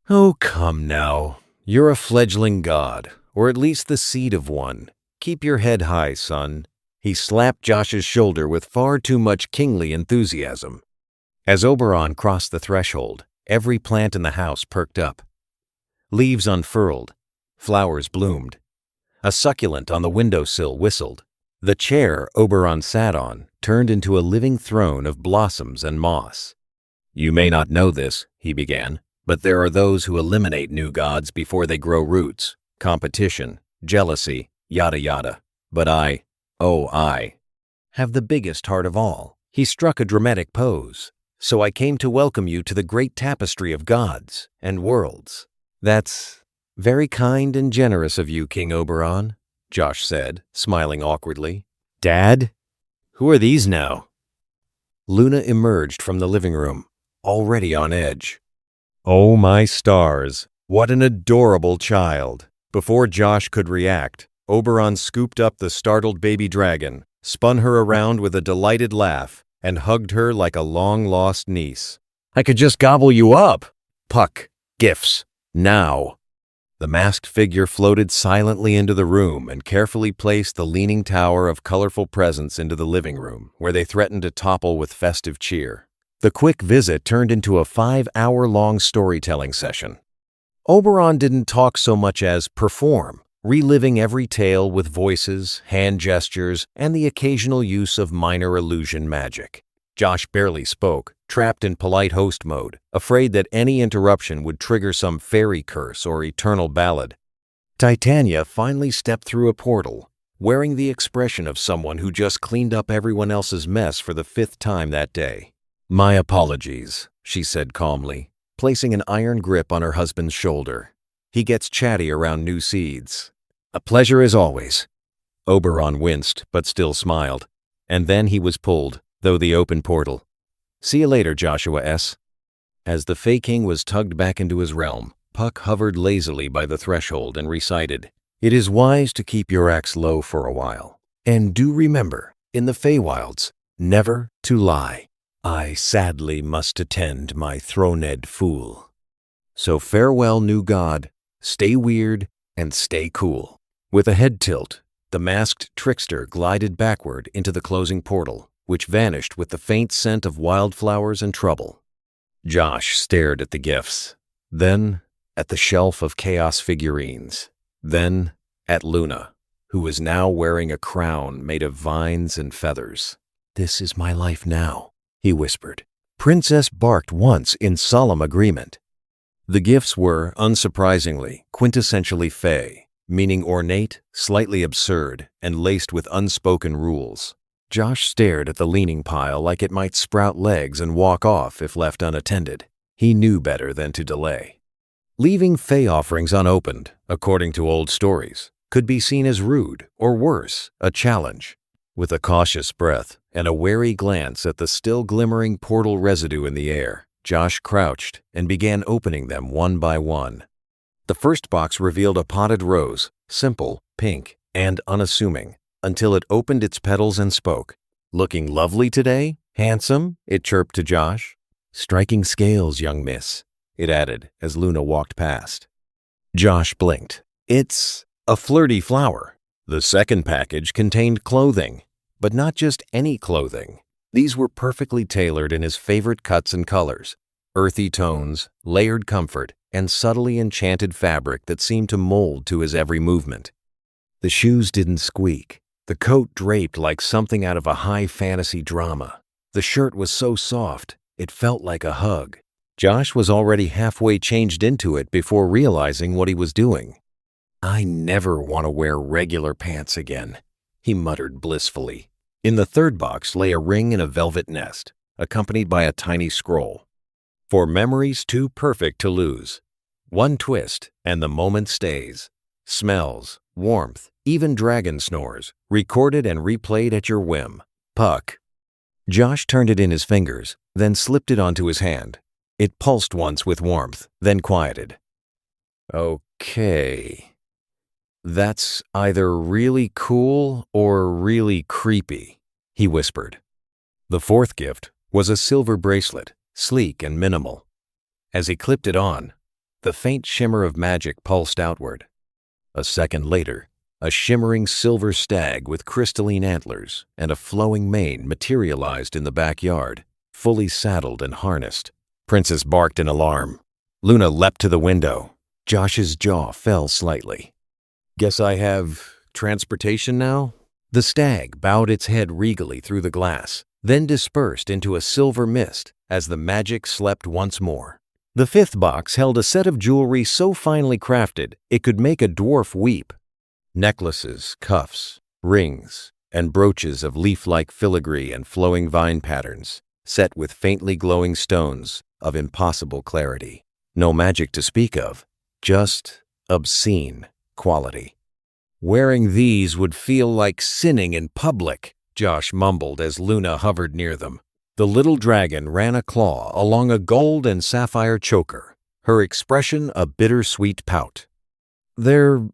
"Oh, come now. You're a fledgling god, or at least the seed of one. Keep your head high, son." He slapped Josh's shoulder with far too much kingly enthusiasm. As Oberon crossed the threshold, every plant in the house perked up. Leaves unfurled. Flowers bloomed. A succulent on the windowsill whistled. The chair Oberon sat on turned into a living throne of blossoms and moss. "You may not know this," he began, "but there are those who eliminate new gods before they grow roots. Competition, jealousy, yada yada. But I have the biggest heart of all." He struck a dramatic pose. "So I came to welcome you to the great tapestry of gods and worlds." "That's very kind and generous of you, King Oberon," Josh said, smiling awkwardly. "Dad? Who are these now?" Luna emerged from the living room, already on edge. "Oh my stars, what an adorable child." Before Josh could react, Oberon scooped up the startled baby dragon, spun her around with a delighted laugh, and hugged her like a long-lost niece. "I could just gobble you up." "Puck, gifts, now." The masked figure floated silently into the room and carefully placed the leaning tower of colorful presents into the living room, where they threatened to topple with festive cheer. The quick visit turned into a 5-hour-long storytelling session. Oberon didn't talk so much as perform, reliving every tale with voices, hand gestures, and the occasional use of minor illusion magic. Josh barely spoke, trapped in polite host mode, afraid that any interruption would trigger some fairy curse or eternal ballad. Titania finally stepped through a portal, wearing the expression of someone who just cleaned up everyone else's mess for the 5th time that day. "My apologies," she said calmly, placing an iron grip on her husband's shoulder. "He gets chatty around new seeds." "A pleasure as always." Oberon winced, but still smiled. And then he was pulled, though the open portal. "See you later, Joshua S." As the Fey King was tugged back into his realm, Puck hovered lazily by the threshold and recited, "It is wise to keep your axe low for a while. And do remember, in the Feywilds, never to lie. I sadly must attend my throned fool. So farewell, new god. Stay weird and stay cool." With a head tilt, the masked trickster glided backward into the closing portal, which vanished with the faint scent of wildflowers and trouble. Josh stared at the gifts, then at the shelf of chaos figurines, then at Luna, who was now wearing a crown made of vines and feathers. "This is my life now," he whispered. Princess barked once in solemn agreement. The gifts were, unsurprisingly, quintessentially Fey, meaning ornate, slightly absurd, and laced with unspoken rules. Josh stared at the leaning pile like it might sprout legs and walk off if left unattended. He knew better than to delay. Leaving Fey offerings unopened, according to old stories, could be seen as rude, or worse, a challenge. With a cautious breath and a wary glance at the still glimmering portal residue in the air, Josh crouched and began opening them one by one. The first box revealed a potted rose, simple, pink, and unassuming, until it opened its petals and spoke. "Looking lovely today? Handsome?" it chirped to Josh. "Striking scales, young miss," it added as Luna walked past. Josh blinked. "It's a flirty flower." The second package contained clothing, but not just any clothing. These were perfectly tailored in his favorite cuts and colors, earthy tones, layered comfort, and subtly enchanted fabric that seemed to mold to his every movement. The shoes didn't squeak. The coat draped like something out of a high fantasy drama. The shirt was so soft, it felt like a hug. Josh was already halfway changed into it before realizing what he was doing. "I never want to wear regular pants again," he muttered blissfully. In the third box lay a ring in a velvet nest, accompanied by a tiny scroll. For memories too perfect to lose. One twist, and the moment stays. Smells, warmth, even dragon snores, recorded and replayed at your whim. Puck. Josh turned it in his fingers, then slipped it onto his hand. It pulsed once with warmth, then quieted. Okay. That's either really cool or really creepy, he whispered. The fourth gift was a silver bracelet, sleek and minimal. As he clipped it on, the faint shimmer of magic pulsed outward. A second later, a shimmering silver stag with crystalline antlers and a flowing mane materialized in the backyard, fully saddled and harnessed. Princess barked in alarm. Luna leapt to the window. Josh's jaw fell slightly. Guess I have transportation now? The stag bowed its head regally through the glass, then dispersed into a silver mist as the magic slept once more. The fifth box held a set of jewelry so finely crafted it could make a dwarf weep. Necklaces, cuffs, rings, and brooches of leaf-like filigree and flowing vine patterns, set with faintly glowing stones of impossible clarity. No magic to speak of, just obscene quality. Wearing these would feel like sinning in public, Josh mumbled as Luna hovered near them. The little dragon ran a claw along a gold and sapphire choker, her expression a bittersweet pout. They're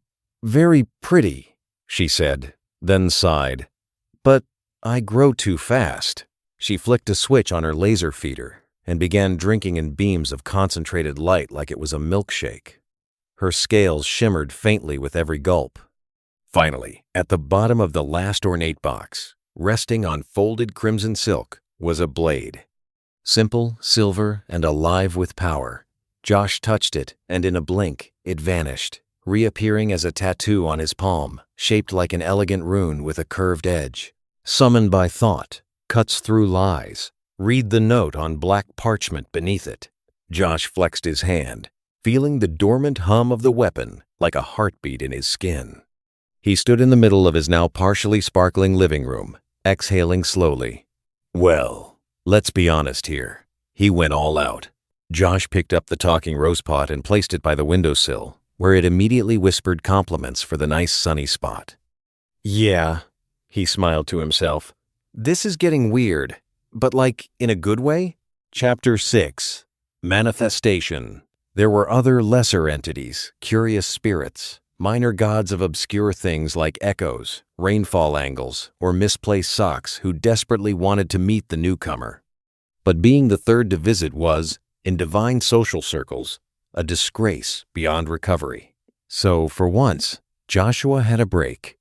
very pretty, she said, then sighed. But I grow too fast. She flicked a switch on her laser feeder and began drinking in beams of concentrated light like it was a milkshake. Her scales shimmered faintly with every gulp. Finally, at the bottom of the last ornate box, resting on folded crimson silk, was a blade. Simple, silver, and alive with power. Josh touched it, and in a blink, it vanished, reappearing as a tattoo on his palm, shaped like an elegant rune with a curved edge. Summoned by thought, cuts through lies. Read the note on black parchment beneath it. Josh flexed his hand, feeling the dormant hum of the weapon like a heartbeat in his skin. He stood in the middle of his now partially sparkling living room, exhaling slowly. Well, let's be honest here. He went all out. Josh picked up the talking rosepot and placed it by the windowsill, where it immediately whispered compliments for the nice sunny spot. Yeah, he smiled to himself. This is getting weird, but like in a good way? Chapter 6. Manifestation. There were other lesser entities, curious spirits, minor gods of obscure things like echoes, rainfall angles, or misplaced socks who desperately wanted to meet the newcomer. But being the third to visit was, in divine social circles, a disgrace beyond recovery. So, for once, Joshua had a break.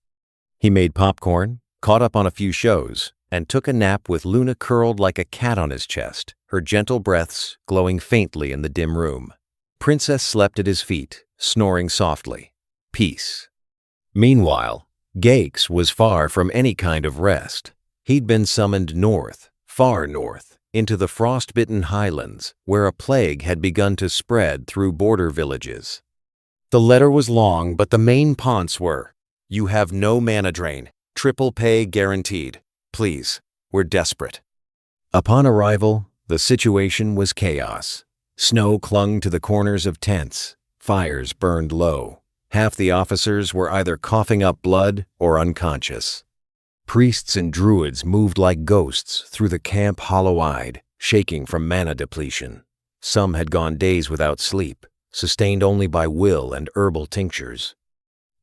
He made popcorn, caught up on a few shows, and took a nap with Luna curled like a cat on his chest, her gentle breaths glowing faintly in the dim room. Princess slept at his feet, snoring softly. Peace. Meanwhile, Gakes was far from any kind of rest. He'd been summoned north, far north, into the frost-bitten highlands, where a plague had begun to spread through border villages. The letter was long, but the main ponts were, "You have no mana drain. Triple pay guaranteed. Please, we're desperate." Upon arrival, the situation was chaos. Snow clung to the corners of tents. Fires burned low. Half the officers were either coughing up blood or unconscious. Priests and druids moved like ghosts through the camp hollow-eyed, shaking from mana depletion. Some had gone days without sleep, sustained only by will and herbal tinctures.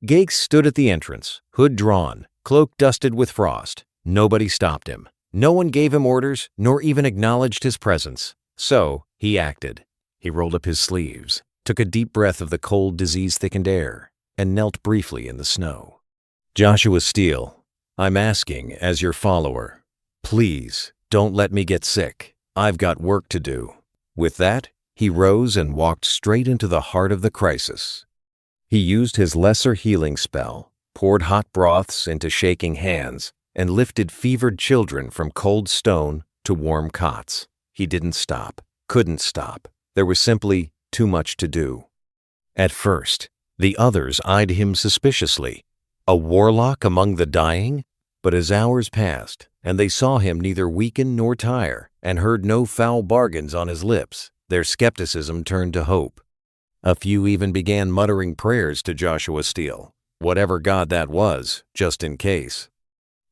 Gakes stood at the entrance, hood drawn, cloak dusted with frost. Nobody stopped him. No one gave him orders, nor even acknowledged his presence. So, he acted. He rolled up his sleeves, took a deep breath of the cold, disease-thickened air, and knelt briefly in the snow. Joshua Steele, I'm asking as your follower. Please, don't let me get sick. I've got work to do. With that, he rose and walked straight into the heart of the crisis. He used his lesser healing spell, poured hot broths into shaking hands, and lifted fevered children from cold stone to warm cots. He didn't stop, couldn't stop. There was simply too much to do. At first, the others eyed him suspiciously. A warlock among the dying? But as hours passed, and they saw him neither weaken nor tire, and heard no foul bargains on his lips, their skepticism turned to hope. A few even began muttering prayers to Joshua Steele, whatever god that was, just in case.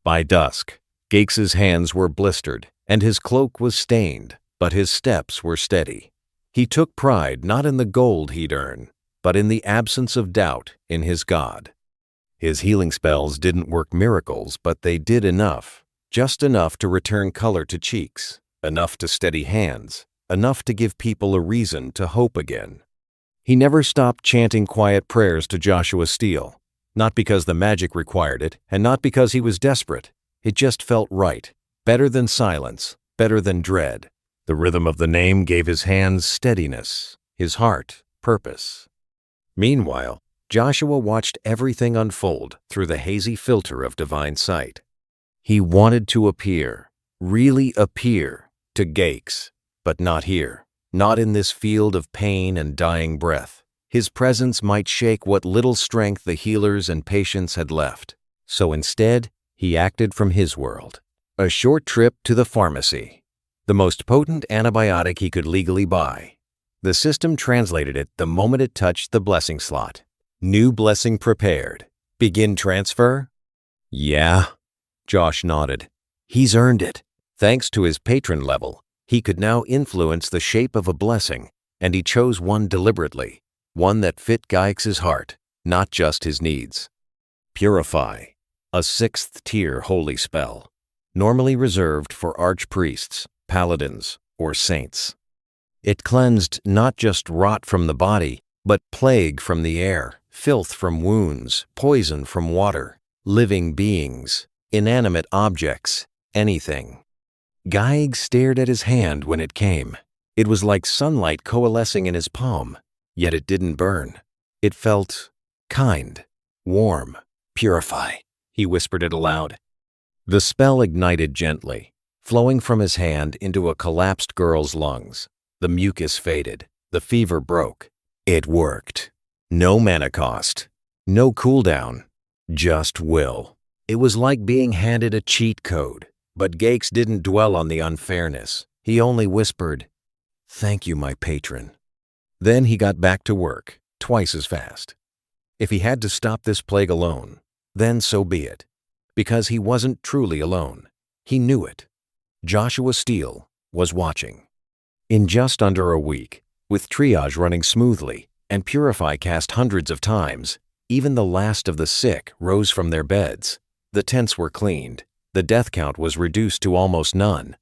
By dusk, Gakes's hands were blistered, and his cloak was stained, but his steps were steady. He took pride not in the gold he'd earn, but in the absence of doubt in his God. His healing spells didn't work miracles, but they did enough, just enough to return color to cheeks, enough to steady hands, enough to give people a reason to hope again. He never stopped chanting quiet prayers to Joshua Steele, not because the magic required it, and not because he was desperate. It just felt right, better than silence, better than dread. The rhythm of the name gave his hands steadiness, his heart purpose. Meanwhile, Joshua watched everything unfold through the hazy filter of divine sight. He wanted to appear, really appear, to Gakes, but not here, not in this field of pain and dying breath. His presence might shake what little strength the healers and patients had left. So instead, he acted from his world. A short trip to the pharmacy. The most potent antibiotic he could legally buy. The system translated it the moment it touched the blessing slot. New blessing prepared. Begin transfer? Yeah, Josh nodded. He's earned it. Thanks to his patron level, he could now influence the shape of a blessing, and he chose one deliberately, one that fit Gykes' heart, not just his needs. Purify, a 6th-tier holy spell, normally reserved for archpriests, paladins, or saints. It cleansed not just rot from the body, but plague from the air, filth from wounds, poison from water, living beings, inanimate objects, anything. Gykes stared at his hand when it came. It was like sunlight coalescing in his palm, yet it didn't burn. It felt kind, warm. Purify, he whispered it aloud. The spell ignited gently, flowing from his hand into a collapsed girl's lungs. The mucus faded, the fever broke. It worked. No mana cost, no cooldown, just will. It was like being handed a cheat code, but Gakes didn't dwell on the unfairness. He only whispered, "Thank you, my patron." Then he got back to work, twice as fast. If he had to stop this plague alone, then so be it. Because he wasn't truly alone. He knew it. Joshua Steele was watching. In just under a week, with triage running smoothly and Purify cast hundreds of times, even the last of the sick rose from their beds. The tents were cleaned. The death count was reduced to almost none.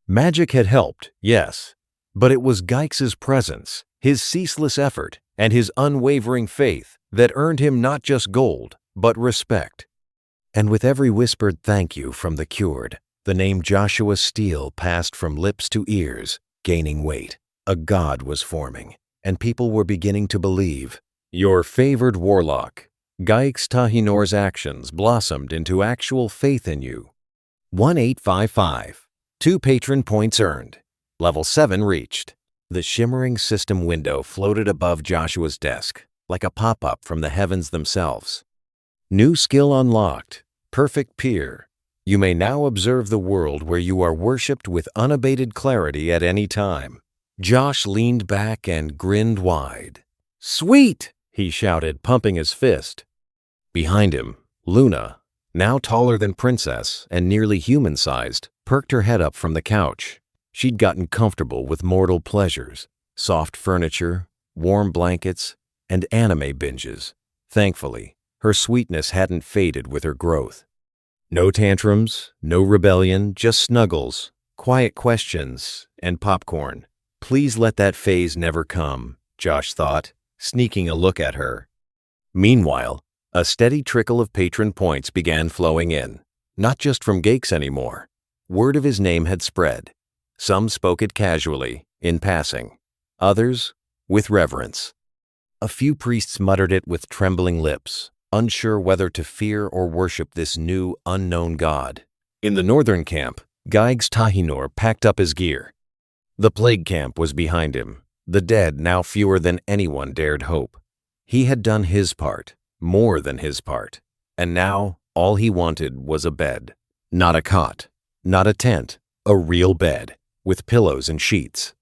Magic had helped, yes, but it was Gykes' presence, his ceaseless effort, and his unwavering faith that earned him not just gold, but respect. And with every whispered thank you from the cured, the name Joshua Steele passed from lips to ears, gaining weight. A god was forming, and people were beginning to believe. Your favored warlock, Gykes Tahinor's actions blossomed into actual faith in you. 1855. 2 patron points earned. Level 7 reached. The shimmering system window floated above Joshua's desk, like a pop-up from the heavens themselves. New skill unlocked. Perfect peer. You may now observe the world where you are worshipped with unabated clarity at any time. Josh leaned back and grinned wide. "Sweet!" he shouted, pumping his fist. Behind him, Luna, now taller than Princess and nearly human-sized, perked her head up from the couch. She'd gotten comfortable with mortal pleasures, soft furniture, warm blankets, and anime binges. Thankfully, her sweetness hadn't faded with her growth. No tantrums, no rebellion, just snuggles, quiet questions, and popcorn. Please let that phase never come, Josh thought, sneaking a look at her. Meanwhile, a steady trickle of patron points began flowing in, not just from Gakes anymore. Word of his name had spread. Some spoke it casually, in passing. Others, with reverence. A few priests muttered it with trembling lips, unsure whether to fear or worship this new, unknown god. In the northern camp, Gykes Tahinor packed up his gear. The plague camp was behind him, the dead now fewer than anyone dared hope. He had done his part, more than his part, and now all he wanted was a bed. Not a cot, not a tent, a real bed. with pillows and sheets.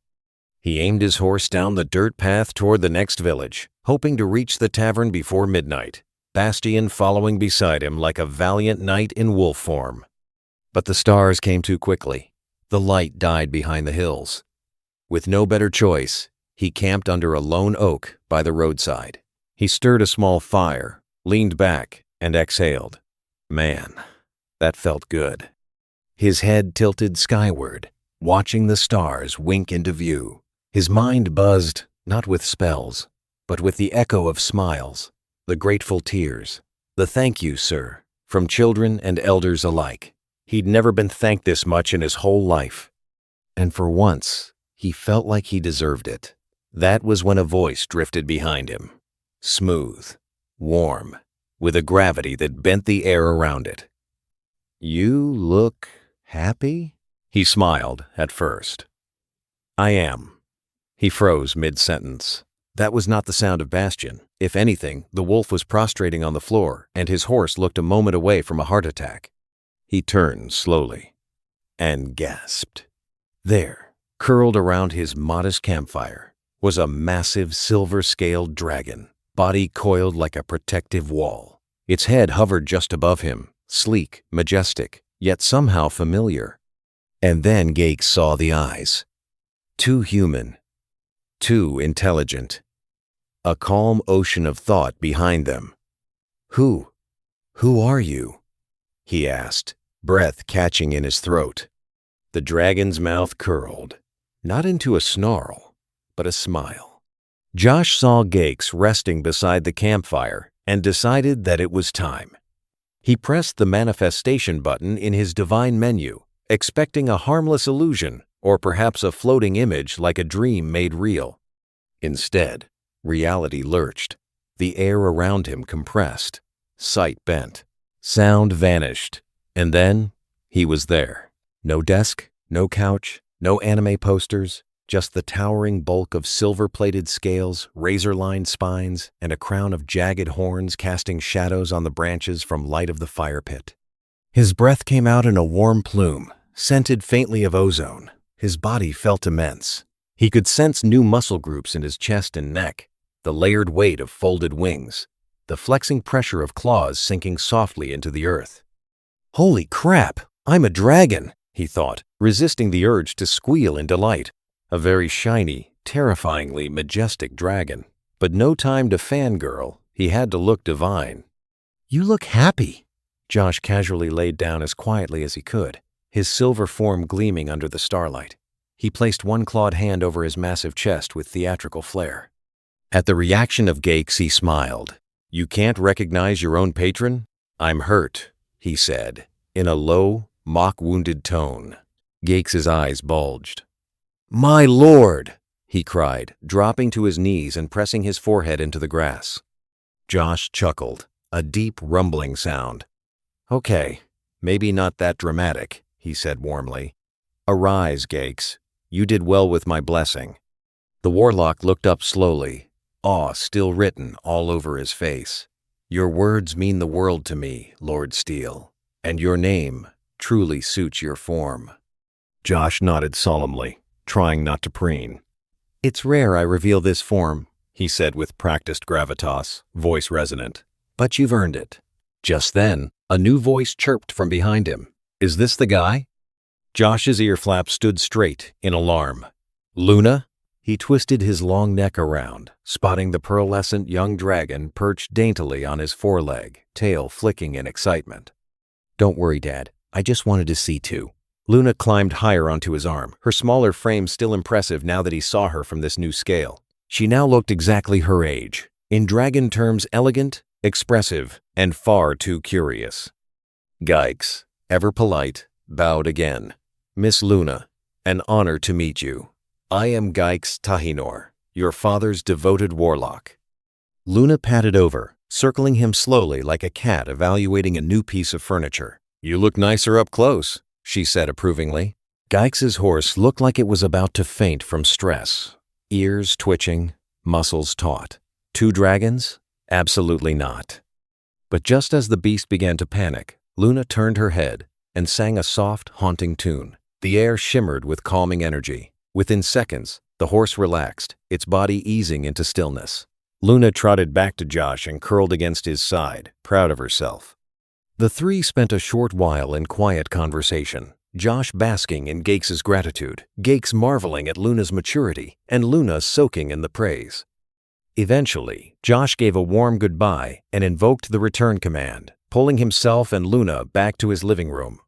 He aimed his horse down the dirt path toward the next village, hoping to reach the tavern before midnight, Bastian following beside him like a valiant knight in wolf form. But the stars came too quickly. The light died behind the hills. With no better choice, he camped under a lone oak by the roadside. He stirred a small fire, leaned back, and exhaled. Man, that felt good. His head tilted skyward, watching the stars wink into view. His mind buzzed, not with spells, but with the echo of smiles, the grateful tears, the thank you, sir, from children and elders alike. He'd never been thanked this much in his whole life. And for once, he felt like he deserved it. That was when a voice drifted behind him. Smooth, warm, with a gravity that bent the air around it. "You look happy?" He smiled at first. "I am." He froze mid-sentence. That was not the sound of Bastian. If anything, the wolf was prostrating on the floor, and his horse looked a moment away from a heart attack. He turned slowly and gasped. There, curled around his modest campfire, was a massive silver-scaled dragon, body coiled like a protective wall. Its head hovered just above him, sleek, majestic, yet somehow familiar. And then Gake saw the eyes. Too human, too intelligent. A calm ocean of thought behind them. Who are you?" he asked, breath catching in his throat. The dragon's mouth curled, not into a snarl, but a smile. Josh saw Gakes resting beside the campfire and decided that it was time. He pressed the manifestation button in his divine menu, expecting a harmless illusion or perhaps a floating image like a dream made real. Instead, reality lurched. The air around him compressed, sight bent, sound vanished, and then he was there. No desk, no couch, no anime posters, just the towering bulk of silver-plated scales, razor-lined spines, and a crown of jagged horns casting shadows on the branches from light of the fire pit. His breath came out in a warm plume, scented faintly of ozone. His body felt immense. He could sense new muscle groups in his chest and neck, the layered weight of folded wings, the flexing pressure of claws sinking softly into the earth. "Holy crap, I'm a dragon," he thought, resisting the urge to squeal in delight. A very shiny, terrifyingly majestic dragon. But no time to fangirl. He had to look divine. "You look happy." Josh casually laid down as quietly as he could, his silver form gleaming under the starlight. He placed one clawed hand over his massive chest with theatrical flair. At the reaction of Gakes, he smiled. "You can't recognize your own patron? I'm hurt," he said, in a low, mock-wounded tone. Gakes' eyes bulged. "My lord!" he cried, dropping to his knees and pressing his forehead into the grass. Josh chuckled, a deep rumbling sound. "Okay, maybe not that dramatic," he said warmly. "Arise, Gakes. You did well with my blessing." The warlock looked up slowly, awe still written all over his face. "Your words mean the world to me, Lord Steele, and your name truly suits your form." Josh nodded solemnly, trying not to preen. "It's rare I reveal this form," he said with practiced gravitas, voice resonant. "But you've earned it." Just then, a new voice chirped from behind him. "Is this the guy?" Josh's ear flaps stood straight in alarm. "Luna?" He twisted his long neck around, spotting the pearlescent young dragon perched daintily on his foreleg, tail flicking in excitement. "Don't worry, Dad. I just wanted to see too." Luna climbed higher onto his arm, her smaller frame still impressive now that he saw her from this new scale. She now looked exactly her age, in dragon terms elegant, expressive, and far too curious. Gykes, ever polite, bowed again. "Miss Luna, an honor to meet you. I am Gykes Tahinor, your father's devoted warlock." Luna patted over, circling him slowly like a cat evaluating a new piece of furniture. "You look nicer up close," she said approvingly. Gykes' horse looked like it was about to faint from stress, ears twitching, muscles taut. Two dragons? Absolutely not. But just as the beast began to panic, Luna turned her head and sang a soft, haunting tune. The air shimmered with calming energy. Within seconds, the horse relaxed, its body easing into stillness. Luna trotted back to Josh and curled against his side, proud of herself. The three spent a short while in quiet conversation, Josh basking in Gakes' gratitude, Gakes marveling at Luna's maturity, and Luna soaking in the praise. Eventually, Josh gave a warm goodbye and invoked the return command, pulling himself and Luna back to his living room.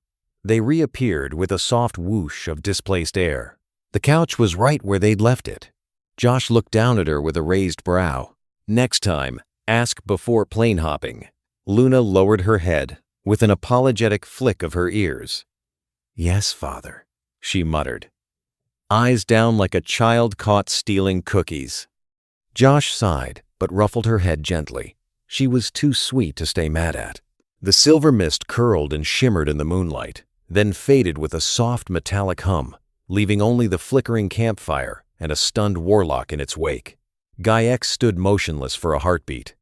They reappeared with a soft whoosh of displaced air. The couch was right where they'd left it. Josh looked down at her with a raised brow. Next time, ask before plane hopping. Luna lowered her head with an apologetic flick of her ears. "Yes, Father," she muttered, eyes down like a child caught stealing cookies. Josh sighed, but ruffled her head gently. She was too sweet to stay mad at. The silver mist curled and shimmered in the moonlight, then faded with a soft metallic hum, leaving only the flickering campfire and a stunned warlock in its wake. Gaiax stood motionless for a heartbeat.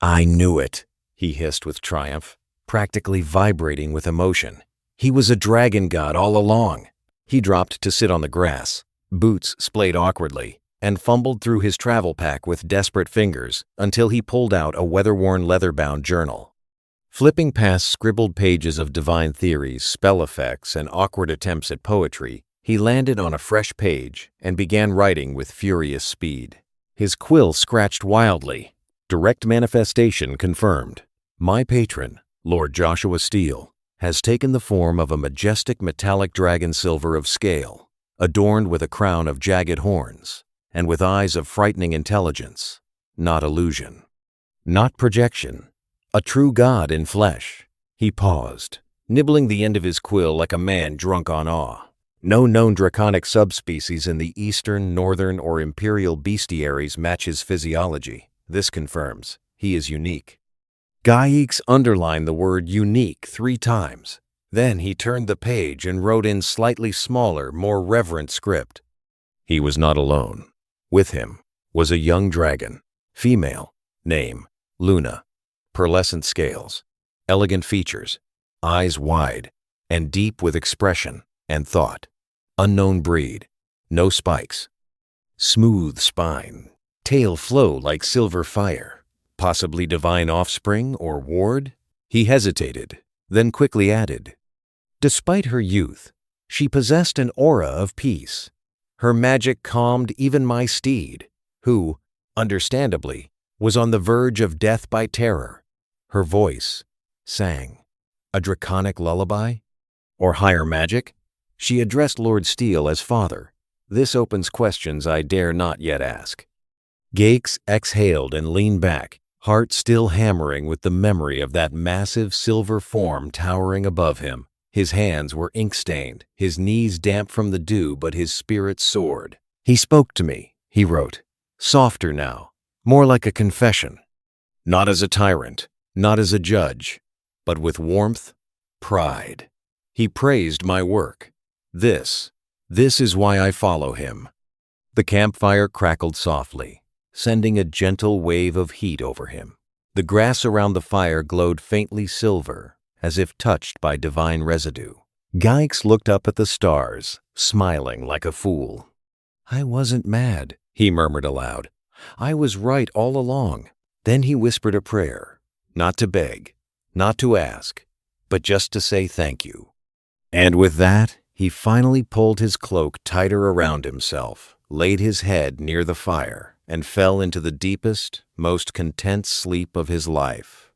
"I knew it," he hissed with triumph, practically vibrating with emotion. He was a dragon god all along. He dropped to sit on the grass, boots splayed awkwardly, and fumbled through his travel pack with desperate fingers until he pulled out a weather-worn leather-bound journal. Flipping past scribbled pages of divine theories, spell effects, and awkward attempts at poetry, he landed on a fresh page and began writing with furious speed. His quill scratched wildly. Direct manifestation confirmed. My patron, Lord Joshua Steele, has taken the form of a majestic metallic dragon silver of scale, adorned with a crown of jagged horns, and with eyes of frightening intelligence, not illusion, not projection, a true god in flesh. He paused, nibbling the end of his quill like a man drunk on awe. No known draconic subspecies in the eastern, northern, or imperial bestiaries match his physiology. This confirms he is unique. Gaiax underlined the word unique 3 times. Then he turned the page and wrote in slightly smaller, more reverent script. He was not alone. With him was a young dragon, female, name Luna, pearlescent scales, elegant features, eyes wide and deep with expression and thought, unknown breed, no spikes, smooth spine, tail flow like silver fire. Possibly divine offspring or ward? He hesitated, then quickly added, despite her youth, she possessed an aura of peace. Her magic calmed even my steed, who, understandably, was on the verge of death by terror. Her voice sang. A draconic lullaby? Or higher magic? She addressed Lord Steele as father. This opens questions I dare not yet ask. Gakes exhaled and leaned back, heart still hammering with the memory of that massive silver form towering above him. His hands were ink-stained, his knees damp from the dew, but his spirit soared. He spoke to me, he wrote, softer now, more like a confession. Not as a tyrant, not as a judge, but with warmth, pride. He praised my work. This is why I follow him. The campfire crackled softly, sending a gentle wave of heat over him. The grass around the fire glowed faintly silver, as if touched by divine residue. Gaiax looked up at the stars, smiling like a fool. I wasn't mad, he murmured aloud. I was right all along. Then he whispered a prayer, not to beg, not to ask, but just to say thank you. And with that, he finally pulled his cloak tighter around himself, laid his head near the fire, and fell into the deepest, most content sleep of his life.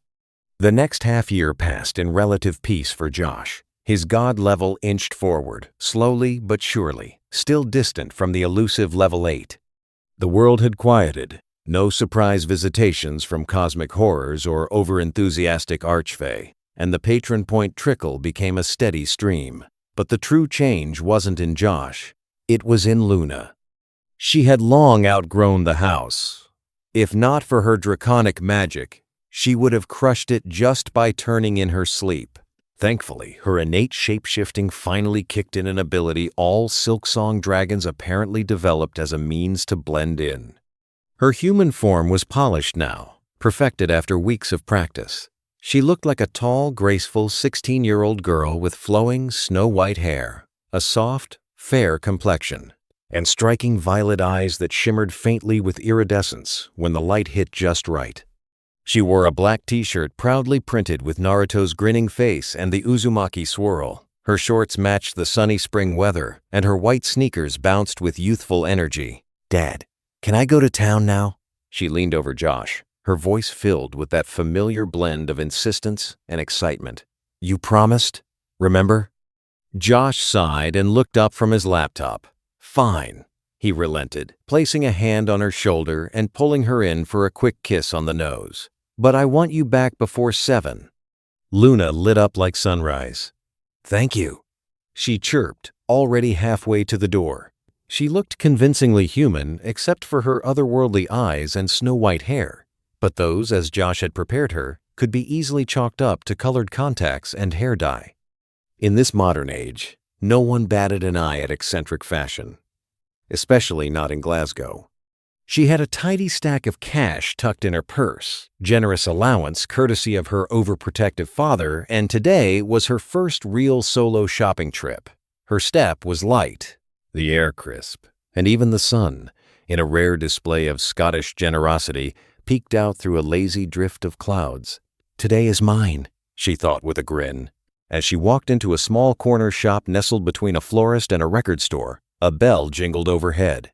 The next half-year passed in relative peace for Josh. His god level inched forward, slowly but surely, still distant from the elusive level 8. The world had quieted. No surprise visitations from cosmic horrors or over-enthusiastic archfey, and the patron point trickle became a steady stream. But the true change wasn't in Josh. It was in Luna. She had long outgrown the house. If not for her draconic magic, she would have crushed it just by turning in her sleep. Thankfully, her innate shape-shifting finally kicked in an ability all Silksong dragons apparently developed as a means to blend in. Her human form was polished now, perfected after weeks of practice. She looked like a tall, graceful 16-year-old girl with flowing, snow-white hair, a soft, fair complexion, and striking violet eyes that shimmered faintly with iridescence when the light hit just right. She wore a black t-shirt proudly printed with Naruto's grinning face and the Uzumaki swirl. Her shorts matched the sunny spring weather, and her white sneakers bounced with youthful energy. "Dad, can I go to town now?" She leaned over Josh, her voice filled with that familiar blend of insistence and excitement. "You promised, remember?" Josh sighed and looked up from his laptop. "Fine," he relented, placing a hand on her shoulder and pulling her in for a quick kiss on the nose. "But I want you back before 7. Luna lit up like sunrise. "Thank you," she chirped, already halfway to the door. She looked convincingly human except for her otherworldly eyes and snow-white hair, but those, as Josh had prepared her, could be easily chalked up to colored contacts and hair dye. In this modern age, no one batted an eye at eccentric fashion, especially not in Glasgow. She had a tidy stack of cash tucked in her purse, generous allowance courtesy of her overprotective father, and today was her first real solo shopping trip. Her step was light, the air crisp, and even the sun, in a rare display of Scottish generosity, peeked out through a lazy drift of clouds. "Today is mine," she thought with a grin. As she walked into a small corner shop nestled between a florist and a record store, a bell jingled overhead.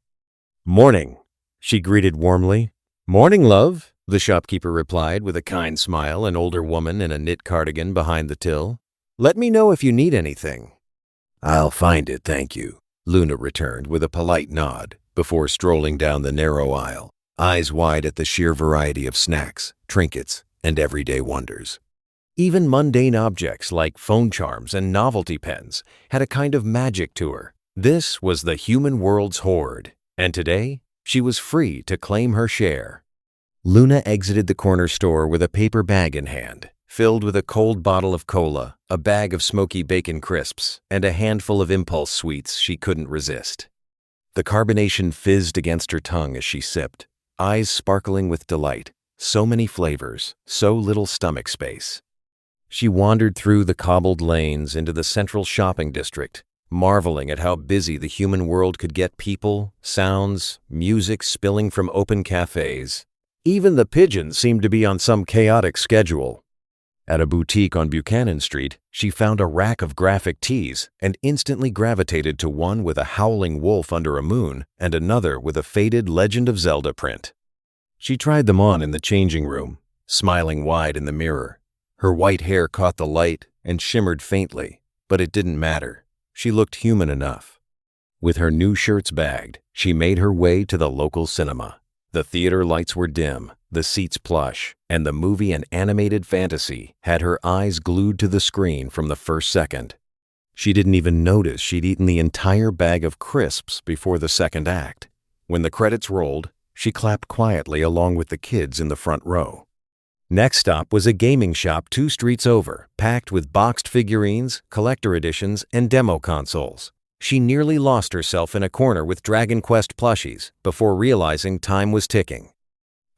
"Morning," she greeted warmly. "Morning, love," the shopkeeper replied with a kind smile, an older woman in a knit cardigan behind the till. "Let me know if you need anything." "I'll find it, thank you," Luna returned with a polite nod before strolling down the narrow aisle, eyes wide at the sheer variety of snacks, trinkets, and everyday wonders. Even mundane objects like phone charms and novelty pens had a kind of magic to her. This was the human world's hoard, and today she was free to claim her share. Luna exited the corner store with a paper bag in hand, filled with a cold bottle of cola, a bag of smoky bacon crisps, and a handful of impulse sweets she couldn't resist. The carbonation fizzed against her tongue as she sipped, eyes sparkling with delight. So many flavors, so little stomach space. She wandered through the cobbled lanes into the central shopping district, marveling at how busy the human world could get, people, sounds, music spilling from open cafes. Even the pigeons seemed to be on some chaotic schedule. At a boutique on Buchanan Street, she found a rack of graphic tees and instantly gravitated to one with a howling wolf under a moon and another with a faded Legend of Zelda print. She tried them on in the changing room, smiling wide in the mirror. Her white hair caught the light and shimmered faintly, but it didn't matter. She looked human enough. With her new shirts bagged, she made her way to the local cinema. The theater lights were dim, the seats plush, and the movie an animated fantasy had her eyes glued to the screen from the first second. She didn't even notice she'd eaten the entire bag of crisps before the second act. When the credits rolled, she clapped quietly along with the kids in the front row. Next stop was a gaming shop 2 streets over, packed with boxed figurines, collector editions, and demo consoles. She nearly lost herself in a corner with Dragon Quest plushies before realizing time was ticking.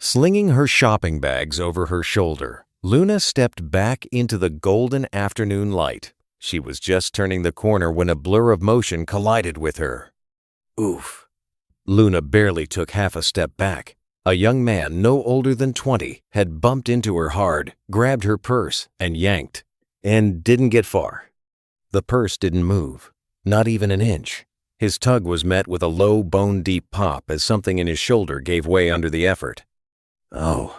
Slinging her shopping bags over her shoulder, Luna stepped back into the golden afternoon light. She was just turning the corner when a blur of motion collided with her. Oof. Luna barely took half a step back. A young man no older than 20 had bumped into her hard, grabbed her purse, and yanked, and didn't get far. The purse didn't move, not even an inch. His tug was met with a low, bone-deep pop as something in his shoulder gave way under the effort. "Oh,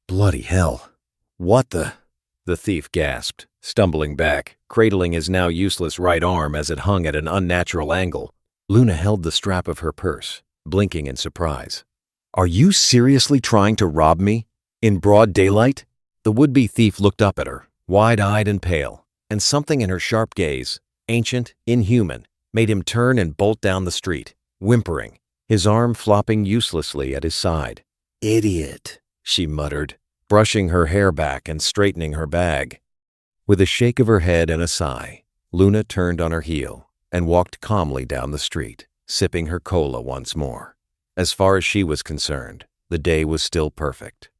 bloody hell. What the?" the thief gasped, stumbling back, cradling his now useless right arm as it hung at an unnatural angle. Luna held the strap of her purse, blinking in surprise. "Are you seriously trying to rob me? In broad daylight?" The would-be thief looked up at her, wide-eyed and pale, and something in her sharp gaze, ancient, inhuman, made him turn and bolt down the street, whimpering, his arm flopping uselessly at his side. "Idiot," she muttered, brushing her hair back and straightening her bag. With a shake of her head and a sigh, Luna turned on her heel and walked calmly down the street, sipping her cola once more. As far as she was concerned, the day was still perfect.